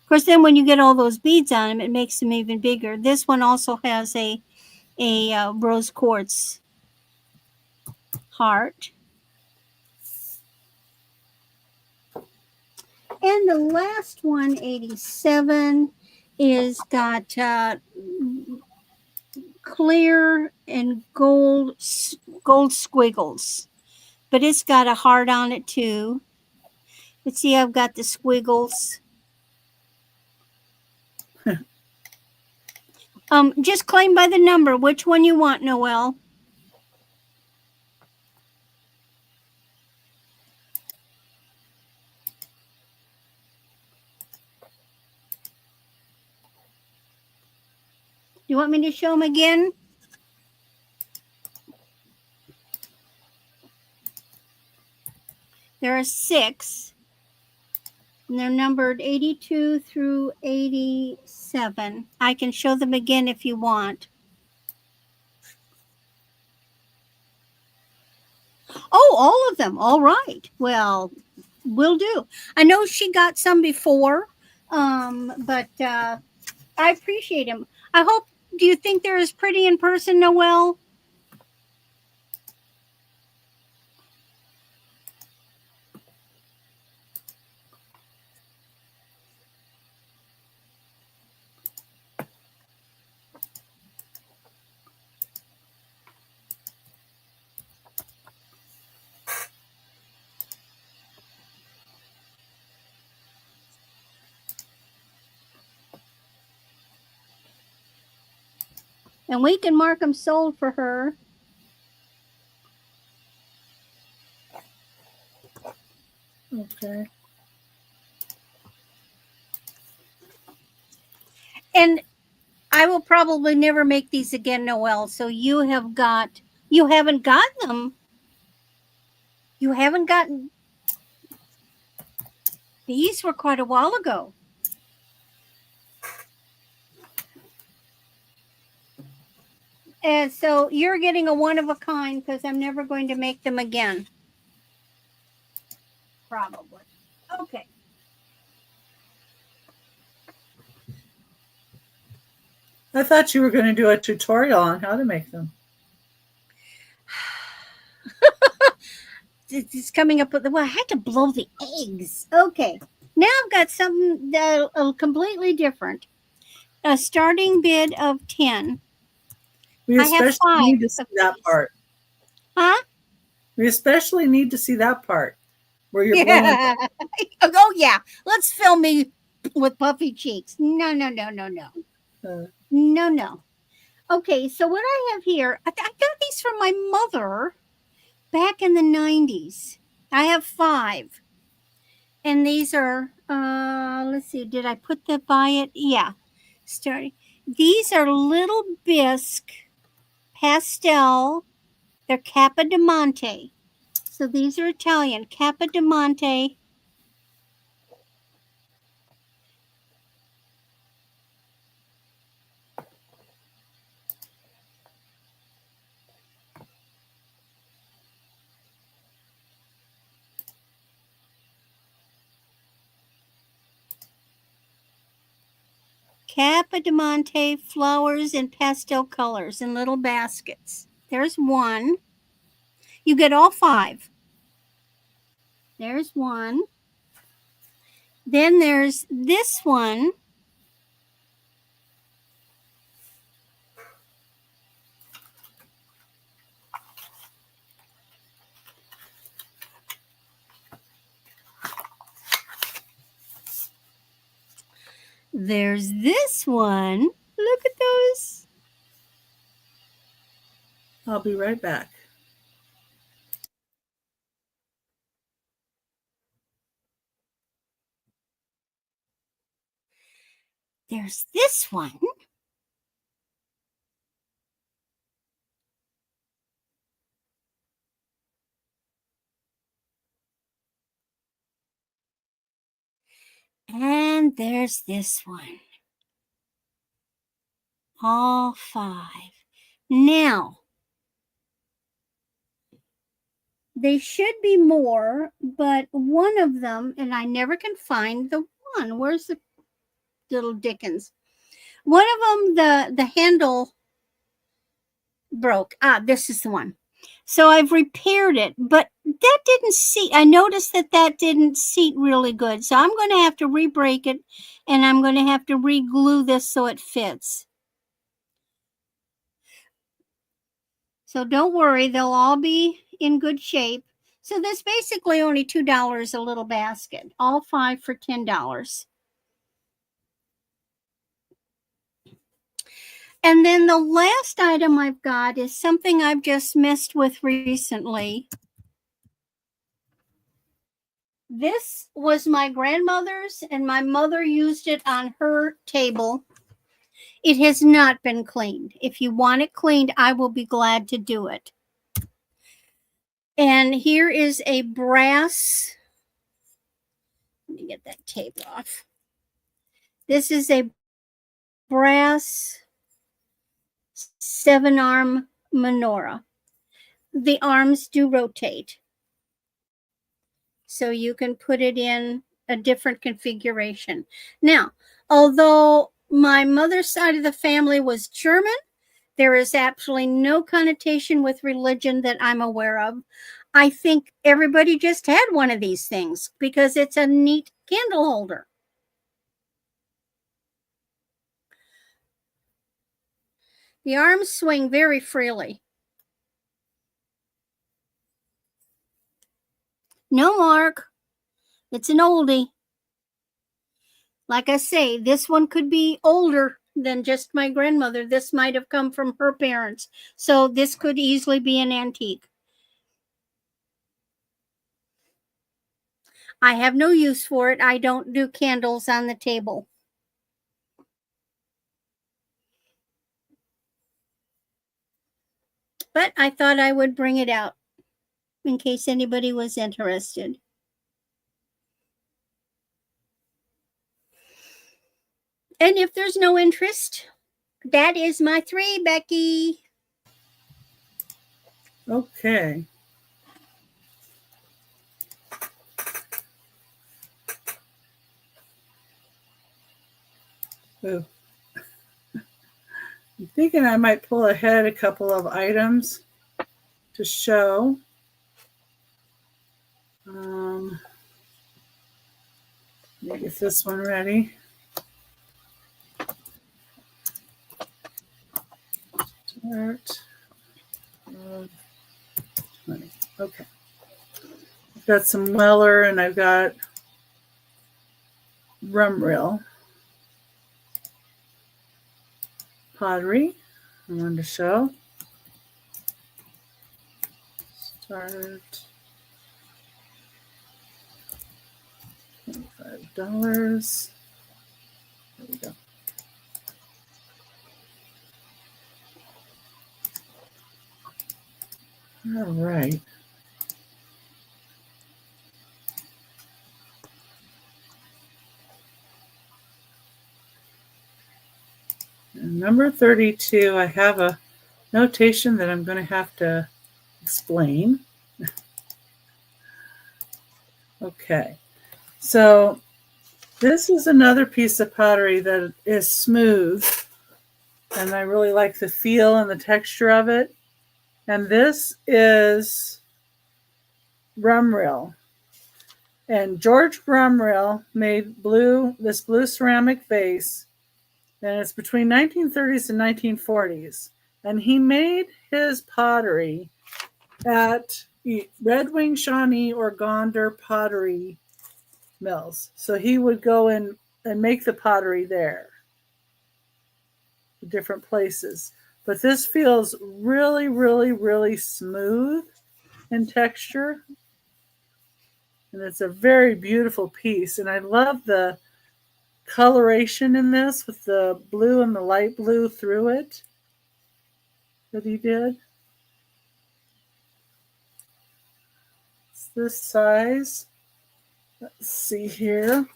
Of course, then when you get all those beads on them, it makes them even bigger. This one also has a rose quartz heart. And the last one, 87, is got clear and gold squiggles, but it's got a heart on it too. But see, I've got the squiggles. Just claim by the number which one you want, Noelle. You want me to show them again? There are 6, and they're numbered 82 through 87. I can show them again if you want. Oh, all of them. All right. Well, will do. I know she got some before, but I appreciate them. I hope. Do you think they're as pretty in person, Noelle? And we can mark them sold for her. Okay. And I will probably never make these again, Noelle. So you haven't gotten them. You haven't gotten. These were quite a while ago. And so you're getting a one of a kind because I'm never going to make them again. Probably. Okay. I thought you were going to do a tutorial on how to make them. It's coming up with well, I had to blow the eggs. Okay. Now I've got something completely different. A starting bid of 10. We I have especially 5 need to see that these. part. Huh? We especially need to see that part where you're Yeah. Oh yeah. Let's film me with puffy cheeks. No. blowing. No. Okay, so what I have here, I got these from my mother back in the 90s. I have 5. And these are, let's see, did I put the by it? Yeah. Starting. These are little bisque pastel. They're Capodimonte. So these are Italian. Capodimonte. Capodimonte flowers in pastel colors in little baskets. There's one. You get all 5. There's one. Then there's this one. There's this one. Look at those. I'll be right back. There's this one. And there's this one. All 5. Now, they should be more, but one of them, and I never can find the one. Where's the little Dickens? One of them, the handle broke. This is the one. So I've repaired it, but that didn't seat. I noticed that didn't seat really good. So I'm going to have to re-break it, and I'm going to have to re-glue this so it fits. So don't worry, they'll all be in good shape. So that's basically only $2 a little basket. All 5 for $10. And then the last item I've got is something I've just messed with recently. This was my grandmother's, and my mother used it on her table. It has not been cleaned. If you want it cleaned, I will be glad to do it. And here is a brass. Let me get that tape off. This is a brass 7-arm menorah. The arms do rotate, so you can put it in a different configuration. Now, although my mother's side of the family was German, there is absolutely no connotation with religion that I'm aware of. I think everybody just had one of these things because it's a neat candle holder. The arms swing very freely. No, Mark, it's an oldie. Like I say, this one could be older than just my grandmother. This might have come from her parents. So this could easily be an antique. I have no use for it. I don't do candles on the table. But I thought I would bring it out in case anybody was interested. And if there's no interest, that is my 3, Becky. Okay. Ooh. I'm thinking I might pull ahead a couple of items to show. Let me get this one ready. Start of 20. Okay. I've got some Weller and I've got rum reel pottery I wanted to show. Start $25. There we go. All right. And number 32, I have a notation that I'm going to have to explain. Okay. So this is another piece of pottery that is smooth, and I really like the feel and the texture of it. And this is rum reel. And George Rumrill made this blue ceramic vase, and it's between 1930s and 1940s. And he made his pottery at Red Wing, Shawnee, or Gonder pottery mills. So he would go in and make the pottery there, different places. But this feels really, really, really smooth in texture. And it's a very beautiful piece. And I love the coloration in this with the blue and the light blue through it that he did. It's this size. Let's see here.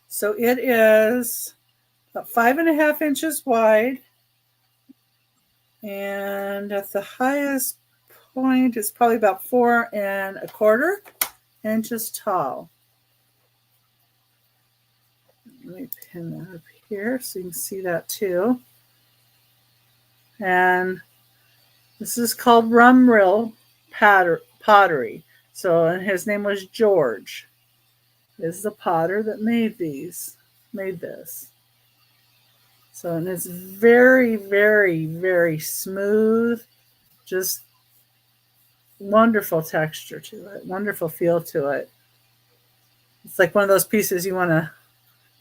So it is about 5.5 inches wide. And at the highest point, it's probably about 4.25 inches tall. Let me pin that up here so you can see that too. And this is called Rumrill pottery. So, and his name was George. This is the potter that made this. So, and it's very, very, very smooth, just wonderful texture to it, wonderful feel to it. It's like one of those pieces you want to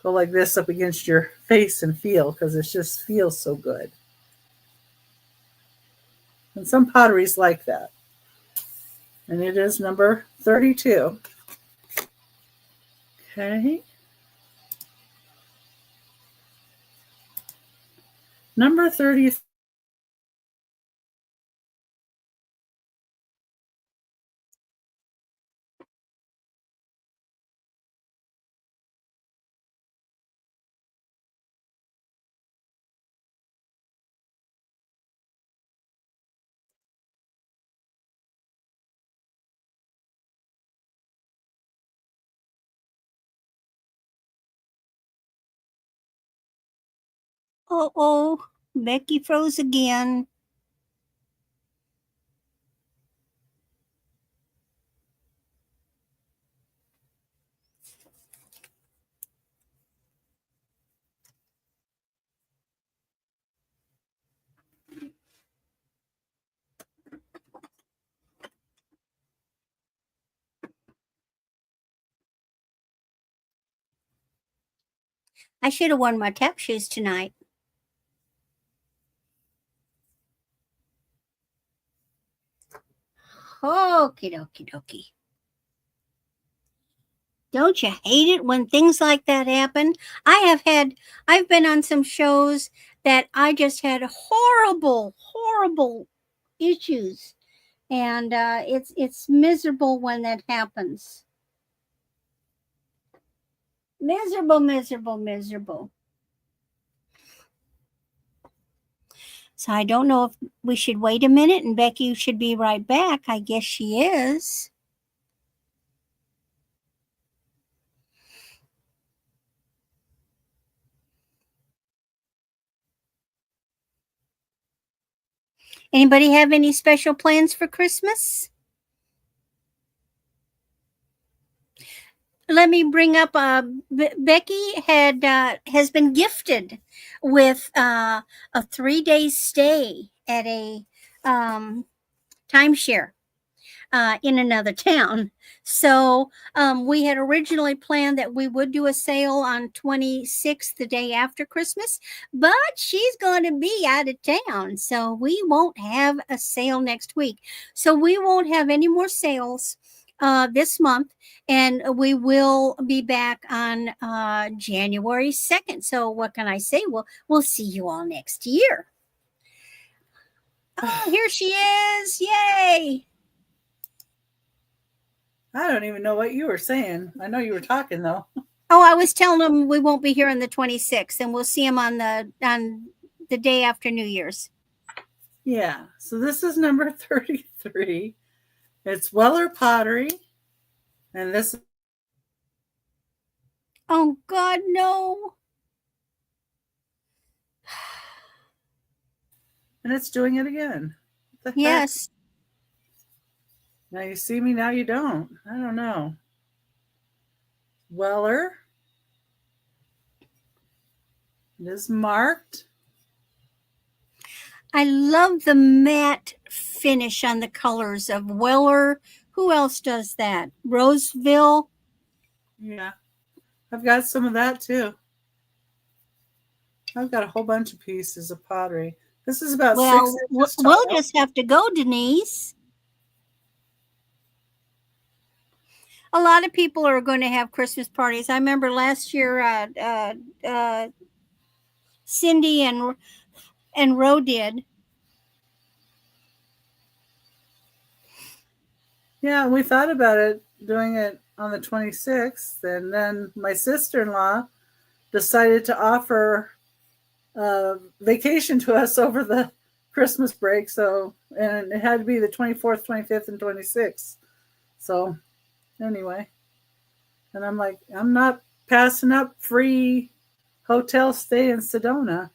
go like this up against your face and feel, because it just feels so good. And some potteries like that. And it is number 32. Okay. Number 30. Oh, Becky froze again. I should have worn my tap shoes tonight. Okie dokie dokie. Don't you hate it when things like that happen? I've been on some shows that I just had horrible issues, and it's miserable when that happens. Miserable. So I don't know if we should wait a minute and Becky should be right back. I guess she is. Anybody have any special plans for Christmas? Let me bring up Becky has been gifted with a 3-day stay at a timeshare in another town. So we had originally planned that we would do a sale on 26th, the day after Christmas, but she's going to be out of town, so we won't have a sale next week. So we won't have any more sales this month, and we will be back on January 2nd. So what can I say? We'll see you all next year. Oh, here she is. Yay. I don't even know what you were saying. I know you were talking though. Oh, I was telling them we won't be here on the 26th, and we'll see them on the day after New Year's. Yeah. So this is number 33. It's Weller Pottery. And this. Oh, God, no. And it's doing it again. What the Yes. heck? Now you see me, now you don't. I don't know. Weller. It is marked. I love the matte finish on the colors of Weller. Who else does that? Roseville. Yeah. I've got some of that too. I've got a whole bunch of pieces of pottery. This is about Well, 6 inches tall. we'll just have to go, Denise. A lot of people are going to have Christmas parties. I remember last year, Cindy and Ro did. Yeah, we thought about it, doing it on the 26th, and then my sister-in-law decided to offer a vacation to us over the Christmas break. So, and it had to be the 24th, 25th, and 26th. So, anyway, and I'm like, I'm not passing up free hotel stay in Sedona.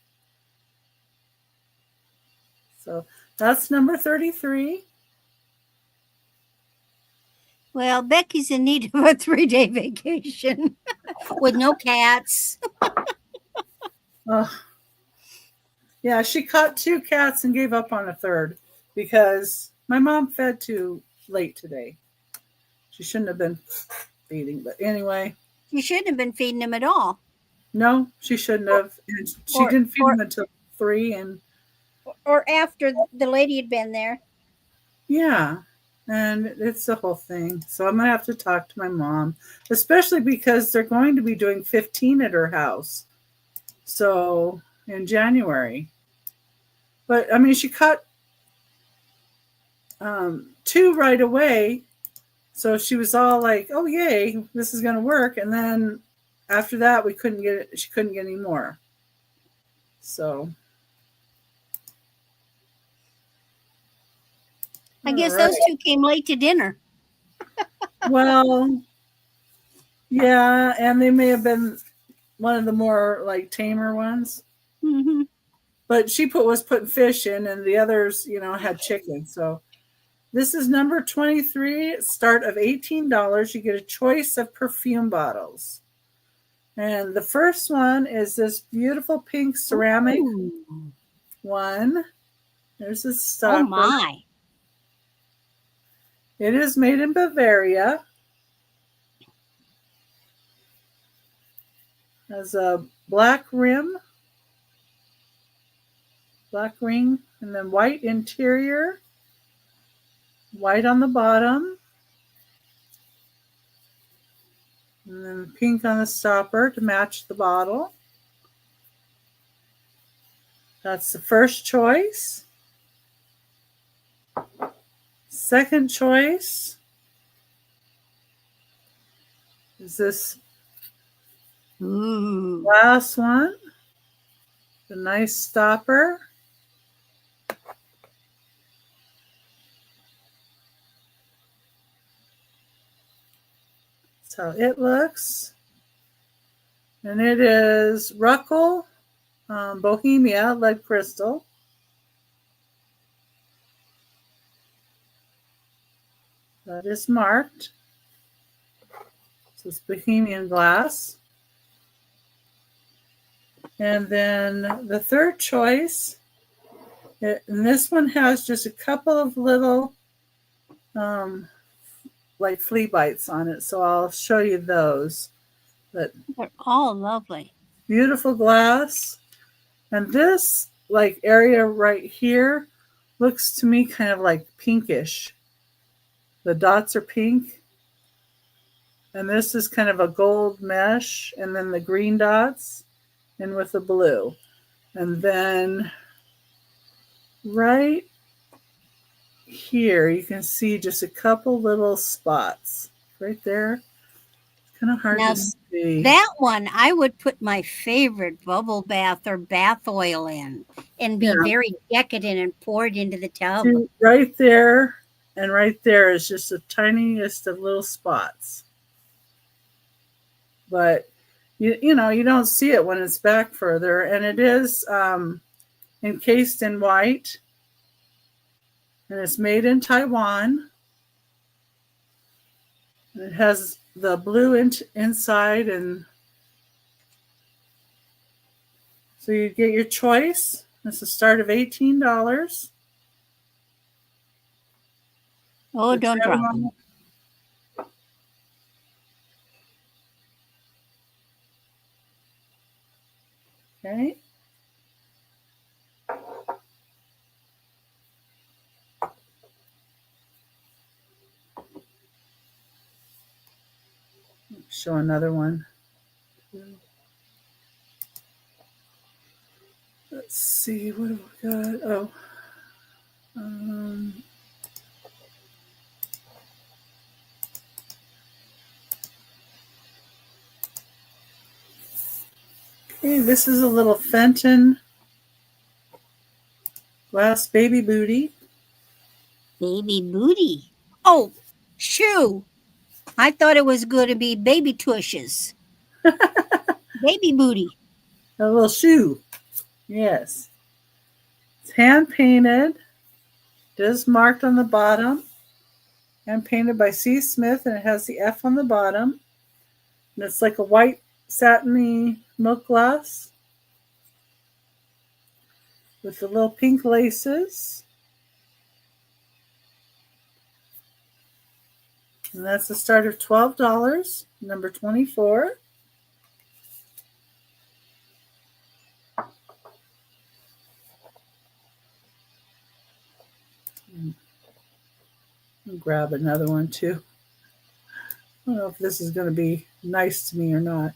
So that's number 33. Well, Becky's in need of a 3-day vacation with no cats. Yeah, she caught 2 cats and gave up on a third because my mom fed too late today. She shouldn't have been feeding, but anyway. You shouldn't have been feeding them at all. No, she shouldn't or have. And she or didn't feed or, them until 3, and or after the lady had been there? yeah, and it's the whole thing. So I'm gonna have to talk to my mom, especially because they're going to be doing 15 at her house. So in January. But I mean, she caught 2 right away. So she was all like, "Oh yay, this is gonna work." And then after that, we couldn't get it. She couldn't get any more. So I all guess right. those two came late to dinner. Well, yeah, and they may have been one of the more like tamer ones. Mm-hmm. But she was putting fish in, and the others, had chicken. So this is number 23. Start of $18. You get a choice of perfume bottles. And the first one is this beautiful pink ceramic Ooh. one. There's a Oh stopper. my. It is made in Bavaria. Has a black rim, black ring, and then white interior, white on the bottom, and then pink on the stopper to match the bottle. That's the first choice. Second choice is this Ooh. last one, the nice stopper. That's how it looks. And it is Ruckel Bohemia Lead Crystal. That is marked. So it's Bohemian glass. And then the third choice, and this one has just a couple of little like flea bites on it. So I'll show you those. But They're all lovely. beautiful glass. And this like area right here looks to me kind of like pinkish. The dots are pink. And this is kind of a gold mesh, and then the green dots and with the blue. And then right here, you can see just a couple little spots right there. It's kind of hard Now to see. that one I would put my favorite bubble bath or bath oil in and be Yeah. very decadent and pour it into the tub. See, right there and right there is just the tiniest of little spots. But you don't see it when it's back further, and it is encased in white, and it's made in Taiwan. It has the blue inside, and so you get your choice. It's a start of $18. Oh, don't drop them. Okay. Show another one. Let's see, what have we got? Oh, okay, this is a little Fenton glass baby booty. Baby booty. Oh, shoe. I thought it was going to be baby tushes. Baby booty. A little shoe. Yes. It's hand painted. It is marked on the bottom. Hand painted by C. Smith, and it has the F on the bottom. And it's like a white satiny milk glass with the little pink laces. And that's the start of $12, number 24. I'll grab another one too. I don't know if this is going to be nice to me or not.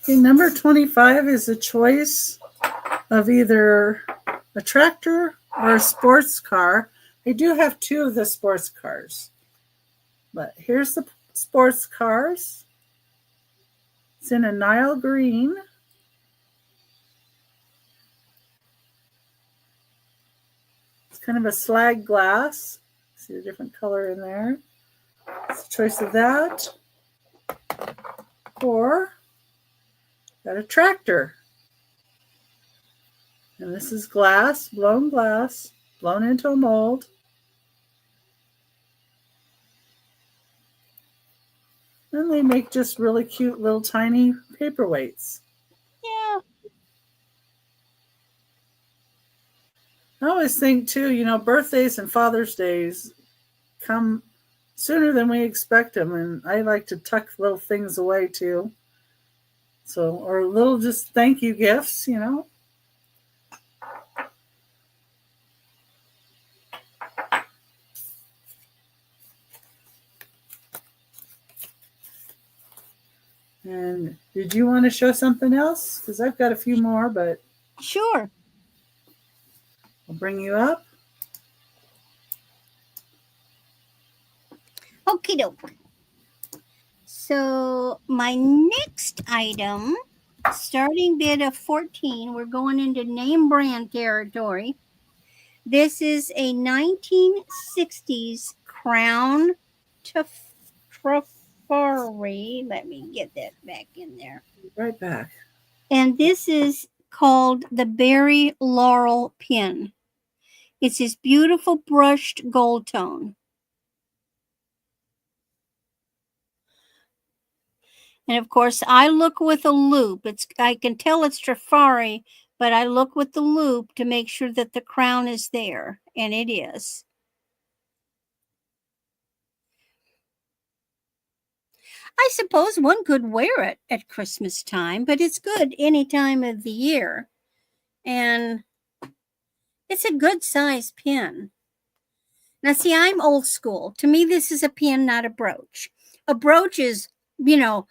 Okay, number 25 is a choice of either a tractor or a sports car. I do have two of the sports cars, but here's the sports cars. It's in a Nile green. It's kind of a slag glass. See a different color in there. It's a choice of that. Or got a tractor. And this is glass, blown into a mold. And they make just really cute little tiny paperweights. Yeah. I always think too, you know, birthdays and Father's Days come sooner than we expect them, and I like to tuck little things away too. So, or little just thank you gifts, you know. And did you want to show something else? Because I've got a few more, but Sure. I'll bring you up. Okie doke. So my next item, starting bid of 14, we're going into name brand territory. This is a 1960s Crown Trafari. Let me get that back in there. Right back. And this is called the Berry Laurel Pin. It's this beautiful brushed gold tone. And of course, I look with a loop. I can tell it's Trafari, but I look with the loop to make sure that the crown is there, and it is. I suppose one could wear it at Christmas time, but it's good any time of the year. And it's a good size pin. Now, see, I'm old school. To me, this is a pin, not a brooch. A brooch is, you know,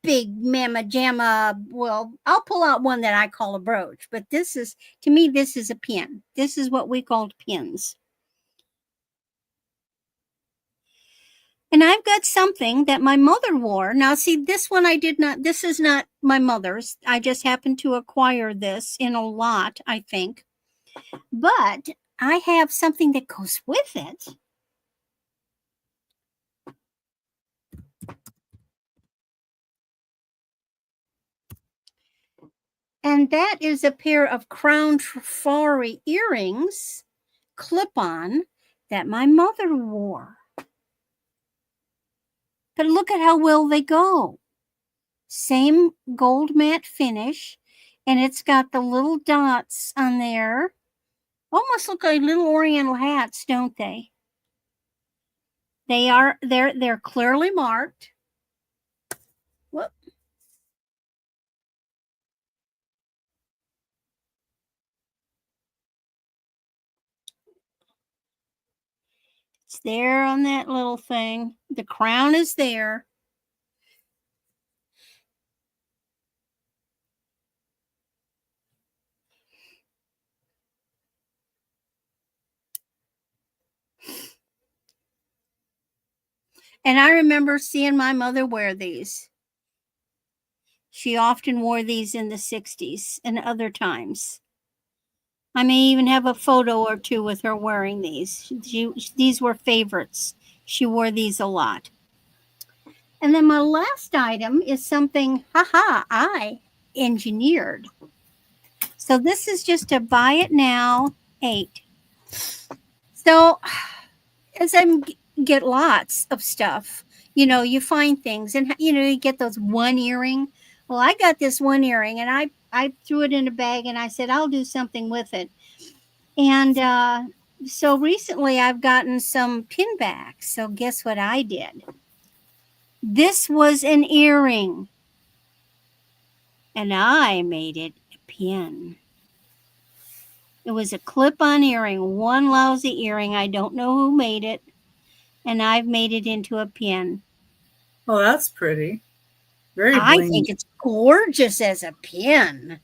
big mamma jamma. Well, I'll pull out one that I call a brooch, but this is, to me, this is a pin. This is what we called pins. And I've got something that my mother wore. Now, see, this one I did not, this is not my mother's. I just happened to acquire this in a lot, I think. But I have something that goes with it. And that is a pair of Crown Trafari earrings, clip-on, that my mother wore. But look at how well they go. Same gold matte finish, and it's got the little dots on there. Almost look like little oriental hats, don't they? They're clearly marked. Whoop. It's there on that little thing. The crown is there. And I remember seeing my mother wear these. She often wore these in the 60s and other times. I may even have a photo or two with her wearing these. These were favorites. She wore these a lot. And then my last item is something, I engineered. So this is just a buy it now 8. So as I get lots of stuff, you know, you find things and, you know, you get those one earring. Well, I got this one earring and I threw it in a bag and I said, I'll do something with it. And so recently I've gotten some pin backs. So guess what I did? This was an earring. And I made it a pin. It was a clip-on earring, one lousy earring. I don't know who made it. And I've made it into a pin. Oh, that's pretty. Very I blingy. think it's gorgeous as a pin.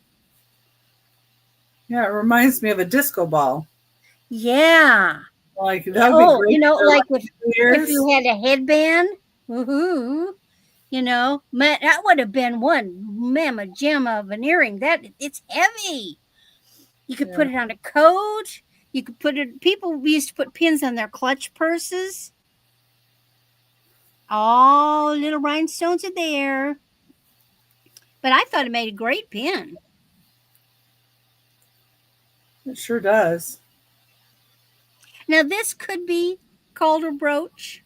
Yeah, it reminds me of a disco ball. Yeah. Like that would be great. You know, for like if you had a headband. Woohoo. You know, man, that would have been one mamma jamma of an earring. It's heavy. You could put it on a coat. You could put it. People used to put pins on their clutch purses. All little rhinestones are there. But I thought it made a great pin. It sure does. Now this could be called a brooch.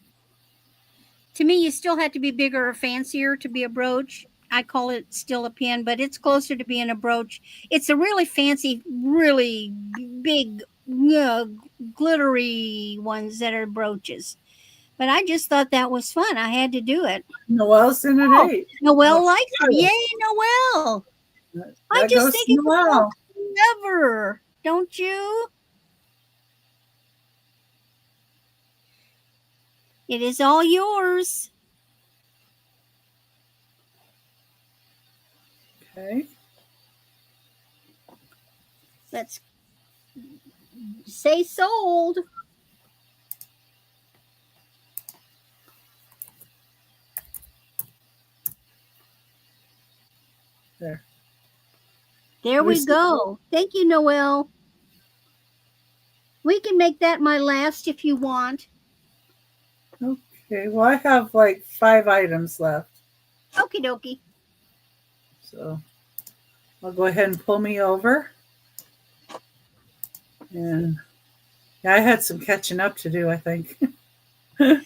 To me, you still have to be bigger or fancier to be a brooch. I call it still a pin, but it's closer to being a brooch. It's a really fancy, really big, glittery ones that are brooches. But I just thought that was fun. I had to do it. Noelle's in at 8. Noelle likes it. Yay, Noelle. I just think it's Noelle. Clever, don't you? It is all yours. Okay. Let's say sold. There we go. Thank you, Noelle. We can make that my last if you want. Okay, well, I have like 5 items left. Okie dokie. So I'll go ahead and pull me over. And yeah, I had some catching up to do, I think. A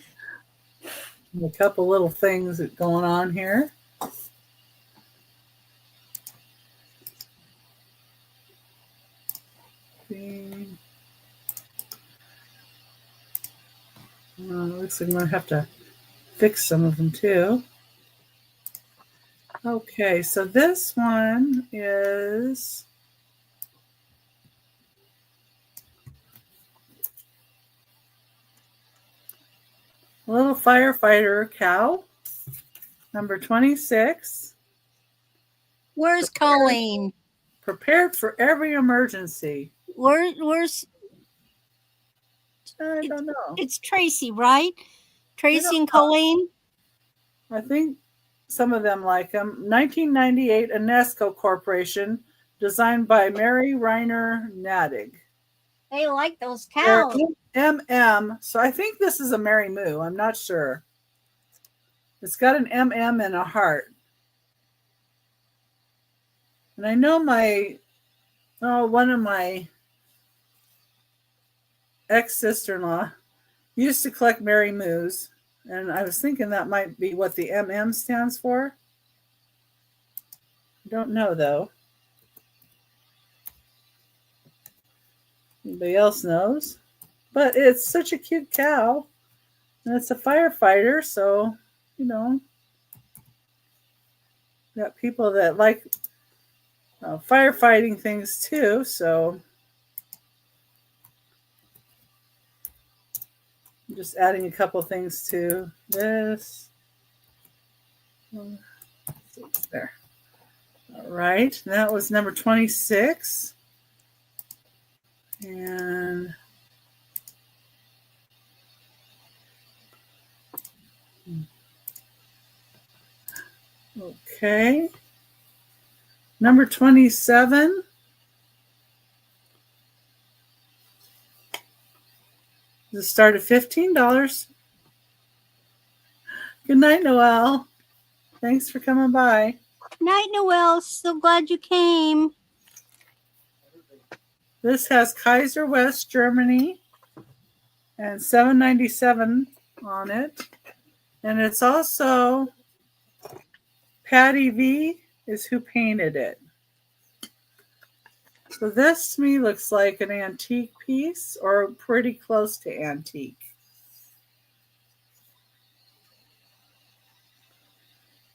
couple little things going on here. Looks like I'm going to have to fix some of them too. Okay, so this one is a little firefighter cow, number 26. Where's Colleen? Prepared for every emergency. Where's I don't know. It's Tracy, right? Tracy and Colleen? I think some of them like them. 1998 Enesco Corporation, designed by Mary Reiner Nadig. They like those cows. MM. So I think this is a Mary Moo. I'm not sure. It's got an MM and a heart. And I know one of my ex-sister-in-law used to collect Mary Moos. And I was thinking that might be what the MM stands for. I don't know, though. Anybody else knows? But it's such a cute cow. And it's a firefighter, so, you know, got people that like firefighting things too, so I'm just adding a couple things to this. There. All right, that was number 26. And okay. Number 27. The start of $15. Good night, Noelle. Thanks for coming by. Night, Noelle. So glad you came. This has Kaiser West Germany and $7.97 on it. And it's also Patty V is who painted it. So this to me looks like an antique piece or pretty close to antique.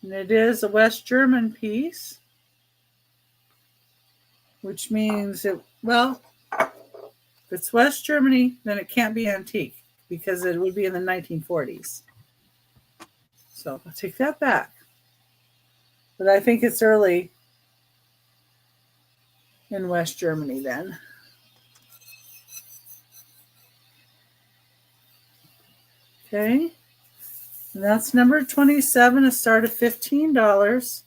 And it is a West German piece, which means it, well, if it's West Germany, then it can't be antique because it would be in the 1940s. So I'll take that back. But I think it's early in West Germany then. Okay. And that's number 27, a start of $15.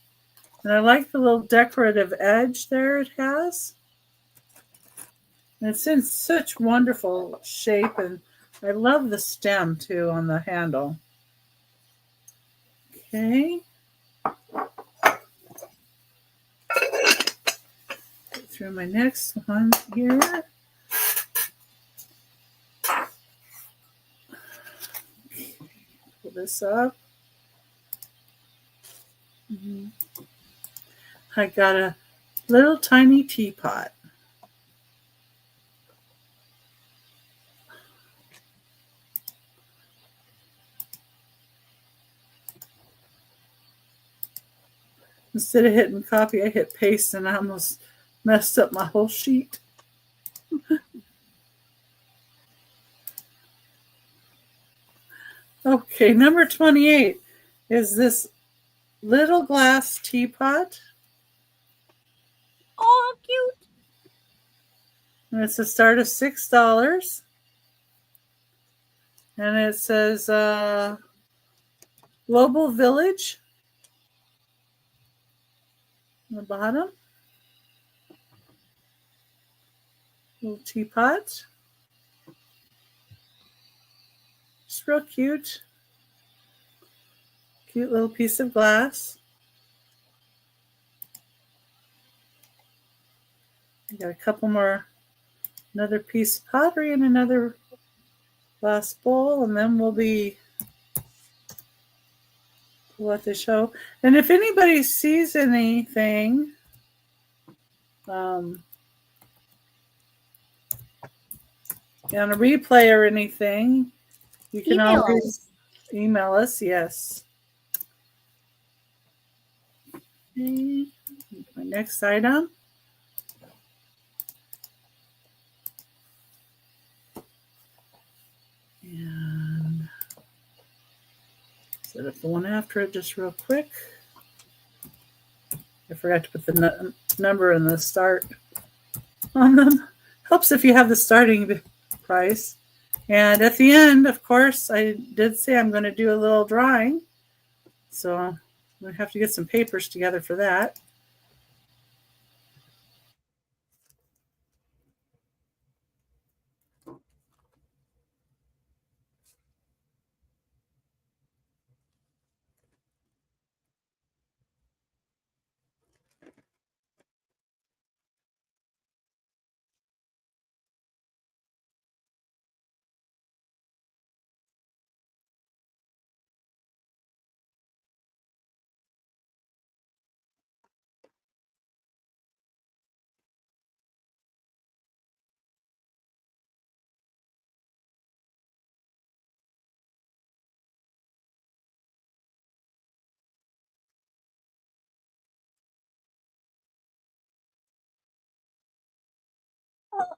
And I like the little decorative edge there it has. And it's in such wonderful shape, and I love the stem too on the handle. Okay. Get through my next one here. Pull this up. I got a little tiny teapot. Instead of hitting copy, I hit paste and I almost messed up my whole sheet. Okay, number 28 is this little glass teapot. Oh, cute. And it's a start of $6. And it says Global Village on the bottom. Little teapot. It's real cute. Cute little piece of glass. I got a couple more, another piece of pottery and another glass bowl, and then we'll be let the show. And if anybody sees anything, on a replay or anything, you can always email us. Yes. Okay. My next item. And set up the one after it just real quick. I forgot to put the number and the start on them. Helps if you have the starting price. And at the end, of course, I did say I'm going to do a little drawing. So I'm going to have to get some papers together for that.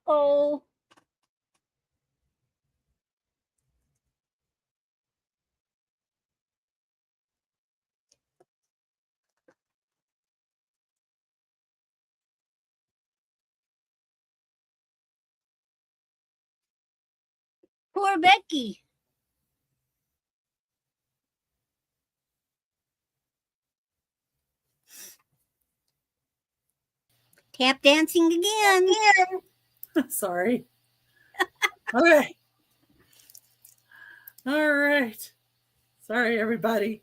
Uh-oh. Poor Becky. Tap dancing again. Sorry. Okay. All right. Sorry, everybody.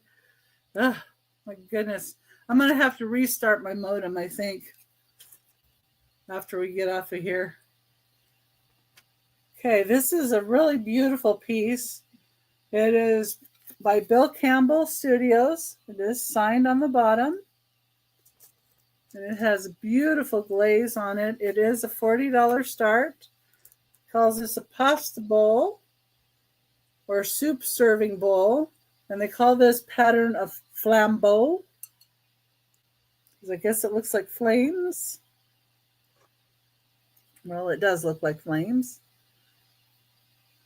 Oh, my goodness. I'm going to have to restart my modem, I think, after we get off of here. Okay, this is a really beautiful piece. It is by Bill Campbell Studios. It is signed on the bottom. And it has a beautiful glaze on it. It is a $40 start. It calls this a pasta bowl or soup serving bowl. And they call this pattern a flambeau. I guess it looks like flames. Well, it does look like flames.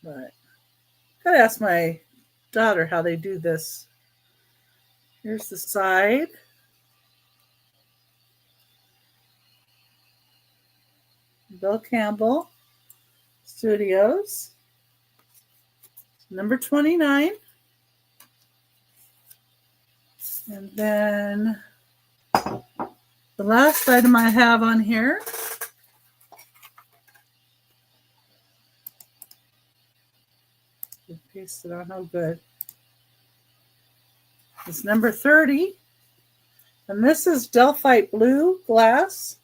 But gotta ask my daughter how they do this. Here's the side. Bill Campbell Studios. Number 29. And then the last item I have on here paste it on. Oh, good. It's number 30. And this is Delphite Blue glass.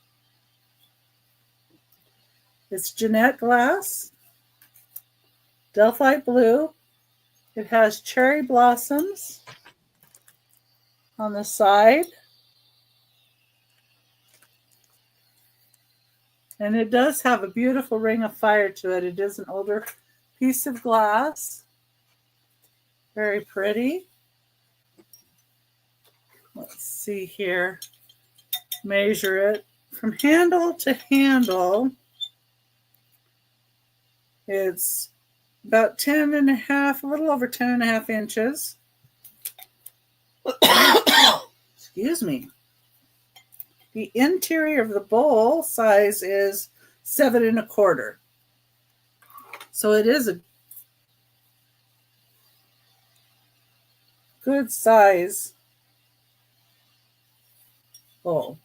It's Jeanette glass. Delphite Blue. It has cherry blossoms on the side. And it does have a beautiful ring of fire to it. It is an older piece of glass. Very pretty. Let's see here. Measure it. From handle to handle, it's about 10 and a half, a little over 10 and a half inches. Excuse me. The interior of the bowl size is 7 1/4. So it is a good size bowl.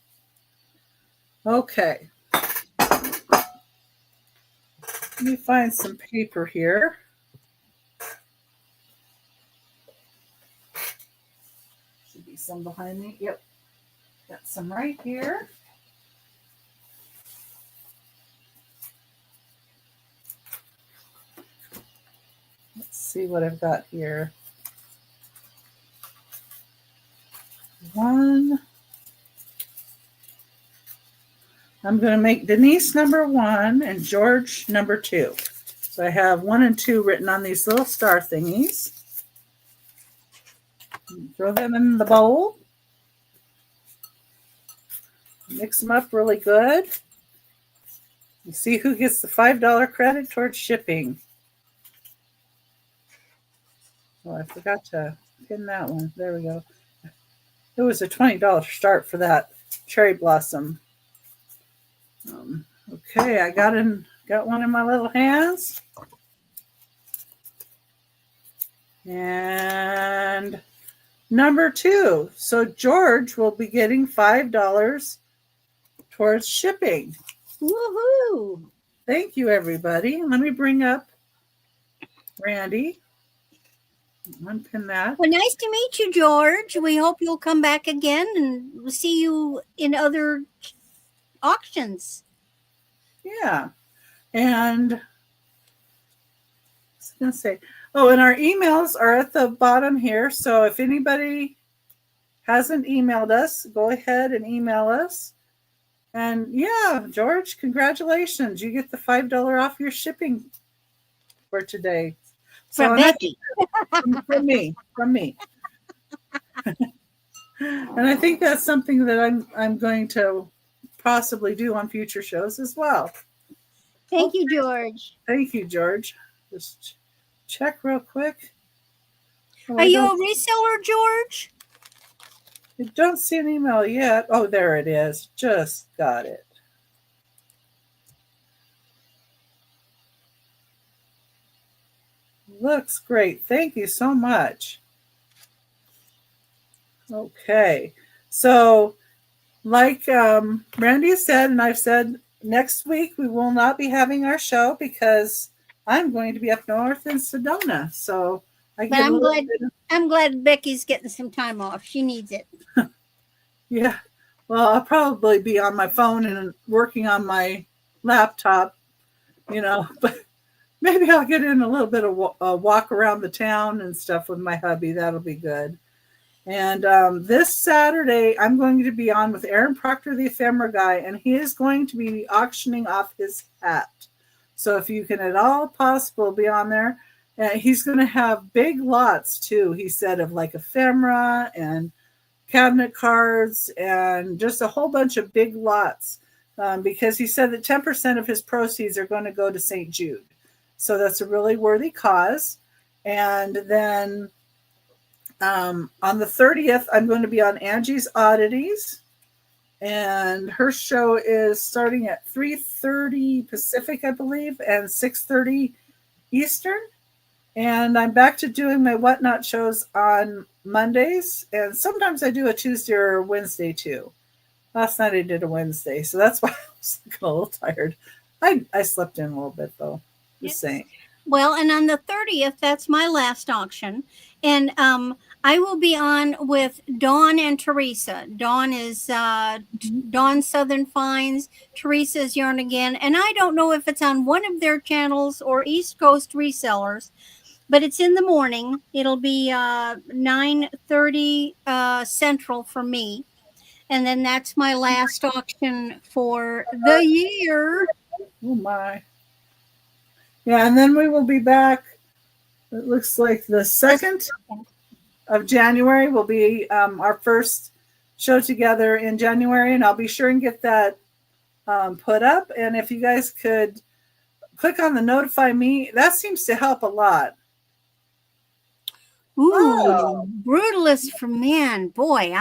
Okay. Let me find some paper here. Should be some behind me. Yep. Got some right here. Let's see what I've got here. One. I'm going to make Denise number 1 and George number 2. So I have 1 and 2 written on these little star thingies. Throw them in the bowl. Mix them up really good. You see who gets the $5 credit towards shipping. Oh, I forgot to pin that one. There we go. It was a $20 start for that cherry blossom. Okay, I got one in my little hands. And number 2. So George will be getting $5 towards shipping. Woohoo! Thank you, everybody. Let me bring up Randy. Unpin that. Well, nice to meet you, George. We hope you'll come back again and we'll see you in other auctions. Yeah. And I was going to say, oh, and our emails are at the bottom here. So if anybody hasn't emailed us, go ahead and email us. And yeah, George, congratulations. You get the $5 off your shipping for today. From Becky. From me. And I think that's something that I'm going to possibly do on future shows as well. Thank you, George. Thank you, George. Just check real quick. Are you a reseller, George? I don't see an email yet. Oh, there it is. Just got it. Looks great. Thank you so much. Okay. So, like Randy said, and I've said, next week we will not be having our show because I'm going to be up north in Sedona. So I'm glad Becky's getting some time off. She needs it. Yeah. Well, I'll probably be on my phone and working on my laptop, but maybe I'll get in a little bit of a walk around the town and stuff with my hubby. That'll be good. And this Saturday, I'm going to be on with Aaron Proctor, the ephemera guy, and he is going to be auctioning off his hat. So if you can at all possible be on there, he's going to have big lots too, he said, of like ephemera and cabinet cards and just a whole bunch of big lots, because he said that 10% of his proceeds are going to go to St. Jude. So that's a really worthy cause. And then on the 30th, I'm going to be on Angie's Oddities. And her show is starting at 3:30 Pacific, I believe, and 6:30 Eastern. And I'm back to doing my Whatnot shows on Mondays. And sometimes I do a Tuesday or Wednesday too. Last night I did a Wednesday. So that's why I was a little tired. I slept in a little bit though. Just saying. Well, and on the 30th, that's my last auction. And I will be on with Dawn and Teresa. Dawn is Dawn Southern Finds, Teresa's Yarn Again. And I don't know if it's on one of their channels or East Coast Resellers, but it's in the morning. It'll be 9:30 Central for me. And then that's my last auction for the year. Oh my. Yeah, and then we will be back. It looks like the 2nd of January will be our first show together in January, and I'll be sure and get that put up. And if you guys could click on the notify me, that seems to help a lot. Ooh, Brutalist for men. Boy,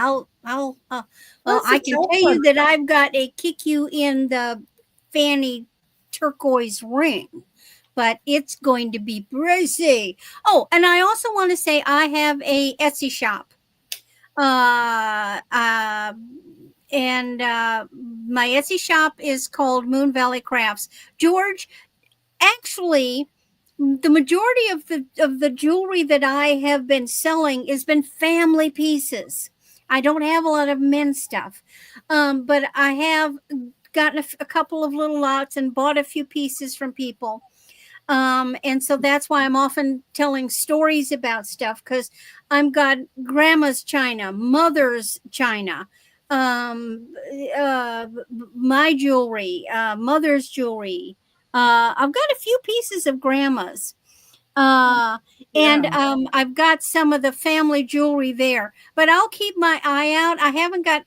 well, I can tell you that I've got a kick you in the fanny turquoise ring, but it's going to be pricey. Oh, and I also want to say I have a Etsy shop. And my Etsy shop is called Moon Valley Crafts. George, actually, the majority of the jewelry that I have been selling has been family pieces. I don't have a lot of men's stuff, but I have gotten a couple of little lots and bought a few pieces from people. And so that's why I'm often telling stories about stuff, because I've got grandma's china, mother's china, my jewelry, mother's jewelry. I've got a few pieces of grandma's. And I've got some of the family jewelry there, but I'll keep my eye out. I haven't got,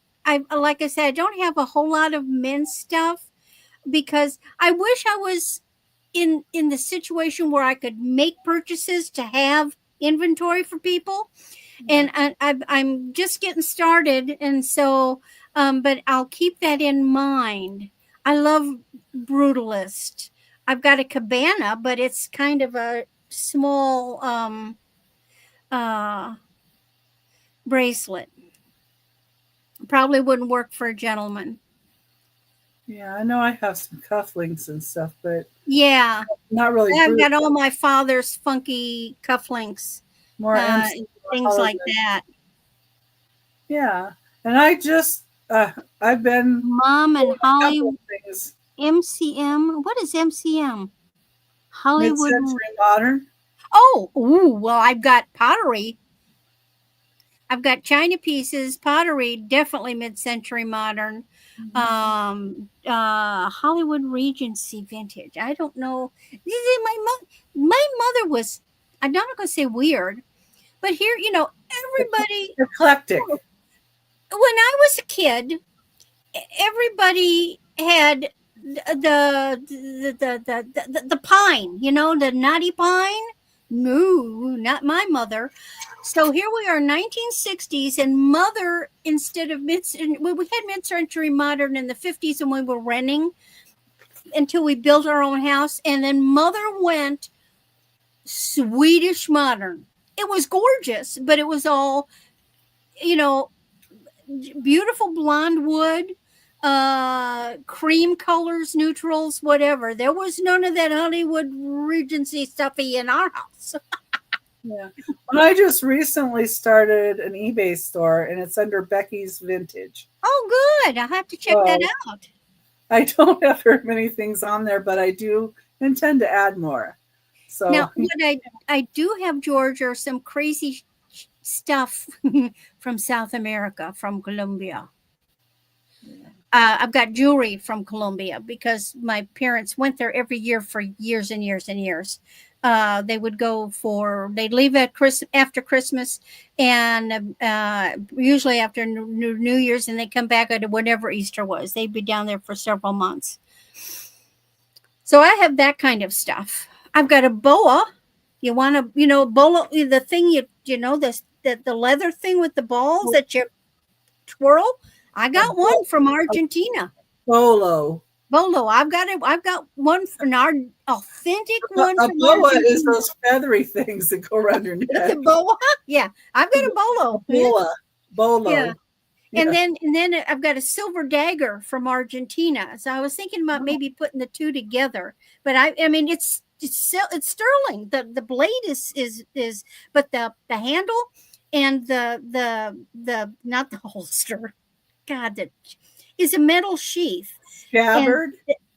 like I said, I don't have a whole lot of men's stuff, because I wish I was in the situation where I could make purchases to have inventory for people. And I'm just getting started, and so but I'll keep that in mind. I love Brutalist. I've got a cabana, but it's kind of a small bracelet. Probably wouldn't work for a gentleman. Yeah, I know I have some cufflinks and stuff, but yeah, not really. I've got all my father's funky cufflinks, more things like that. Yeah, and I just I've been Mom and Hollywood MCM. What is MCM? Hollywood Mid-Century Modern. Oh, ooh, well, I've got pottery. I've got china pieces, pottery, definitely mid-century modern. Hollywood Regency vintage. I don't know. My mother was, I'm not going to say weird, but here, everybody eclectic. When I was a kid, everybody had the pine, the knotty pine. No, not my mother. So here we are, 1960s, and mother, instead of we had mid-century modern in the 50s, and we were renting until we built our own house, and then mother went Swedish modern. It was gorgeous, but it was all, beautiful blonde wood, cream colors, neutrals, whatever. There was none of that Hollywood Regency stuffy in our house. Yeah. Well, I just recently started an eBay store, and it's under Becky's Vintage. Oh, good. I'll have to check that out. I don't have very many things on there, but I do intend to add more. So now, what I do have, George, are some crazy stuff from South America, from Colombia. I've got jewelry from Colombia because my parents went there every year for years and years and years. They would go they'd leave at after Christmas, and usually after New Year's, and they come back at whenever Easter was. They'd be down there for several months. So I have that kind of stuff. I've got a boa. You want to, boa, the thing the leather thing with the balls that you twirl. I got one from Argentina. Bolo. I've got one from our authentic one. A boa is those feathery things that go around your neck. The boa? Yeah, I've got a bolo. Bolo. Yeah. And then I've got a silver dagger from Argentina. So I was thinking about maybe putting the two together. But I mean it's sterling. The blade is but the handle and the not the holster. God, that is a metal sheath.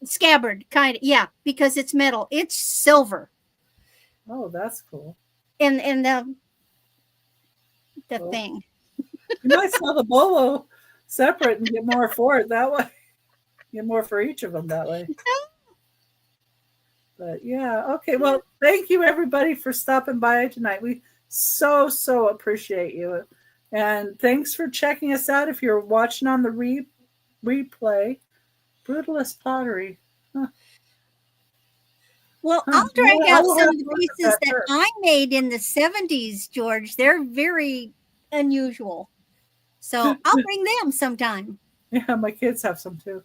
Scabbard, kind of, yeah, because it's metal. It's silver. Oh, that's cool. And the thing. You might sell the bolo separate and get more for it that way. Get more for each of them that way. But yeah, okay. Well, thank you everybody for stopping by tonight. We so appreciate you, and thanks for checking us out. If you're watching on the replay, Brutalist Pottery. Huh. Well, I'll drag out some of the pieces that I made in the 70s, George. They're very unusual. So I'll bring them sometime. Yeah, my kids have some too.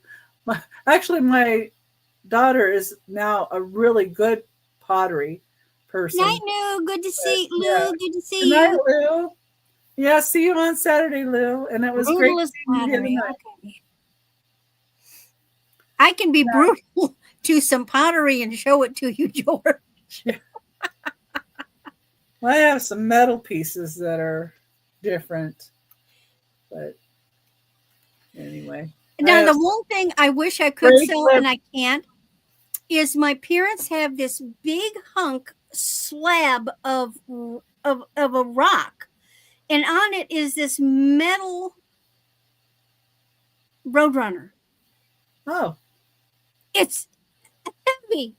Actually, my daughter is now a really good pottery person. Night, Lou. Good to see you. Yeah. Good to see Good night, Lou. Yeah, see you on Saturday, Lou. And it was great to see you here tonight. Okay. I can be brutal to some pottery and show it to you, George. Yeah. Well, I have some metal pieces that are different. But anyway. Now, the one thing I wish I could sell and I can't is my parents have this big hunk slab of a rock, and on it is this metal Roadrunner. Oh. It's heavy.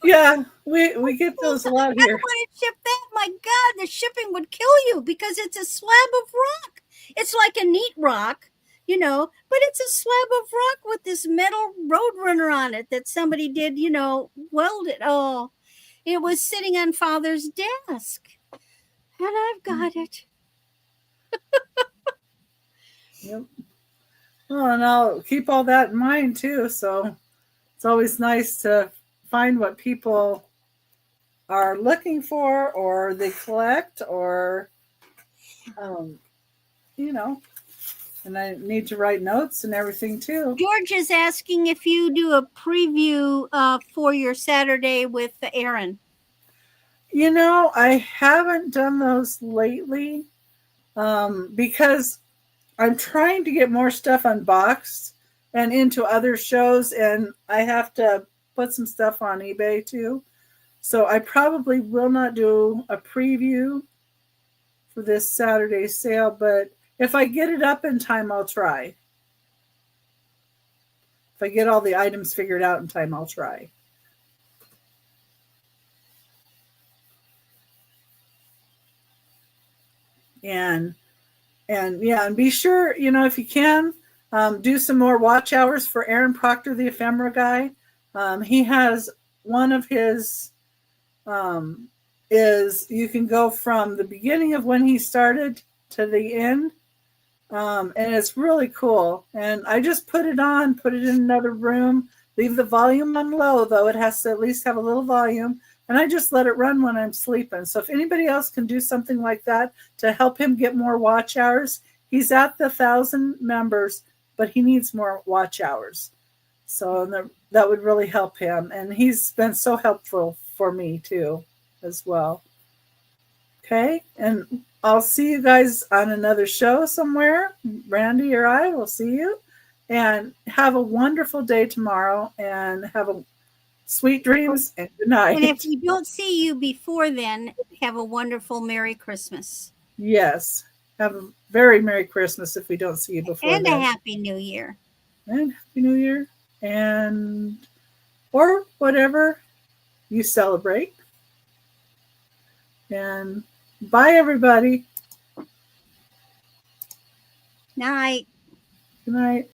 Yeah, we get those a lot here. I don't want to ship that. My God, the shipping would kill you because it's a slab of rock. It's like a neat rock, but it's a slab of rock with this metal Roadrunner on it that somebody did, welded. Oh, it was sitting on Father's desk, and I've got it. Yep. Well, and I'll keep all that in mind too. So it's always nice to find what people are looking for, or they collect, or and I need to write notes and everything too. George is asking if you do a preview for your Saturday with Aaron. I haven't done those lately because I'm trying to get more stuff unboxed and into other shows, and I have to put some stuff on eBay too. So I probably will not do a preview for this Saturday sale, but if I get it up in time, I'll try. If I get all the items figured out in time, I'll try. And be sure, if you can, do some more watch hours for Aaron Proctor, the ephemera guy. He has one of his is you can go from the beginning of when he started to the end. And it's really cool. And I just put it in another room, leave the volume on low, though it has to at least have a little volume. And I just let it run when I'm sleeping. So if anybody else can do something like that to help him get more watch hours, he's at the 1,000 members, but he needs more watch hours. So that would really help him. And he's been so helpful for me too, as well. Okay. And I'll see you guys on another show somewhere. Randy or I will see you. And have a wonderful day tomorrow. And have a sweet dreams and good night. And if we don't see you before then, have a wonderful Merry Christmas. Yes. Have a very Merry Christmas if we don't see you before and then. a Happy New Year. And Happy New Year. Or whatever you celebrate. And bye, everybody. Night. Good night.